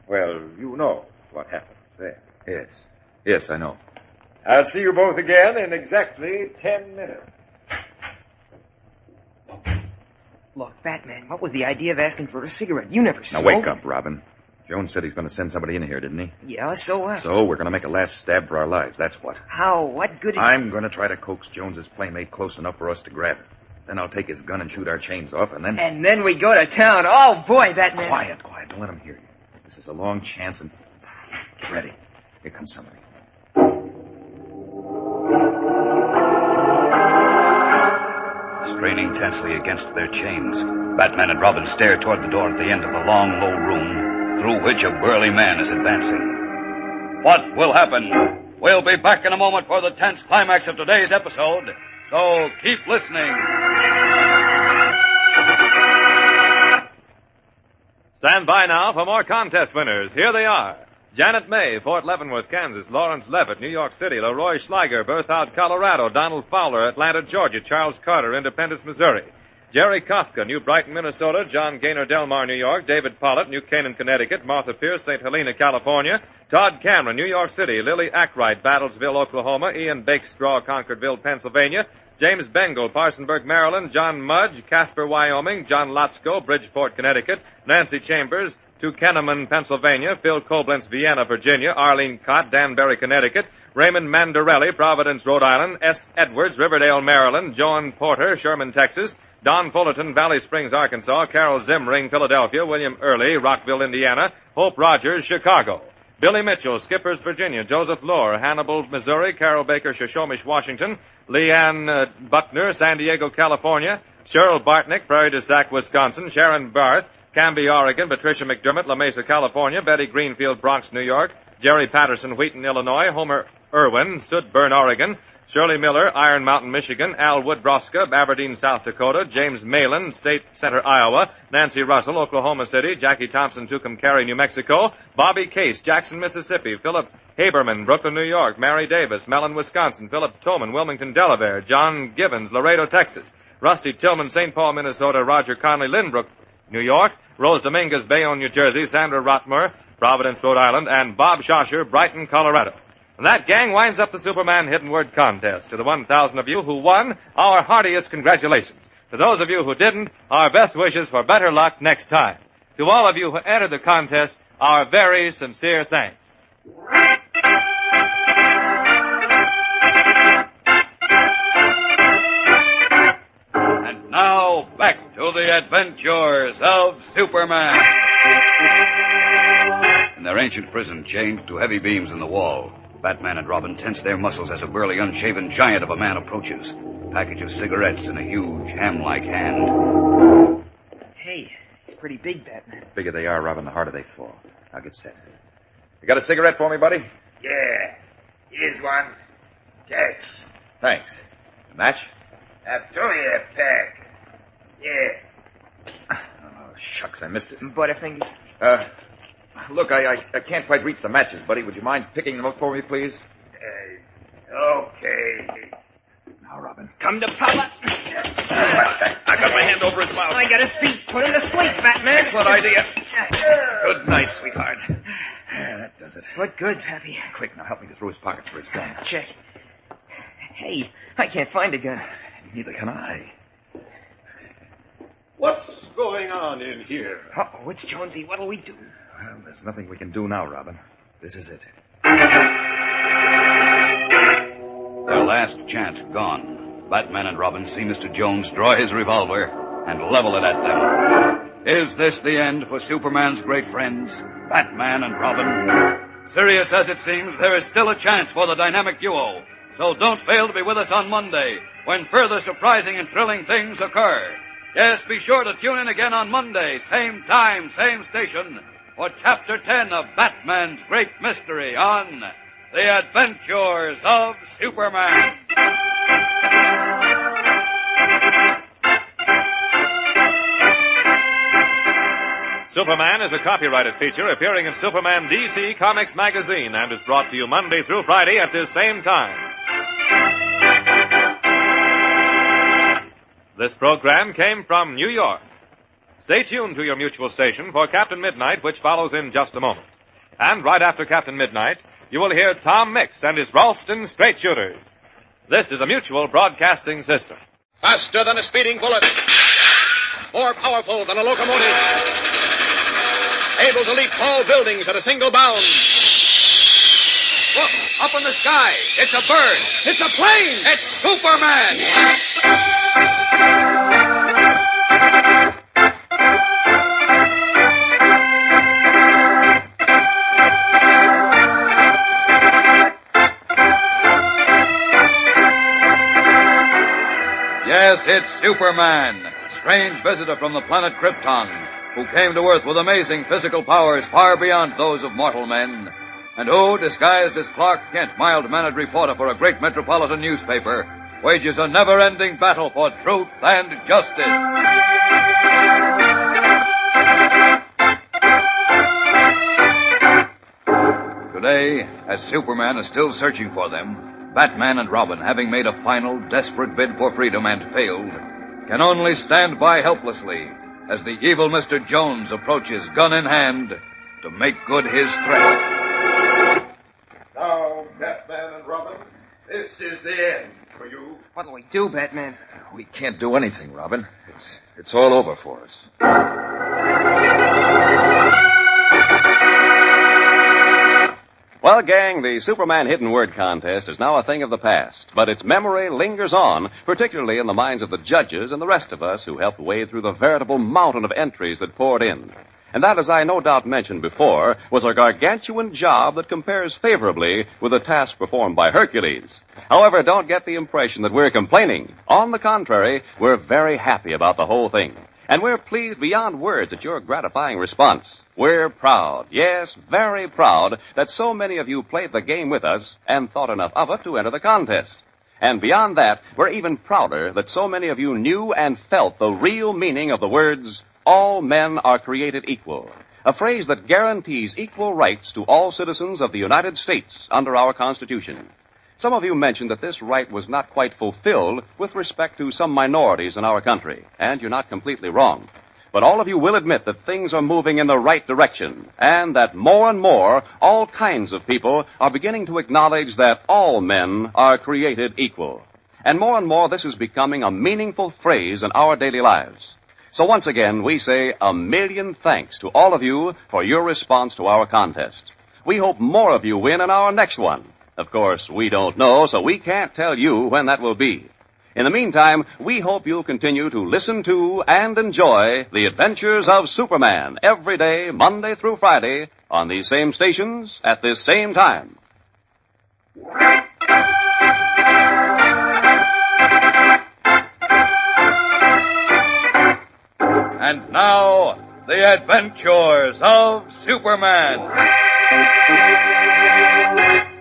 P: well, you know what happens then.
H: Yes. Yes, I know.
P: I'll see you both again in exactly 10 minutes.
C: Look, Batman, what was the idea of asking for a cigarette? You never
H: Now,
C: smoked.
H: wake up, Robin. Jones said he's going to send somebody in here, didn't he?
C: Yeah, so what?
H: So we're going to make a last stab for our lives, that's what.
C: How? What good...
H: I'm going to try to coax Jones's playmate close enough for us to grab him. Then I'll take his gun and shoot our chains off, and then...
C: And then we go to town. Oh, boy, Batman.
H: Quiet. Don't let him hear you. This is a long chance, and... Get ready. Here comes somebody.
B: Straining tensely against their chains, Batman and Robin stare toward the door at the end of the long, low room, through which a burly man is advancing. What will happen? We'll be back in a moment for the tense climax of today's episode, so keep listening.
G: Stand by now for more contest winners. Here they are. Janet May, Fort Leavenworth, Kansas. Lawrence Levitt, New York City. Leroy Schleiger, Berthoud, Colorado. Donald Fowler, Atlanta, Georgia. Charles Carter, Independence, Missouri. Jerry Kafka, New Brighton, Minnesota. John Gaynor, Delmar, New York. David Pollitt, New Canaan, Connecticut. Martha Pierce, St. Helena, California. Todd Cameron, New York City. Lily Ackright, Battlesville, Oklahoma. Ian Bakestraw, Concordville, Pennsylvania. James Bengal, Parsonburg, Maryland. John Mudge, Casper, Wyoming. John Lotzko, Bridgeport, Connecticut. Nancy Chambers, Kenneman, Pennsylvania. Phil Koblenz, Vienna, Virginia. Arlene Cott, Danbury, Connecticut. Raymond Mandarelli, Providence, Rhode Island. S. Edwards, Riverdale, Maryland. Joan Porter, Sherman, Texas. Don Fullerton, Valley Springs, Arkansas. Carol Zimring, Philadelphia. William Early, Rockville, Indiana. Hope Rogers, Chicago. Billy Mitchell, Skippers, Virginia. Joseph Lohr, Hannibal, Missouri. Carol Baker, Shoshonish, Washington. Leanne Buckner, San Diego, California. Cheryl Bartnick, Prairie du Sac, Wisconsin. Sharon Barth, Canby, Oregon. Patricia McDermott, La Mesa, California. Betty Greenfield, Bronx, New York. Jerry Patterson, Wheaton, Illinois. Homer Irwin, Sudburn, Oregon. Shirley Miller, Iron Mountain, Michigan. Al Woodbroska, Aberdeen, South Dakota. James Malin, State Center, Iowa. Nancy Russell, Oklahoma City. Jackie Thompson, Tucumcari, New Mexico. Bobby Case, Jackson, Mississippi. Philip Haberman, Brooklyn, New York. Mary Davis, Mellon, Wisconsin. Philip Tolman, Wilmington, Delaware. John Givens, Laredo, Texas. Rusty Tillman, St. Paul, Minnesota. Roger Conley, Lynbrook, New York. Rose Dominguez, Bayonne, New Jersey. Sandra Rotmer, Providence, Rhode Island. And Bob Shosher, Brighton, Colorado. And that, gang, winds up the Superman Hidden Word Contest. To the 1,000 of you who won, our heartiest congratulations. To those of you who didn't, our best wishes for better luck next time. To all of you who entered the contest, our very sincere thanks.
A: And now, back to the adventures of Superman.
B: In their ancient prison, chained to heavy beams in the wall, Batman and Robin tense their muscles as a burly, unshaven giant of a man approaches. A package of cigarettes in a huge, ham-like hand.
C: Hey, it's pretty big, Batman.
H: The bigger they are, Robin, the harder they fall. Now get set. You got a cigarette for me, buddy?
Q: Yeah. Here's one. Catch.
H: Thanks. A match?
Q: I've told you a pack. Yeah.
H: Oh, shucks, I missed it.
C: Butterfingers.
H: Look, I can't quite reach the matches, buddy. Would you mind picking them up for me, please?
Q: Okay.
H: Now, Robin.
C: Come to Papa.
H: I got my hand over his mouth.
C: I got his feet. Put him to sleep, Batman.
H: Excellent idea. Good night, sweetheart. Yeah, that does it.
C: What good, Pappy?
H: Quick, now help me go through his pockets for his gun.
C: Check. Hey, I can't find a gun.
H: Neither can I.
P: What's going on in here?
C: Uh-oh, it's Jonesy. What'll we do?
H: Well, there's nothing we can do now, Robin. This is it.
B: Their last chance gone. Batman and Robin see Mr. Jones draw his revolver and level it at them. Is this the end for Superman's great friends, Batman and Robin? Serious as it seems, there is still a chance for the dynamic duo. So don't fail to be with us on Monday, when further surprising and thrilling things occur. Yes, be sure to tune in again on Monday, same time, same station, for Chapter 10 of Batman's Great Mystery on The Adventures of Superman.
G: Superman is a copyrighted feature appearing in Superman DC Comics magazine and is brought to you Monday through Friday at this same time. This program came from New York. Stay tuned to your mutual station for Captain Midnight, which follows in just a moment. And right after Captain Midnight, you will hear Tom Mix and his Ralston Straight Shooters. This is a mutual broadcasting system.
I: Faster than a speeding bullet. More powerful than a locomotive. Able to leap tall buildings at a single bound. Look, up in the sky. It's a bird. It's a plane. It's Superman.
A: Yes, it's Superman, strange visitor from the planet Krypton, who came to Earth with amazing physical powers far beyond those of mortal men, and who, disguised as Clark Kent, mild-mannered reporter for a great metropolitan newspaper, wages a never-ending battle for truth and justice. Today, as Superman is still searching for them, Batman and Robin, having made a final, desperate bid for freedom and failed, can only stand by helplessly as the evil Mr. Jones approaches, gun in hand, to make good his threat.
P: Now, Batman and Robin, this is the end for you.
C: What'll we do, Batman?
H: We can't do anything, Robin. It's all over for us.
D: Well, gang, the Superman Hidden Word Contest is now a thing of the past, but its memory lingers on, particularly in the minds of the judges and the rest of us who helped wade through the veritable mountain of entries that poured in. And that, as I no doubt mentioned before, was a gargantuan job that compares favorably with the task performed by Hercules. However, don't get the impression that we're complaining. On the contrary, we're very happy about the whole thing. And we're pleased beyond words at your gratifying response. We're proud, yes, very proud, that so many of you played the game with us and thought enough of it to enter the contest. And beyond that, we're even prouder that so many of you knew and felt the real meaning of the words, all men are created equal, a phrase that guarantees equal rights to all citizens of the United States under our Constitution. Some of you mentioned that this right was not quite fulfilled with respect to some minorities in our country, and you're not completely wrong. But all of you will admit that things are moving in the right direction, and that more and more, all kinds of people are beginning to acknowledge that all men are created equal. And more, this is becoming a meaningful phrase in our daily lives. So once again, we say a million thanks to all of you for your response to our contest. We hope more of you win in our next one. Of course, we don't know, so we can't tell you when that will be. In the meantime, we hope you'll continue to listen to and enjoy the adventures of Superman every day, Monday through Friday, on these same stations at this same time.
A: And now, the adventures of Superman.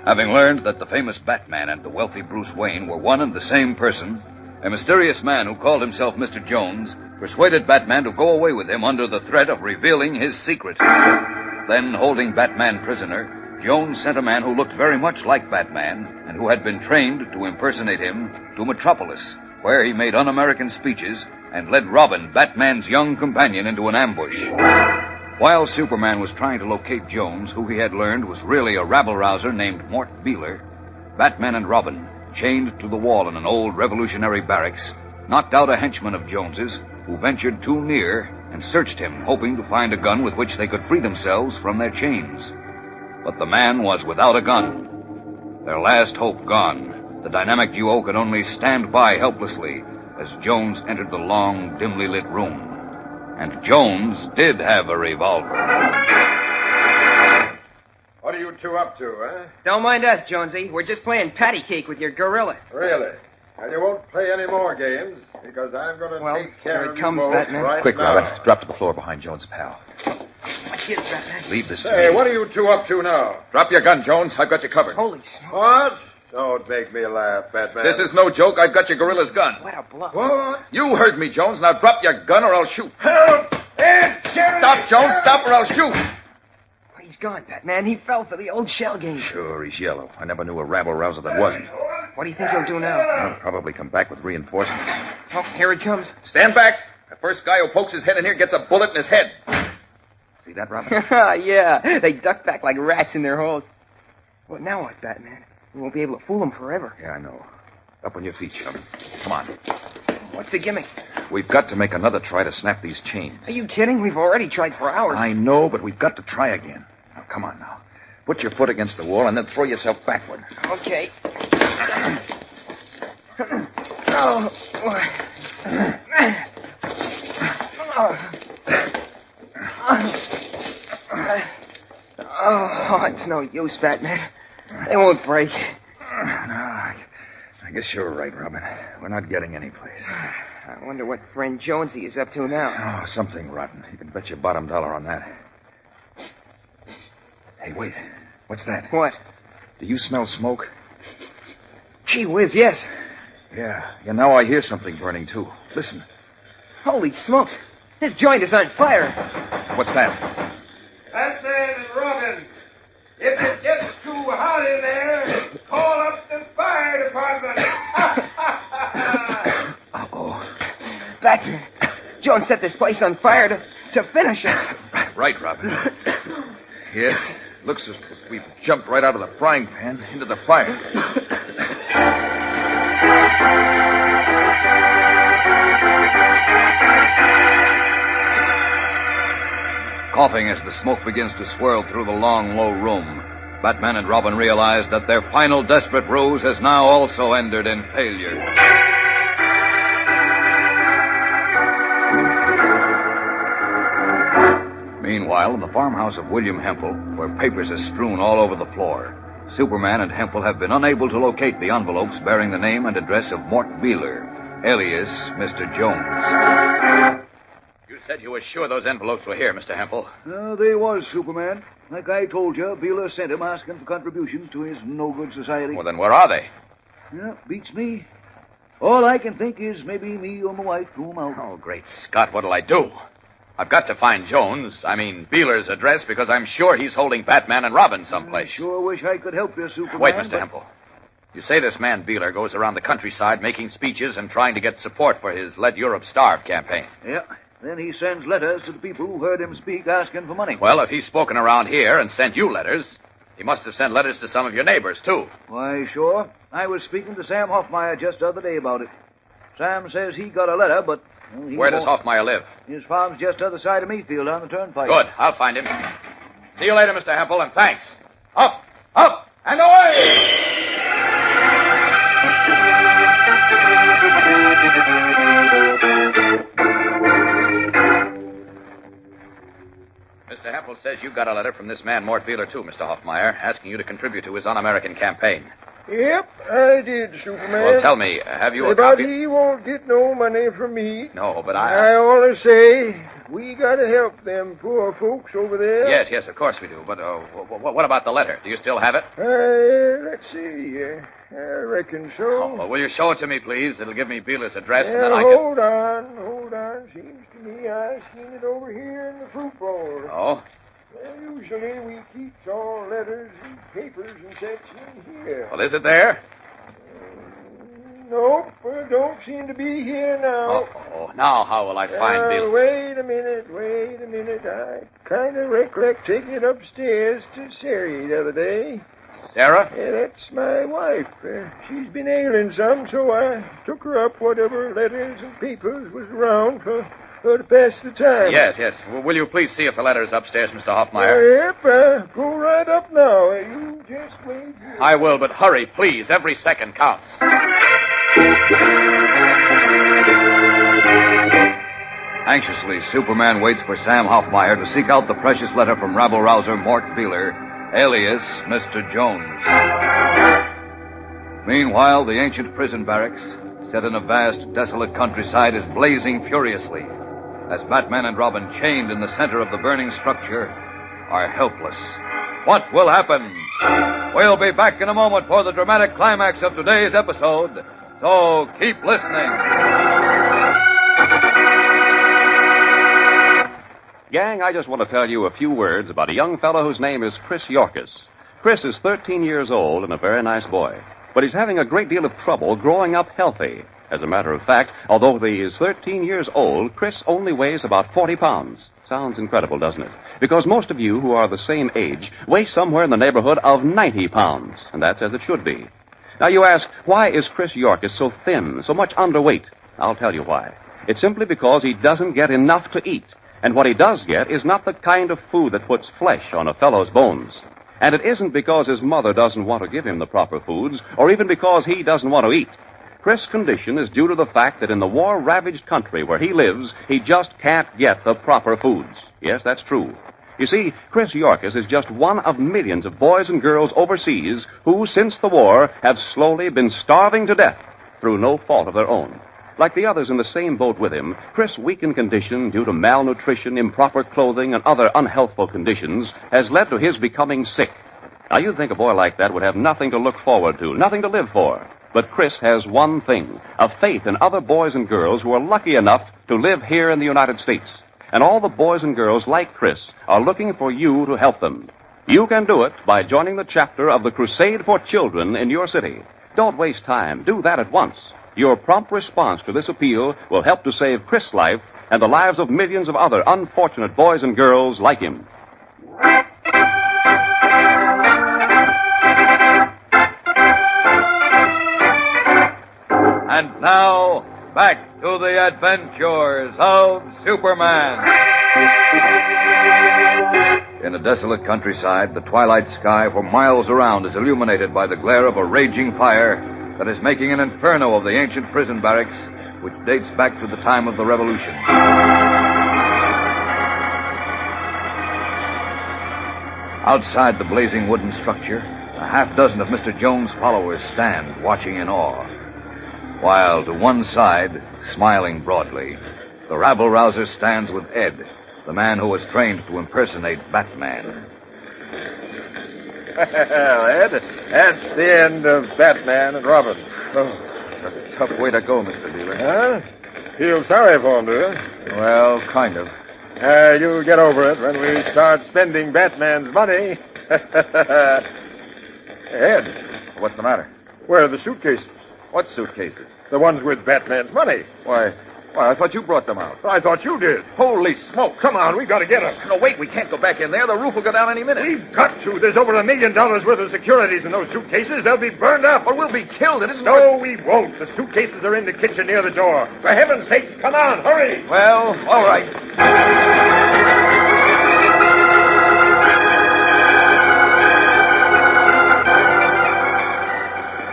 B: Having learned that the famous Batman and the wealthy Bruce Wayne were one and the same person, a mysterious man who called himself Mr. Jones persuaded Batman to go away with him under the threat of revealing his secret. Then, holding Batman prisoner, Jones sent a man who looked very much like Batman and who had been trained to impersonate him to Metropolis, where he made un-American speeches and led Robbin, Batman's young companion, into an ambush. While Superman was trying to locate Jones, who he had learned was really a rabble-rouser named Mort Beeler, Batman and Robin, chained to the wall in an old revolutionary barracks, knocked out a henchman of Jones's who ventured too near and searched him, hoping to find a gun with which they could free themselves from their chains. But the man was without a gun. Their last hope gone, the dynamic duo could only stand by helplessly as Jones entered the long, dimly lit room. And Jones did have a revolver.
P: What are you two up to, eh?
C: Don't mind us, Jonesy. We're just playing patty cake with your gorilla.
P: Really? And you won't play any more games, because I'm going to take care of you both right
H: Quick,
P: now.
H: Robbin. Drop to the floor behind Jones' pal.
C: Get Batman.
H: Leave this to
P: Hey,
H: me.
P: what are you two up to now?
H: Drop your gun, Jones. I've got you covered.
C: Holy smoke.
P: What? Don't make me laugh, Batman.
H: This is no joke. I've got your gorilla's gun.
C: What a bluff.
P: What?
H: You heard me, Jones. Now drop your gun or I'll shoot.
P: Help! Ed, Sheriff!
H: Stop, Jones. Stop or I'll shoot.
C: He's gone, Batman. He fell for the old shell game.
H: Sure, he's yellow. I never knew a rabble-rouser that wasn't.
C: What do you think he'll do now?
H: He'll probably come back with reinforcements.
C: Oh, here it comes.
H: Stand back. The first guy who pokes his head in here gets a bullet in his head. See that, Robbin?
C: Yeah, they duck back like rats in their holes. Well, now what, Batman? We won't be able to fool them forever.
H: Yeah, I know. Up on your feet, chum. Come on.
C: What's the gimmick?
H: We've got to make another try to snap these chains.
C: Are you kidding? We've already tried for hours.
H: I know, but we've got to try again. Now, come on now. Put your foot against the wall and then throw yourself backward.
C: Okay. Oh. Oh, it's no use, Batman. They won't break.
H: No, I guess you're right, Robbin. We're not getting anyplace.
C: I wonder what friend Jonesy is up to now.
H: Oh, something rotten. You can bet your bottom dollar on that. Hey, wait. What's that?
C: What?
H: Do you smell smoke?
C: Gee whiz, yes.
H: Yeah, now I hear something burning, too. Listen.
C: Holy smokes. This joint is on fire.
H: What's that?
F: Batman and Robbin, if it gets too hot in there, call up the fire department.
H: Uh-oh.
C: Batman, Jones set this place on fire to finish us.
H: Right, Robbin. Yes, looks as if we've jumped right out of the frying pan into the fire.
B: Coughing as the smoke begins to swirl through the long, low room, Batman and Robbin realize that their final desperate ruse has now also ended in failure. Meanwhile, in the farmhouse of William Hempel, where papers are strewn all over the floor, Superman and Hempel have been unable to locate the envelopes bearing the name and address of Mort Beeler, alias Mr. Jones.
H: You said you were sure those envelopes were here, Mr. Hempel.
O: They was, Superman. Like I told you, Beeler sent him asking for contributions to his no-good society.
H: Well, then where are they?
O: Yeah, beats me. All I can think is maybe me or my wife threw 'em out.
H: Oh, great Scott, what'll I do? I've got to find Beeler's address, because I'm sure he's holding Batman and Robbin someplace.
O: I sure wish I could help you, Superman.
H: Wait, Mr. Hempel. You say this man Beeler goes around the countryside making speeches and trying to get support for his Let Europe Starve campaign.
O: Yeah. Then he sends letters to the people who heard him speak asking for money.
H: Well, if he's spoken around here and sent you letters, he must have sent letters to some of your neighbors, too.
O: Why, sure. I was speaking to Sam Hoffmeyer just the other day about it. Sam says he got a letter, but... Well,
H: Where does Hoffmeyer live?
O: His farm's just the other side of Meadfield on the turnpike.
H: Good. I'll find him. See you later, Mr. Hempel, and thanks. Up, and away! Mr. Hempel says you got a letter from this man, Mort Beeler, too, Mr. Hoffmeyer, asking you to contribute to his un-American campaign.
R: Yep, I did, Superman.
H: Well, tell me, have you a
R: But
H: copy?
R: he won't get no money from me.
H: No, but
R: I always say, we gotta help them poor folks over there.
H: Yes, of course we do. But what about the letter? Do you still have it?
R: Let's see. I reckon so.
H: Well, will you show it to me, please? It'll give me Beeler's address, and
R: Yeah,
H: then I can...
R: hold on. Seems to me I seen it over here in the fruit bowl.
H: Oh?
R: Well, usually we keep all letters and papers and such in here.
H: Well, is it there?
R: Nope, don't seem to be here now.
H: Oh, now how will I find Beeler?
R: Wait a minute. I kind of recollect taking it upstairs to Sari the other day.
K: Sarah?
R: Yeah, that's my wife. She's been ailing some, so I took her up whatever letters and papers was around for her to pass the time.
K: Yes. Will you please see if the letter is upstairs, Mr. Hoffmeyer?
R: Yep, go right up now. You just wait here.
K: I will, but hurry, please. Every second counts.
B: Anxiously, Superman waits for Sam Hoffmeyer to seek out the precious letter from rabble-rouser Mort Beeler, alias Mr. Jones. Meanwhile, the ancient prison barracks, set in a vast, desolate countryside, is blazing furiously as Batman and Robin, chained in the center of the burning structure, are helpless. What will happen? We'll be back in a moment for the dramatic climax of today's episode, so keep listening.
D: Gang, I just want to tell you a few words about a young fellow whose name is Chris Yorkis. Chris is 13 years old and a very nice boy, but he's having a great deal of trouble growing up healthy. As a matter of fact, although he is 13 years old, Chris only weighs about 40 pounds. Sounds incredible, doesn't it? Because most of you who are the same age weigh somewhere in the neighborhood of 90 pounds, and that's as it should be. Now you ask, why is Chris Yorkis so thin, so much underweight? I'll tell you why. It's simply because he doesn't get enough to eat. And what he does get is not the kind of food that puts flesh on a fellow's bones. And it isn't because his mother doesn't want to give him the proper foods, or even because he doesn't want to eat. Chris' condition is due to the fact that in the war-ravaged country where he lives, he just can't get the proper foods. Yes, that's true. You see, Chris Yorkis is just one of millions of boys and girls overseas who, since the war, have slowly been starving to death through no fault of their own. Like the others in the same boat with him, Chris' weakened condition due to malnutrition, improper clothing, and other unhealthful conditions has led to his becoming sick. Now, you'd think a boy like that would have nothing to look forward to, nothing to live for. But Chris has one thing, a faith in other boys and girls who are lucky enough to live here in the United States. And all the boys and girls like Chris are looking for you to help them. You can do it by joining the chapter of the Crusade for Children in your city. Don't waste time. Do that at once. Your prompt response to this appeal will help to save Chris' life and the lives of millions of other unfortunate boys and girls like him.
A: And now, back to the adventures of Superman.
B: In a desolate countryside, the twilight sky for miles around is illuminated by the glare of a raging fire that is making an inferno of the ancient prison barracks, which dates back to the time of the Revolution. Outside the blazing wooden structure, a half dozen of Mr. Jones' followers stand, watching in awe. While to one side, smiling broadly, the rabble-rouser stands with Ed, the man who was trained to impersonate Batman.
P: Well, Ed, that's the end of Batman and Robin.
H: Oh, a tough way to go, Mr. Dealer.
P: Huh? Feel sorry for him, do you?
H: Well, kind of.
P: You'll get over it when we start spending Batman's money.
H: Ed, what's the matter?
P: Where are the suitcases?
H: What suitcases?
P: The ones with Batman's money.
H: Why, I thought you brought them out.
P: I thought you did.
H: Holy smoke.
P: Come on, we've got to get them.
H: No, wait, we can't go back in there. The roof will go down any minute.
P: We've got to. There's over $1 million worth of securities in those suitcases. They'll be burned up.
H: But we'll be killed. It isn't...
P: No, we won't. The suitcases are in the kitchen near the door. For heaven's sake, come on, hurry.
H: Well, all right.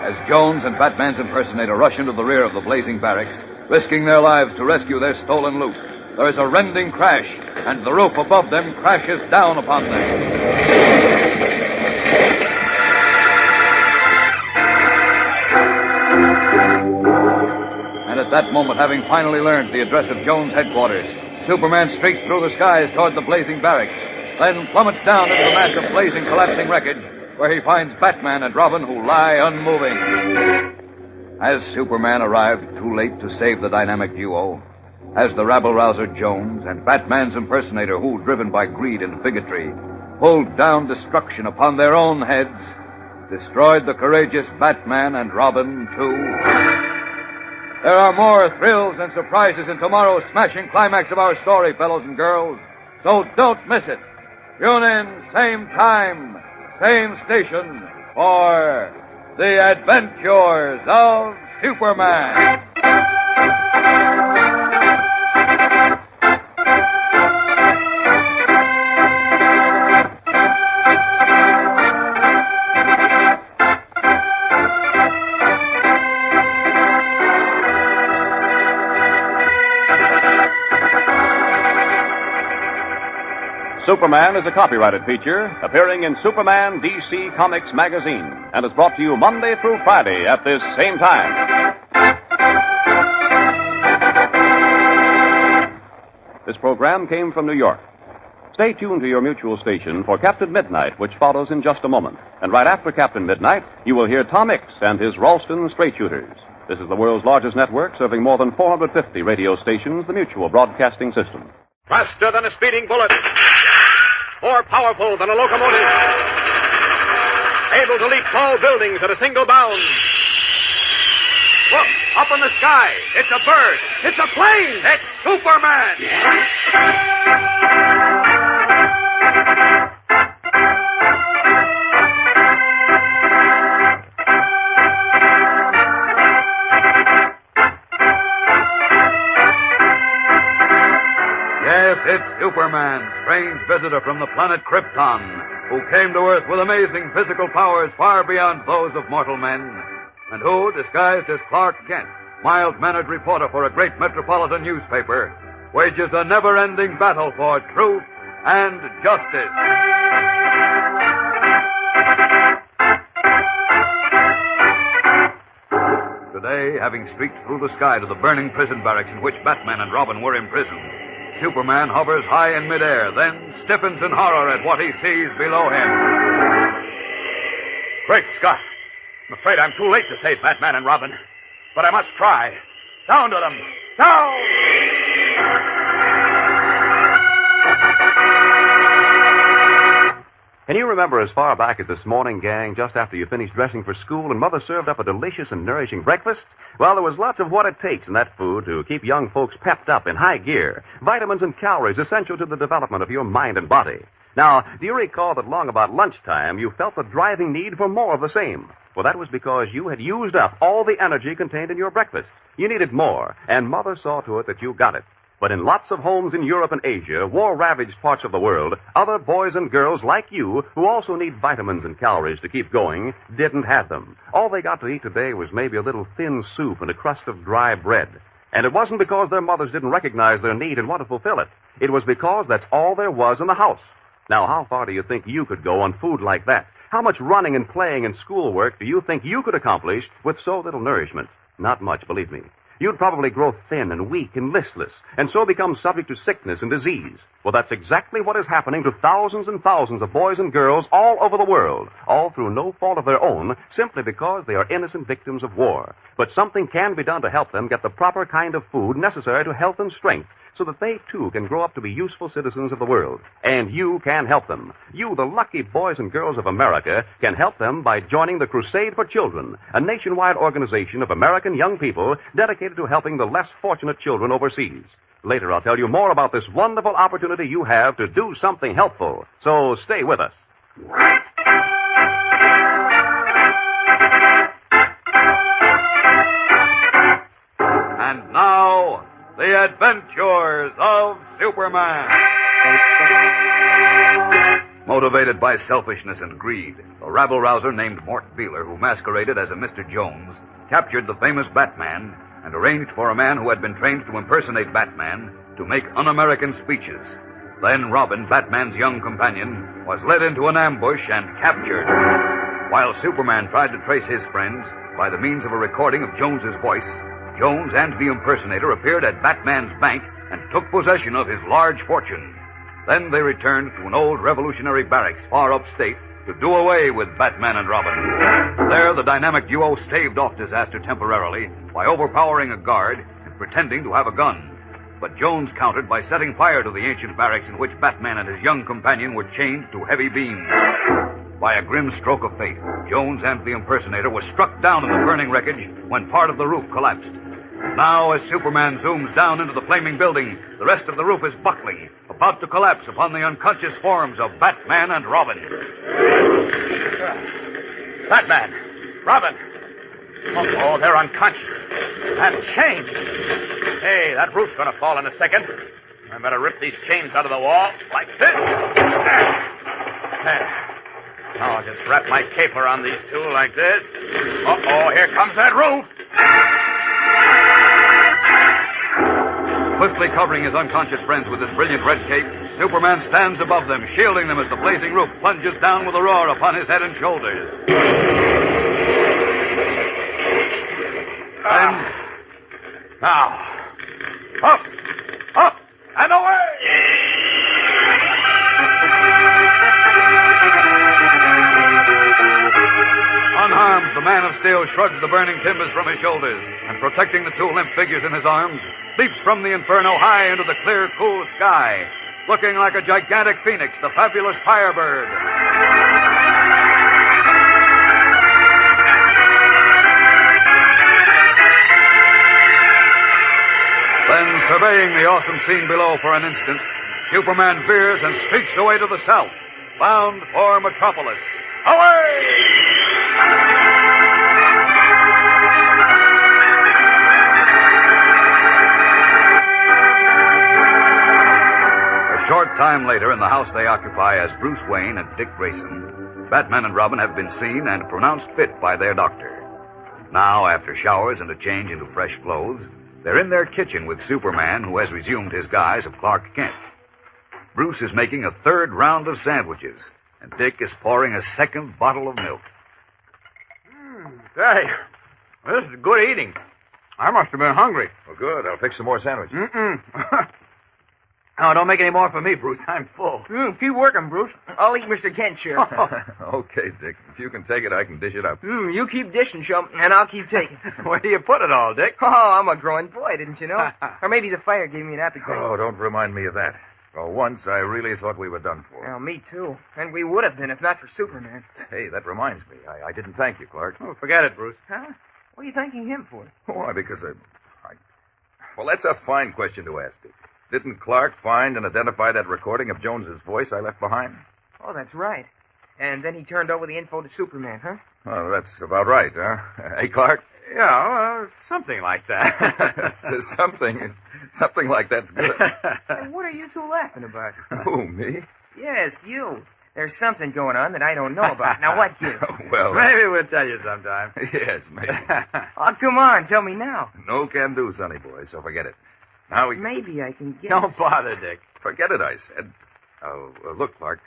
B: As Jones and Batman's impersonator rush into the rear of the blazing barracks, risking their lives to rescue their stolen loot, there is a rending crash, and the roof above them crashes down upon them. And at that moment, having finally learned the address of Jones' headquarters, Superman streaks through the skies toward the blazing barracks, then plummets down into the mass of blazing, collapsing wreckage, where he finds Batman and Robin who lie unmoving. Has Superman arrived too late to save the dynamic duo? Has the rabble-rouser Jones and Batman's impersonator, who, driven by greed and bigotry, pulled down destruction upon their own heads, destroyed the courageous Batman and Robin, too? There are more thrills and surprises in tomorrow's smashing climax of our story, fellows and girls. So don't miss it. Tune in, same time, same station,
A: for The Adventures of Superman.
D: Superman is a copyrighted feature appearing in Superman DC Comics magazine and is brought to you Monday through Friday at this same time. This program came from New York. Stay tuned to your mutual station for Captain Midnight, which follows in just a moment. And right after Captain Midnight, you will hear Tom Mix and his Ralston Straight Shooters. This is the world's largest network serving more than 450 radio stations, the Mutual Broadcasting System.
K: Faster than a speeding bullet. More powerful than a locomotive. Able to leap tall buildings at a single bound. Look, up in the sky. It's a bird. It's a plane. It's Superman.
A: Yes, it's Superman, strange visitor from the planet Krypton, who came to Earth with amazing physical powers far beyond those of mortal men, and who, disguised as Clark Kent, mild-mannered reporter for a great metropolitan newspaper, wages a never-ending battle for truth and justice. Today, having streaked through the sky to the burning prison barracks in which Batman and Robin were imprisoned, Superman hovers high in midair, then stiffens in horror at what he sees below him.
K: Great Scott. I'm afraid I'm too late to save Batman and Robin. But I must try. Down to them. Down!
D: Can you remember as far back as this morning, gang, just after you finished dressing for school and Mother served up a delicious and nourishing breakfast? Well, there was lots of what it takes in that food to keep young folks pepped up in high gear. Vitamins and calories essential to the development of your mind and body. Now, do you recall that long about lunchtime you felt the driving need for more of the same? Well, that was because you had used up all the energy contained in your breakfast. You needed more, and Mother saw to it that you got it. But in lots of homes in Europe and Asia, war-ravaged parts of the world, other boys and girls like you, who also need vitamins and calories to keep going, didn't have them. All they got to eat today was maybe a little thin soup and a crust of dry bread. And it wasn't because their mothers didn't recognize their need and want to fulfill it. It was because that's all there was in the house. Now, how far do you think you could go on food like that? How much running and playing and schoolwork do you think you could accomplish with so little nourishment? Not much, believe me. You'd probably grow thin and weak and listless, and so become subject to sickness and disease. Well, that's exactly what is happening to thousands and thousands of boys and girls all over the world, all through no fault of their own, simply because they are innocent victims of war. But something can be done to help them get the proper kind of food necessary to health and strength, so that they, too, can grow up to be useful citizens of the world. And you can help them. You, the lucky boys and girls of America, can help them by joining the Crusade for Children, a nationwide organization of American young people dedicated to helping the less fortunate children overseas. Later, I'll tell you more about this wonderful opportunity you have to do something helpful. So stay with us.
A: And now, The Adventures of Superman. Motivated by selfishness and greed, a rabble-rouser named Mort Beeler, who masqueraded as a Mr. Jones, captured the famous Batman and arranged for a man who had been trained to impersonate Batman to make un-American speeches. Then Robin, Batman's young companion, was led into an ambush and captured. While Superman tried to trace his friends by the means of a recording of Jones's voice, Jones and the impersonator appeared at Batman's bank and took possession of his large fortune. Then they returned to an old revolutionary barracks far upstate to do away with Batman and Robin. There, the dynamic duo staved off disaster temporarily by overpowering a guard and pretending to have a gun. But Jones countered by setting fire to the ancient barracks in which Batman and his young companion were chained to heavy beams. By a grim stroke of fate, Jones and the impersonator were struck down in the burning wreckage when part of the roof collapsed. Now, as Superman zooms down into the flaming building, the rest of the roof is buckling, about to collapse upon the unconscious forms of Batman and Robin.
K: Batman! Robin! Oh, they're unconscious. And chained. Hey, that roof's gonna fall in a second. I better rip these chains out of the wall, like this. There. Now I'll just wrap my cape around these two like this. Uh-oh, here comes that roof.
A: Swiftly covering his unconscious friends with his brilliant red cape, Superman stands above them, shielding them as the blazing roof plunges down with a roar upon his head and shoulders.
K: Now, up, up, and away!
A: Unharmed, the Man of Steel shrugs the burning timbers from his shoulders and, protecting the two limp figures in his arms, leaps from the inferno high into the clear, cool sky, looking like a gigantic phoenix, the fabulous Firebird. Then, surveying the awesome scene below for an instant, Superman veers and streaks away to the south, bound for Metropolis. Away! A short time later, in the house they occupy as Bruce Wayne and Dick Grayson, Batman and Robin have been seen and pronounced fit by their doctor. Now, after showers and a change into fresh clothes, they're in their kitchen with Superman, who has resumed his guise of Clark Kent. Bruce is making a third round of sandwiches, and Dick is pouring a second bottle of milk.
K: Say, this is good eating. I must have been hungry.
H: Well, good. I'll fix some more sandwiches.
K: Oh, don't make any more for me, Bruce. I'm full.
C: Keep working, Bruce. I'll eat Mr. Kent's share.
H: Okay, Dick. If you can take it, I can dish it up.
C: You keep dishing, Chum, and I'll keep taking.
K: Where do you put it all, Dick?
C: Oh, I'm a growing boy, didn't you know? Or maybe the fire gave me an appetite.
H: Oh, don't remind me of that. For once, I really thought we were done for.
C: Well, me too. And we would have been if not for Superman.
H: Hey, that reminds me. I didn't thank you, Clark.
K: Oh, forget it, Bruce.
C: Huh? What are you thanking him for?
H: Why, because Well, that's a fine question to ask, Dick. Didn't Clark find and identify that recording of Jones's voice I left behind?
C: Oh, that's right. And then he turned over the info to Superman, huh?
H: Oh, that's about right, huh? Hey, Clark?
K: Yeah, something like that.
H: Something like that's good.
C: And what are you two laughing about?
H: Who, me?
C: Yes, you. There's something going on that I don't know about. Now, what gives?
H: Well,
K: maybe we'll tell you sometime.
H: Yes, maybe.
C: Oh, come on, tell me now.
H: No can do, sonny boy, so forget it. Now
C: Maybe I can guess.
K: Don't bother, Dick.
H: Forget it, I said. Oh, look, Clark.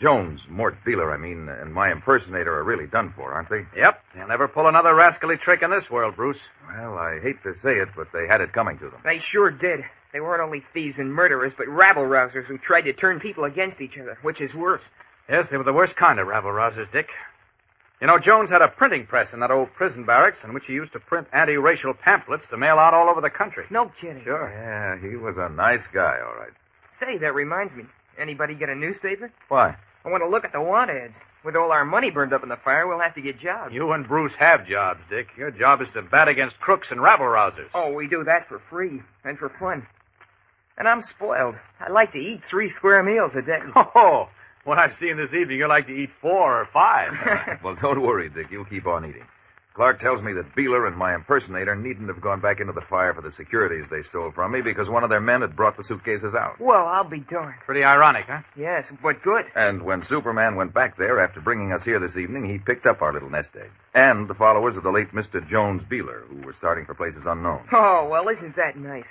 H: Jones, Mort Beeler, and my impersonator are really done for, aren't they?
K: Yep. They'll never pull another rascally trick in this world, Bruce.
H: Well, I hate to say it, but they had it coming to them.
C: They sure did. They weren't only thieves and murderers, but rabble-rousers who tried to turn people against each other, which is worse.
K: Yes, they were the worst kind of rabble-rousers, Dick. You know, Jones had a printing press in that old prison barracks in which he used to print anti-racial pamphlets to mail out all over the country.
C: No kidding.
K: Sure.
H: Yeah, he was a nice guy, all right.
C: Say, that reminds me. Anybody get a newspaper?
H: Why?
C: I want to look at the want ads. With all our money burned up in the fire, we'll have to get jobs.
K: You and Bruce have jobs, Dick. Your job is to bat against crooks and rabble-rousers.
C: Oh, we do that for free and for fun. And I'm spoiled. I like to eat 3 square meals a day.
K: Oh, what I've seen this evening, you like to eat 4 or 5.
H: Well, don't worry, Dick. You'll keep on eating. Clark tells me that Beeler and my impersonator needn't have gone back into the fire for the securities they stole from me because one of their men had brought the suitcases out.
C: Well, I'll be darned.
K: Pretty ironic, huh?
C: Yes, but good.
H: And when Superman went back there after bringing us here this evening, he picked up our little nest egg. And the followers of the late Mr. Jones Beeler, who were starting for places unknown.
C: Oh, well, isn't that nice?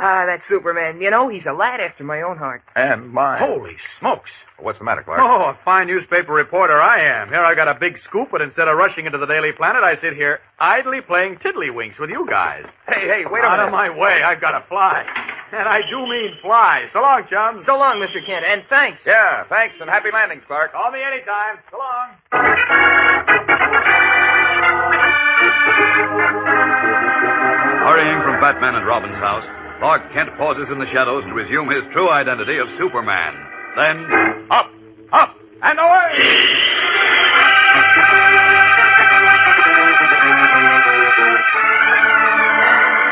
C: Ah, that Superman. You know, he's a lad after my own heart.
H: And mine.
K: Holy smokes.
H: What's the matter, Clark?
K: Oh, a fine newspaper reporter I am. Here I've got a big scoop, but instead of rushing into the Daily Planet, I sit here idly playing tiddlywinks with you guys.
H: Hey, wait a minute.
K: Out of my way. I've got to fly. And I do mean fly. So long, chums.
C: So long, Mr. Kent, and thanks.
H: Yeah, thanks, and happy landings, Clark.
K: Call me anytime. So long.
A: Hurrying from Batman and Robin's house, Clark Kent pauses in the shadows to resume his true identity of Superman. Then, up,
K: and away!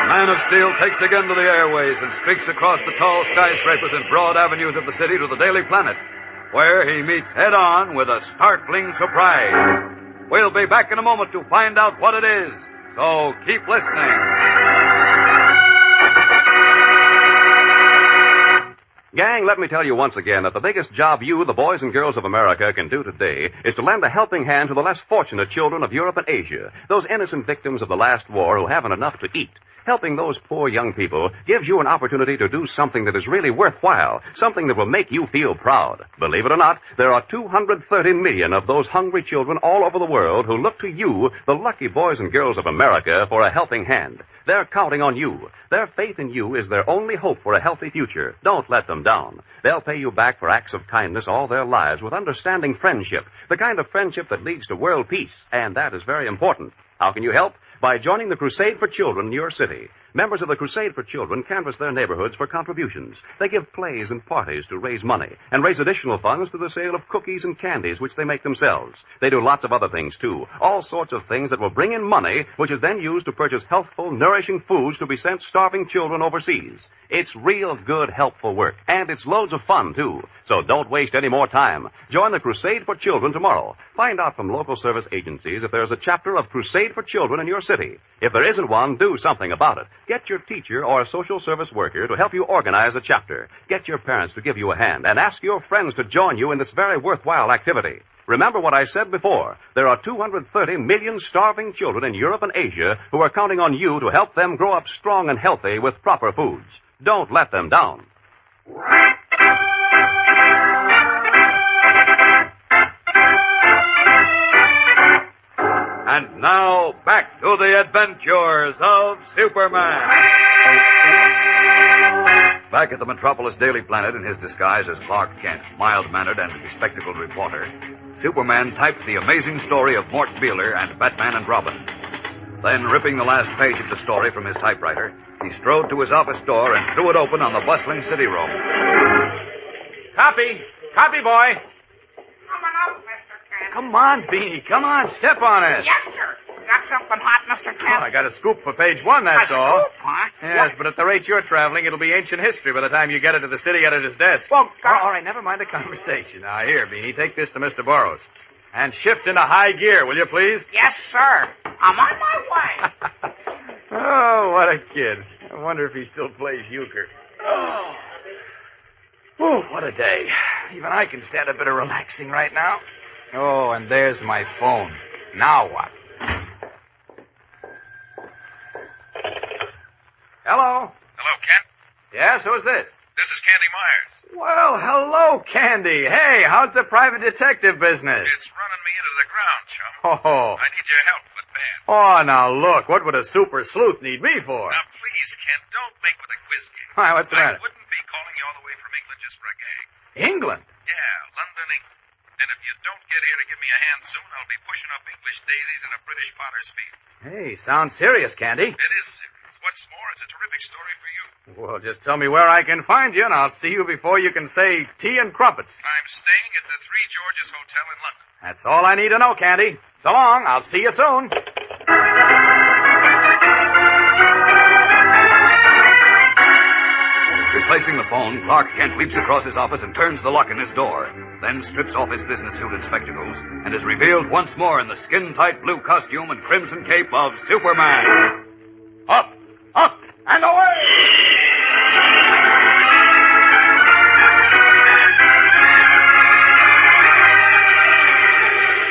A: Man of Steel takes again to the airways and streaks across the tall skyscrapers and broad avenues of the city to the Daily Planet, where he meets head-on with a startling surprise. We'll be back in a moment to find out what it is. So keep listening.
D: Gang, let me tell you once again that the biggest job you, the boys and girls of America, can do today is to lend a helping hand to the less fortunate children of Europe and Asia, those innocent victims of the last war who haven't enough to eat. Helping those poor young people gives you an opportunity to do something that is really worthwhile, something that will make you feel proud. Believe it or not, there are 230 million of those hungry children all over the world who look to you, the lucky boys and girls of America, for a helping hand. They're counting on you. Their faith in you is their only hope for a healthy future. Don't let them down. They'll pay you back for acts of kindness all their lives with understanding friendship, the kind of friendship that leads to world peace, and that is very important. How can you help? By joining the Crusade for Children in your city. Members of the Crusade for Children canvass their neighborhoods for contributions. They give plays and parties to raise money and raise additional funds through the sale of cookies and candies, which they make themselves. They do lots of other things, too. All sorts of things that will bring in money, which is then used to purchase healthful, nourishing foods to be sent starving children overseas. It's real good, helpful work. And it's loads of fun, too. So don't waste any more time. Join the Crusade for Children tomorrow. Find out from local service agencies if there's a chapter of Crusade for Children in your city. If there isn't one, do something about it. Get your teacher or a social service worker to help you organize a chapter. Get your parents to give you a hand, and ask your friends to join you in this very worthwhile activity. Remember what I said before. There are 230 million starving children in Europe and Asia who are counting on you to help them grow up strong and healthy with proper foods. Don't let them down.
A: And now, back to the adventures of Superman.
B: Back at the Metropolis Daily Planet in his disguise as Clark Kent, mild-mannered and bespectacled reporter, Superman typed the amazing story of Mort Beeler and Batman and Robin. Then, ripping the last page of the story from his typewriter, he strode to his office door and threw it open on the bustling city room.
E: Copy! Copy, boy!
S: Coming up, Mr. Kent.
E: Come on, Beanie. Come on, step on it.
S: Yes, sir. Got something hot, Mr. Kent?
E: Oh, I got a scoop for page 1, that's all.
S: Scoop, huh?
E: Yes, but at the rate you're traveling, it'll be ancient history by the time you get it to the city editor's desk.
S: Well,
E: all right, never mind the conversation. Now, here, Beanie, take this to Mr. Burroughs. And shift into high gear, will you, please?
S: Yes, sir. I'm on my way.
E: Oh, what a kid. I wonder if he still plays euchre. Oh. Ooh, what a day. Even I can stand a bit of relaxing right now. Oh, and there's my phone. Now what? Hello?
F: Hello, Kent.
E: Yes, who's this?
F: This is Candy Myers.
E: Well, hello, Candy. Hey, how's the private detective business?
F: It's running me into the ground, chum.
E: Oh.
F: I need your help, but bad.
E: Oh, now look, what would a super sleuth need me for?
F: Now, please, Kent, don't make with a quiz game.
E: Why, what's the matter?
F: I wouldn't be calling you all the way from England just for a gag.
E: England?
F: Yeah, London, England. And if you don't get here to give me a hand soon, I'll be pushing up English daisies in a British potter's field.
E: Hey, sounds serious, Candy.
F: It is serious. What's more, it's a terrific story for you.
E: Well, just tell me where I can find you, and I'll see you before you can say tea and crumpets.
F: I'm staying at the Three Georges Hotel in London.
E: That's all I need to know, Candy. So long. I'll see you soon.
B: Replacing the phone, Clark Kent leaps across his office and turns the lock in his door, then strips off his business suit and spectacles, and is revealed once more in the skin-tight blue costume and crimson cape of Superman. Up, up, and away!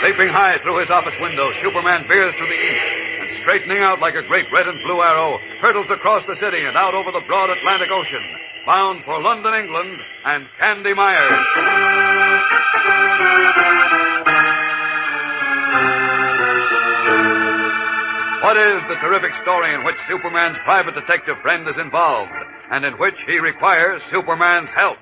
B: Leaping high through his office window, Superman veers to the east, and straightening out like a great red and blue arrow, hurtles across the city and out over the broad Atlantic Ocean, bound for London, England, and Candy Myers. What is the terrific story in which Superman's private detective friend is involved, and in which he requires Superman's help?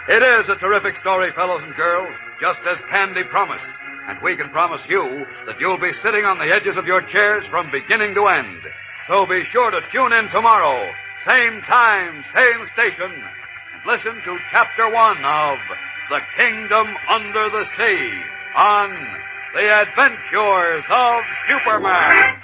B: It is a terrific story, fellows and girls, just as Candy promised. And we can promise you that you'll be sitting on the edges of your chairs from beginning to end. So be sure to tune in tomorrow, same time, same station, and listen to Chapter 1 of The Kingdom Under the Sea on The Adventures of Superman.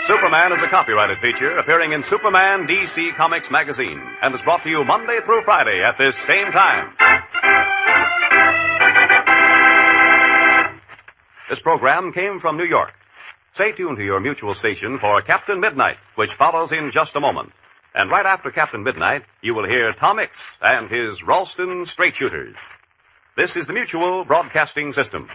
D: Superman is a copyrighted feature appearing in Superman DC Comics magazine and is brought to you Monday through Friday at this same time. This program came from New York. Stay tuned to your mutual station for Captain Midnight, which follows in just a moment. And right after Captain Midnight, you will hear Tom Mix and his Ralston Straight Shooters. This is the Mutual Broadcasting System.